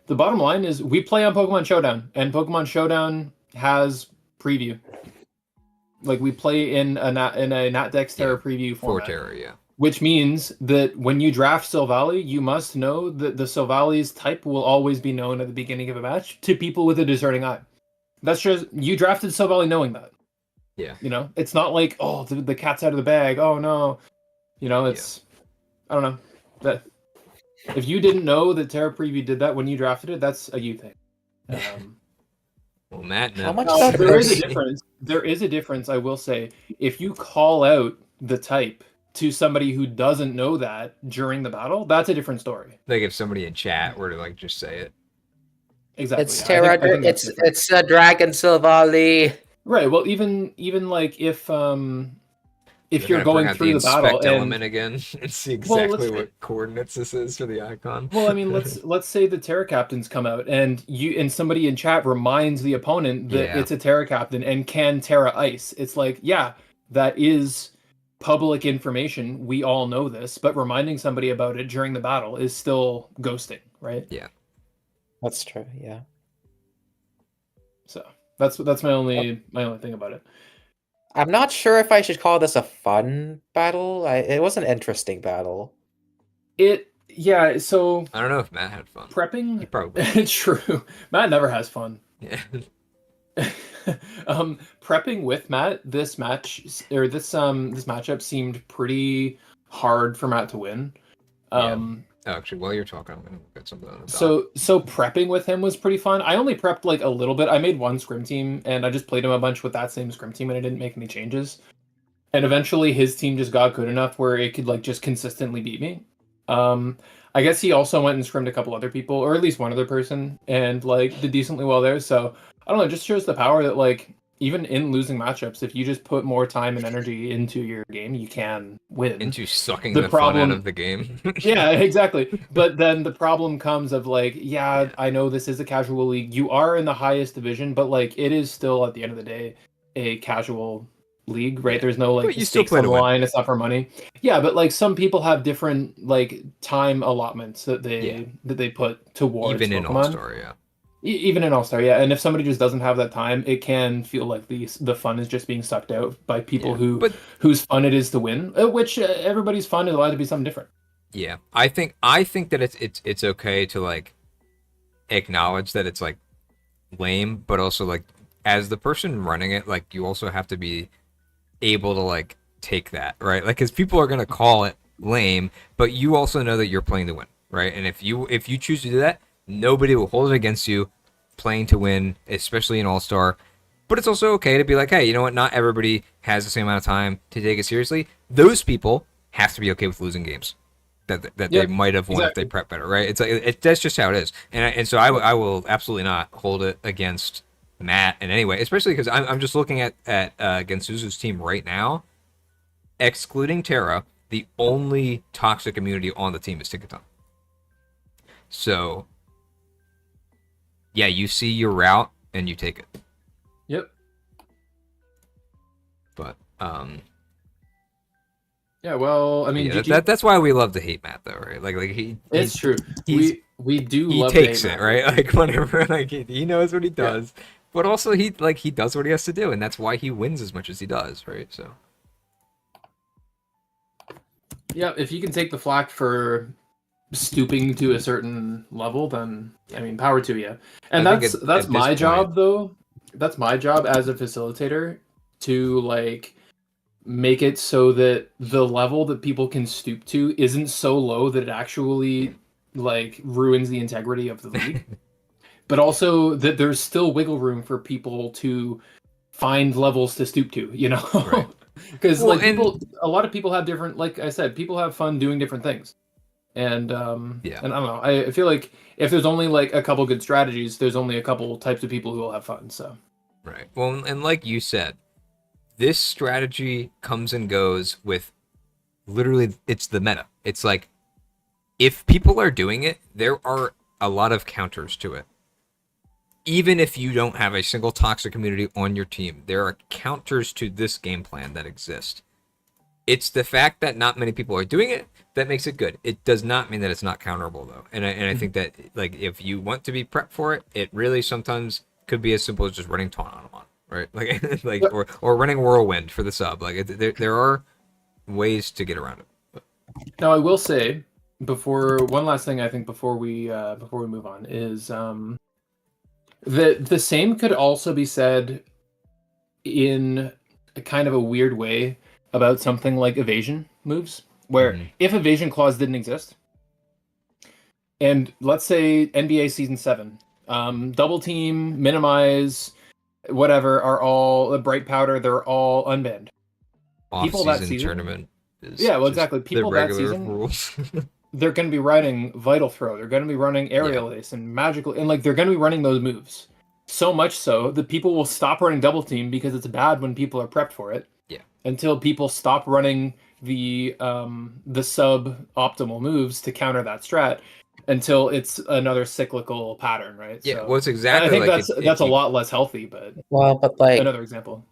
Speaker 3: The bottom line is we play on Pokemon Showdown, and Pokemon Showdown has preview. Like we play in a Nat Dex Terra preview
Speaker 1: for
Speaker 3: format,
Speaker 1: Terra, yeah.
Speaker 3: which means that when you draft Silvally, you must know that the Silvally's type will always be known at the beginning of a match to people with a discerning eye. That's just you drafted Silvally knowing that.
Speaker 1: Yeah.
Speaker 3: You know, it's not like the cat's out of the bag. Oh no, you know it's I don't know that if you didn't know that Terra Preview did that when you drafted it, that's a you thing.
Speaker 1: Well, Matt,
Speaker 4: How
Speaker 1: knows.
Speaker 4: much
Speaker 3: Now,
Speaker 4: does
Speaker 3: there is a
Speaker 4: Mercy-
Speaker 3: difference. There is a difference. I will say, if you call out the type to somebody who doesn't know that during the battle, that's a different story.
Speaker 1: Like if somebody in chat were to like just say it.
Speaker 3: Exactly.
Speaker 4: It's
Speaker 3: yeah.
Speaker 4: Terra.
Speaker 3: I think that's different.
Speaker 4: It's a Dragon Silvally.
Speaker 3: Right. Well, even like if
Speaker 1: They're
Speaker 3: you're
Speaker 1: gonna bring
Speaker 3: going
Speaker 1: out
Speaker 3: through the battle
Speaker 1: inspect
Speaker 3: and
Speaker 1: element again and see
Speaker 3: Well,
Speaker 1: exactly
Speaker 3: let's-
Speaker 1: what coordinates this is for the icon.
Speaker 3: well, I mean, let's say the Terra Captains come out and somebody in chat reminds the opponent that
Speaker 1: Yeah.
Speaker 3: it's a Terra Captain and can Terra Ice. It's like, yeah, that is public information. We all know this, but reminding somebody about it during the battle is still ghosting, right?
Speaker 4: That's true. Yeah.
Speaker 3: So that's my only thing about it.
Speaker 4: I'm not sure if I should call this a fun battle. It was an interesting battle.
Speaker 3: It Yeah, so
Speaker 1: I don't know if Matt had fun. He
Speaker 3: prepping.
Speaker 1: probably.
Speaker 3: True. Matt never has fun.
Speaker 1: Yeah.
Speaker 3: Prepping with Matt, this matchup seemed pretty hard for Matt to win.
Speaker 1: Actually, while you're talking, I'm gonna look at something on the doc.
Speaker 3: So prepping with him was pretty fun. I only prepped like a little bit. I made one scrim team and I just played him a bunch with that same scrim team and I didn't make any changes. And eventually his team just got good enough where it could like just consistently beat me. I guess he also went and scrimmed a couple other people, or at least one other person, and like did decently well there. So I don't know, it just shows the power that like even in losing matchups, if you just put more time and energy into your game, you can win.
Speaker 1: Into sucking the fun out of the game.
Speaker 3: Yeah, exactly. But then the problem comes of like, yeah, I know this is a casual league. You are in the highest division, but like it is still at the end of the day a casual league, right? There's no like
Speaker 1: you still
Speaker 3: stakes
Speaker 1: play
Speaker 3: on
Speaker 1: to
Speaker 3: the
Speaker 1: win.
Speaker 3: line. It's not for money. Yeah, but like some people have different like time allotments that they put towards
Speaker 1: Even in
Speaker 3: Pokemon.
Speaker 1: All-Star, yeah.
Speaker 3: Even in All-Star, yeah. And if somebody just doesn't have that time, it can feel like the fun is just being sucked out by people whose fun it is to win. Which everybody's fun is allowed to be something different.
Speaker 1: Yeah, I think that it's okay to like acknowledge that it's like lame, but also like as the person running it, like you also have to be able to like take that, right? Like, because people are gonna call it lame, but you also know that you're playing to win, right? And if you choose to do that, nobody will hold it against you. Playing to win, especially in All-Star. But it's also okay to be like, hey, you know what? Not everybody has the same amount of time to take it seriously. Those people have to be okay with losing games that they might have won if they prep better, right? It's like that's just how it is. And so I will absolutely not hold it against Matt in any way, especially because I'm just looking at against Suzu's team right now. Excluding Terra, the only toxic immunity on the team is Ticketon. So yeah, you see your route and you take it.
Speaker 3: Yep.
Speaker 1: But
Speaker 3: yeah, well, I mean,
Speaker 1: yeah, that's why we love to hate Matt, though, right? Like
Speaker 3: it's true. We do.
Speaker 1: He
Speaker 3: love
Speaker 1: takes
Speaker 3: to hate
Speaker 1: it,
Speaker 3: Matt.
Speaker 1: right? Like whenever, like he knows what he does, but also he does what he has to do, and that's why he wins as much as he does, right? So
Speaker 3: yeah, if you can take the flack for stooping to a certain level, then I mean, power to you. And that's my job, though. That's my job as a facilitator to like make it so that the level that people can stoop to isn't so low that it actually like ruins the integrity of the league, but also that there's still wiggle room for people to find levels to stoop to, you know?
Speaker 1: Right.
Speaker 3: Because a lot of people have different, like I said, people have fun doing different things. And and I don't know. I feel like if there's only like a couple good strategies, there's only a couple types of people who will have fun. So
Speaker 1: right. Well, and like you said, this strategy comes and goes with literally it's the meta. It's like if people are doing it, there are a lot of counters to it. Even if you don't have a single toxic community on your team, there are counters to this game plan that exist. It's the fact that not many people are doing it that makes it good. It does not mean that it's not counterable, though. And I think that like if you want to be prepped for it, it really sometimes could be as simple as just running taunt on them, right? Like or running whirlwind for the sub. Like there are ways to get around it.
Speaker 3: Now I will say one last thing I think before we move on is the same could also be said in a kind of a weird way about something like evasion moves, where if evasion clause didn't exist, and let's say NBA Season 7, double team, minimize, whatever, are all the bright powder, they're all unbanned.
Speaker 1: People that season tournament is
Speaker 3: exactly. People that season rules. They're going to be running Vital Throw, they're going to be running Aerial Ace and Magical, and like they're going to be running those moves. So much so that people will stop running double team because it's bad when people are prepped for it.
Speaker 1: Yeah.
Speaker 3: Until people stop running the sub optimal moves to counter that strat, until it's another cyclical pattern, right?
Speaker 1: Yeah.
Speaker 3: So,
Speaker 1: well, it's exactly.
Speaker 3: I think that's a lot less healthy, but
Speaker 4: like
Speaker 3: another example.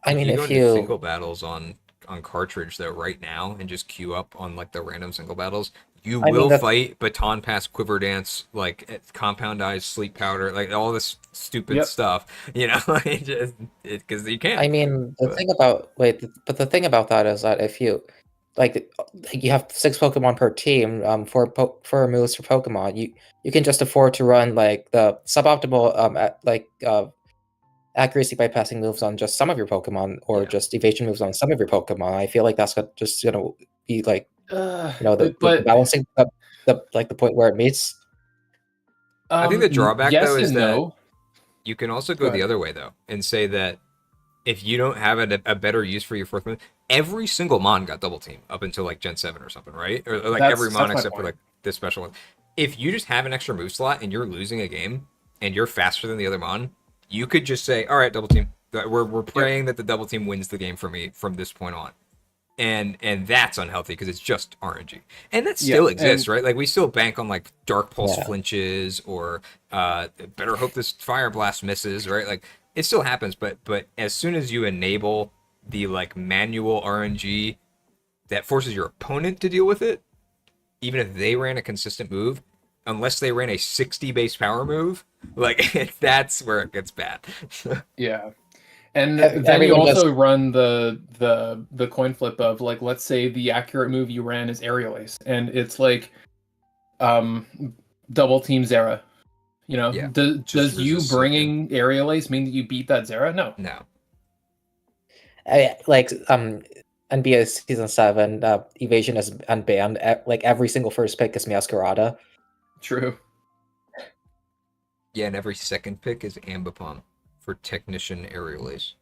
Speaker 4: I mean,
Speaker 1: if you go into single battles on cartridge though right now and just queue up on like the random single battles, you will fight Baton Pass, Quiver Dance, like Compound Eyes, Sleep Powder, like all this stupid stuff, you know, because you can't.
Speaker 4: I mean, the thing about that is that if you like you have 6 Pokemon per team, for moves for Pokemon. You can just afford to run like the suboptimal accuracy bypassing moves on just some of your Pokemon, or
Speaker 1: Yeah.
Speaker 4: just evasion moves on some of your Pokemon. I feel like that's just gonna be like the
Speaker 3: but
Speaker 4: balancing the point where it meets.
Speaker 1: I think the drawback
Speaker 3: yes
Speaker 1: though is
Speaker 3: and
Speaker 1: that
Speaker 3: no.
Speaker 1: you can also
Speaker 3: Go
Speaker 1: go the
Speaker 3: ahead.
Speaker 1: other way though and say that if you don't have a better use for your fourth move, every single mon got double team up until like Gen 7 or something, right? Or like every mon
Speaker 3: That's my
Speaker 1: except for
Speaker 3: point.
Speaker 1: like this special one. If you just have an extra move slot and you're losing a game and you're faster than the other mon, you could just say, all right, double team. We're praying that the double team wins the game for me from this point on. And that's unhealthy because it's just RNG, and that still exists, right? Like we still bank on like Dark Pulse flinches or better hope this Fire Blast misses, right? Like it still happens, but as soon as you enable the like manual RNG that forces your opponent to deal with it, even if they ran a consistent move, unless they ran a 60 base power move, like that's where it gets bad.
Speaker 3: Yeah. And
Speaker 4: Ev-
Speaker 3: then you
Speaker 4: everyone
Speaker 3: also run the coin flip of like, let's say the accurate move you ran is Aerial Ace, and it's like double team Zera. You know,
Speaker 1: Yeah,
Speaker 3: does you
Speaker 1: resist
Speaker 3: bringing Aerial Ace mean that you beat that Zera? No.
Speaker 1: No.
Speaker 4: Like NBA season 7, evasion is unbanned. Like every single first pick is Masquerada.
Speaker 3: True.
Speaker 1: Yeah, and every second pick is Ambipom for Technician Aerial Ace.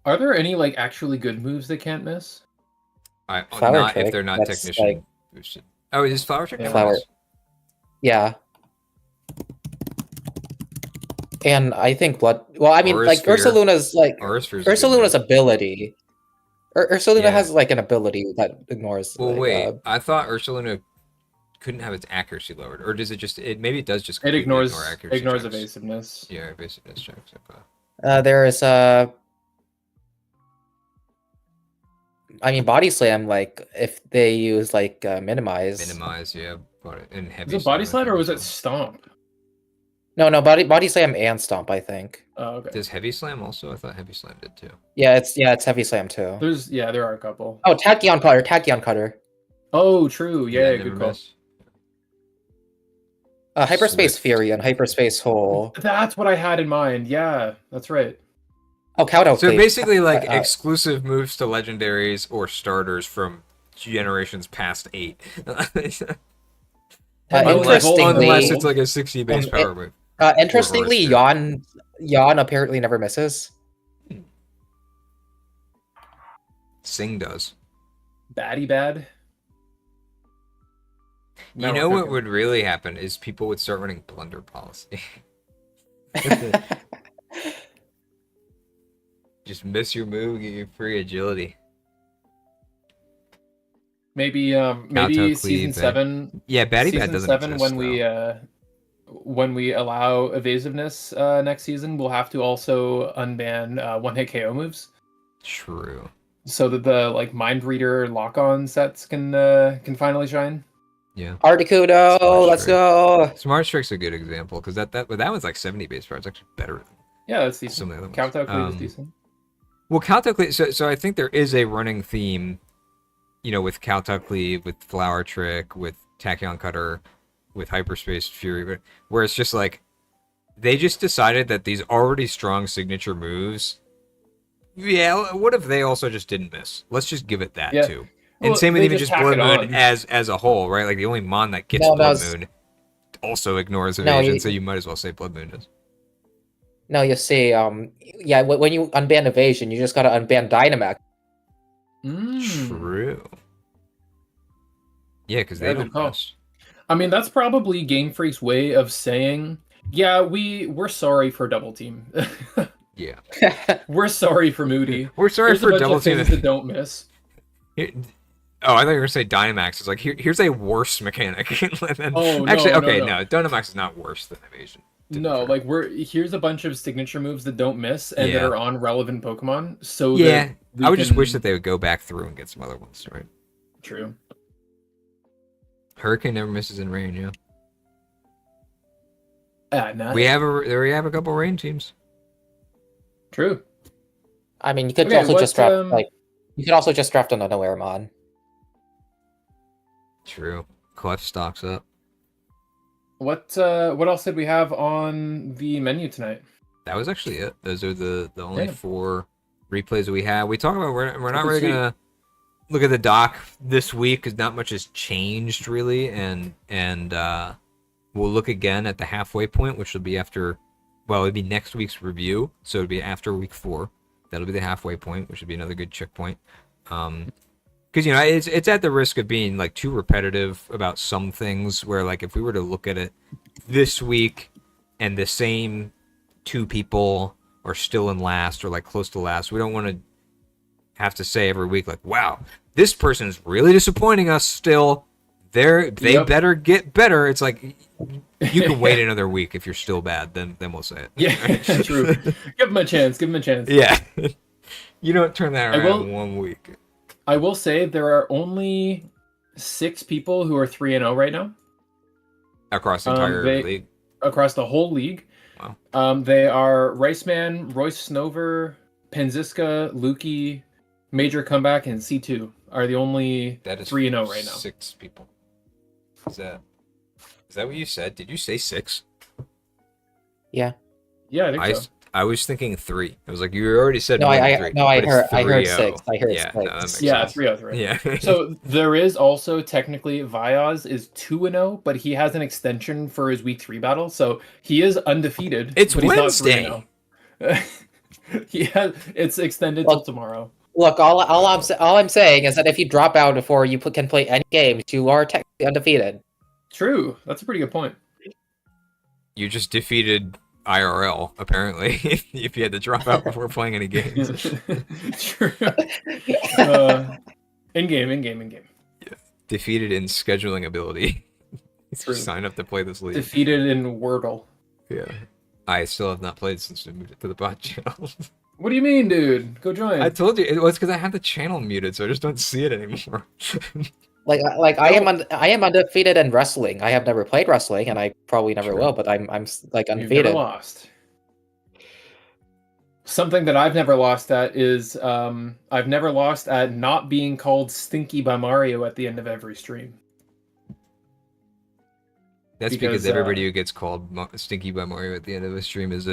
Speaker 3: Are there any like actually good moves that can't miss?
Speaker 4: Flower
Speaker 1: Not
Speaker 4: Trick,
Speaker 1: if they're not
Speaker 4: that's,
Speaker 1: Technician
Speaker 4: like-
Speaker 1: boosted. Oh, is Flower Trick?
Speaker 3: Yeah.
Speaker 4: Flower. Yeah. And I think Blood. Well, I mean,
Speaker 1: Aura
Speaker 4: like
Speaker 1: Sphere.
Speaker 4: Ursaluna's like
Speaker 1: Aura Sphere's a good
Speaker 4: Ursaluna's
Speaker 1: move.
Speaker 4: ability. Ursaluna
Speaker 1: Yeah.
Speaker 4: has like an ability that ignores.
Speaker 1: Well,
Speaker 4: like,
Speaker 1: wait. I thought Ursaluna couldn't have its accuracy lowered, or does it just? Maybe it does just
Speaker 3: It
Speaker 1: completely
Speaker 3: ignores
Speaker 1: accuracy
Speaker 3: ignores
Speaker 1: checks.
Speaker 3: evasiveness.
Speaker 1: Yeah, evasiveness checks. Okay.
Speaker 4: there is I mean, Body Slam. Like if they use like minimize.
Speaker 1: Minimize, yeah, but in heavy.
Speaker 3: Was it Body
Speaker 1: Slam, I
Speaker 3: Slide or
Speaker 1: think,
Speaker 3: was
Speaker 1: as
Speaker 3: it
Speaker 1: well.
Speaker 3: Stomp?
Speaker 4: No, Body Slam and Stomp. I think.
Speaker 3: Oh, okay.
Speaker 1: Does Heavy Slam also? I thought Heavy Slam did too.
Speaker 4: Yeah, it's Heavy Slam too.
Speaker 3: There are a couple.
Speaker 4: Oh, Tachyon Cutter.
Speaker 3: Oh, true. Yeah,
Speaker 1: Did that
Speaker 3: good
Speaker 1: never
Speaker 3: call.
Speaker 1: miss?
Speaker 4: Hyperspace
Speaker 1: Swift.
Speaker 4: Fury and Hyperspace Hole.
Speaker 3: That's what I had in mind. Yeah, that's right.
Speaker 4: Oh, Cowdo.
Speaker 1: So basically, like exclusive moves to legendaries or starters from generations past 8.
Speaker 4: Interestingly,
Speaker 1: unless it's like a 60 base power move.
Speaker 4: Interestingly,
Speaker 1: Or
Speaker 4: Yawn apparently never misses.
Speaker 1: Sing does.
Speaker 3: Baddie bad.
Speaker 1: You know what would really happen is people would start running blunder policy. Just miss your move, get your free agility.
Speaker 3: Maybe
Speaker 1: Kowtow
Speaker 3: season
Speaker 1: Cleave,
Speaker 3: 7.
Speaker 1: Yeah, Baddie
Speaker 3: season
Speaker 1: Bad doesn't
Speaker 3: 7
Speaker 1: exist,
Speaker 3: when we allow evasiveness next season, we'll have to also unban one hit KO moves.
Speaker 1: True.
Speaker 3: So that the like Mind Reader lock-on sets can finally shine.
Speaker 1: Yeah.
Speaker 4: Articuno,
Speaker 1: Smart
Speaker 4: let's
Speaker 1: Strike.
Speaker 4: go.
Speaker 1: Smart Strike's a good example because that one's like 70 base power. It's actually better.
Speaker 3: Yeah, that's decent.
Speaker 1: Some of the other ones.
Speaker 3: Kowtow Cleave is decent.
Speaker 1: Well, Kowtow Cleave. So I think there is a running theme, you know, with Kowtow Cleave, with Flower Trick, with Tachyon Cutter, with Hyperspace Fury, where it's just like they just decided that these already strong signature moves. Yeah, what if they also just didn't miss? Let's just give it that too. And
Speaker 3: Well,
Speaker 1: same with
Speaker 3: they
Speaker 1: even
Speaker 3: just
Speaker 1: just
Speaker 3: tack
Speaker 1: Blood
Speaker 3: it
Speaker 1: Moon
Speaker 3: on.
Speaker 1: as a whole, right? Like the only mon that gets
Speaker 4: No,
Speaker 1: Blood
Speaker 4: that's-
Speaker 1: Moon also ignores
Speaker 4: No,
Speaker 1: evasion, so you might as well say Blood Moon does.
Speaker 4: No, you see, yeah, when you unban evasion, you just gotta unban Dynamax.
Speaker 1: True. Yeah, because they
Speaker 3: Yeah,
Speaker 1: don't
Speaker 3: good call.
Speaker 1: miss.
Speaker 3: I mean, that's probably Game Freak's way of saying, yeah, we're sorry for double team.
Speaker 1: Yeah.
Speaker 3: We're sorry for Moody.
Speaker 1: We're sorry
Speaker 3: Here's a
Speaker 1: for
Speaker 3: bunch
Speaker 1: double
Speaker 3: of things
Speaker 1: team.
Speaker 3: that don't miss.
Speaker 1: Oh, I thought you were gonna say Dynamax. It's like here's a worse mechanic. Then,
Speaker 3: Oh, no,
Speaker 1: actually,
Speaker 3: no,
Speaker 1: okay,
Speaker 3: no.
Speaker 1: Dynamax is not worse than evasion. to be
Speaker 3: No,
Speaker 1: fair.
Speaker 3: like here's a bunch of signature moves that don't miss and that
Speaker 1: Yeah.
Speaker 3: are on relevant Pokemon. So
Speaker 1: Yeah,
Speaker 3: that we
Speaker 1: I would just wish
Speaker 3: can-
Speaker 1: that they would go back through and get some other ones, right?
Speaker 3: True.
Speaker 1: Hurricane never misses in rain, yeah.
Speaker 3: Nah,
Speaker 1: We have a couple rain teams.
Speaker 3: True.
Speaker 4: I mean, you could
Speaker 3: Okay,
Speaker 4: also
Speaker 3: what,
Speaker 4: just draft you could also just draft an Unaware Mon.
Speaker 1: True. Clef stocks up.
Speaker 3: What else did we have on the menu tonight?
Speaker 1: That was actually it. Those are the only
Speaker 3: Yeah.
Speaker 1: 4 replays that we had. We talk about we're not
Speaker 3: Okay,
Speaker 1: really
Speaker 3: sweet.
Speaker 1: gonna look at the doc this week because not much has changed really, and we'll look again at the halfway point, which will be after. Well, it'd be next week's review, so it'd be after week 4. That'll be the halfway point, which would be another good checkpoint. Because it's at the risk of being like too repetitive about some things. Where like if we were to look at it this week, and the same 2 people are still in last or like close to last, we don't want to have to say every week like, "Wow, this person's really disappointing us." Still, they better get better. It's like you can wait another week if you're still bad. Then we'll say it.
Speaker 3: Yeah, true. Give him a chance. Give him a chance.
Speaker 1: Yeah, you don't turn that around in 1 week.
Speaker 3: I will say there are only 6 people who are 3-0 right now
Speaker 1: Across the entire league.
Speaker 3: across the whole league.
Speaker 1: Wow.
Speaker 3: They are Riceman, Royce Snover, Penziska, Lukey, Major Comeback, and C2 are the only
Speaker 1: That is
Speaker 3: 3-0 right now.
Speaker 1: 6 people. Is that what you said? Did you say 6?
Speaker 4: Yeah.
Speaker 3: Yeah, I think so.
Speaker 1: I was thinking 3. I was like, you already said
Speaker 4: No,
Speaker 1: more
Speaker 4: I
Speaker 1: than 3.
Speaker 4: no,
Speaker 1: but it's
Speaker 4: I heard
Speaker 1: 3-0.
Speaker 4: 6. I heard
Speaker 1: Yeah,
Speaker 4: 6.
Speaker 1: no, that makes
Speaker 3: Yeah,
Speaker 1: sense.
Speaker 3: 3-0.
Speaker 1: Yeah.
Speaker 3: So there is also technically Vyaz is 2-0, but he has an extension for his week 3 battle, so he is undefeated.
Speaker 1: It's
Speaker 3: but he's
Speaker 1: Wednesday.
Speaker 3: Not 3-0. It's extended till tomorrow.
Speaker 4: Look, all I'm saying is that if you drop out before you can play any games, you are technically undefeated.
Speaker 3: True, that's a pretty good point.
Speaker 1: You just defeated IRL, apparently, if you had to drop out before playing any games.
Speaker 3: True. In game.
Speaker 1: Defeated in scheduling ability.
Speaker 3: True.
Speaker 1: Sign up to play this league.
Speaker 3: Defeated in Wordle.
Speaker 1: Yeah. I still have not played since we moved it to the bot channel.
Speaker 3: What do you mean, dude? Go join.
Speaker 1: I told you, it was because I had the channel muted, so I just don't see it anymore.
Speaker 4: I am undefeated in wrestling. I have never played wrestling, and I probably never will. But I'm like
Speaker 3: You've
Speaker 4: undefeated.
Speaker 3: never lost. Something that I've never lost at is I've never lost at not being called Stinky by Mario at the end of every stream.
Speaker 1: That's because everybody who gets called Stinky by Mario at the end of a stream is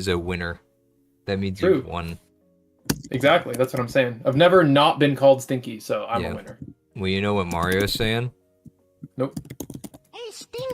Speaker 1: a winner. That means
Speaker 3: True.
Speaker 1: you've won.
Speaker 3: Exactly, that's what I'm saying. I've never not been called Stinky, so I'm
Speaker 1: Yeah.
Speaker 3: a winner.
Speaker 1: Well, you know what Mario's saying?
Speaker 3: Nope.
Speaker 5: Hey, Stinky!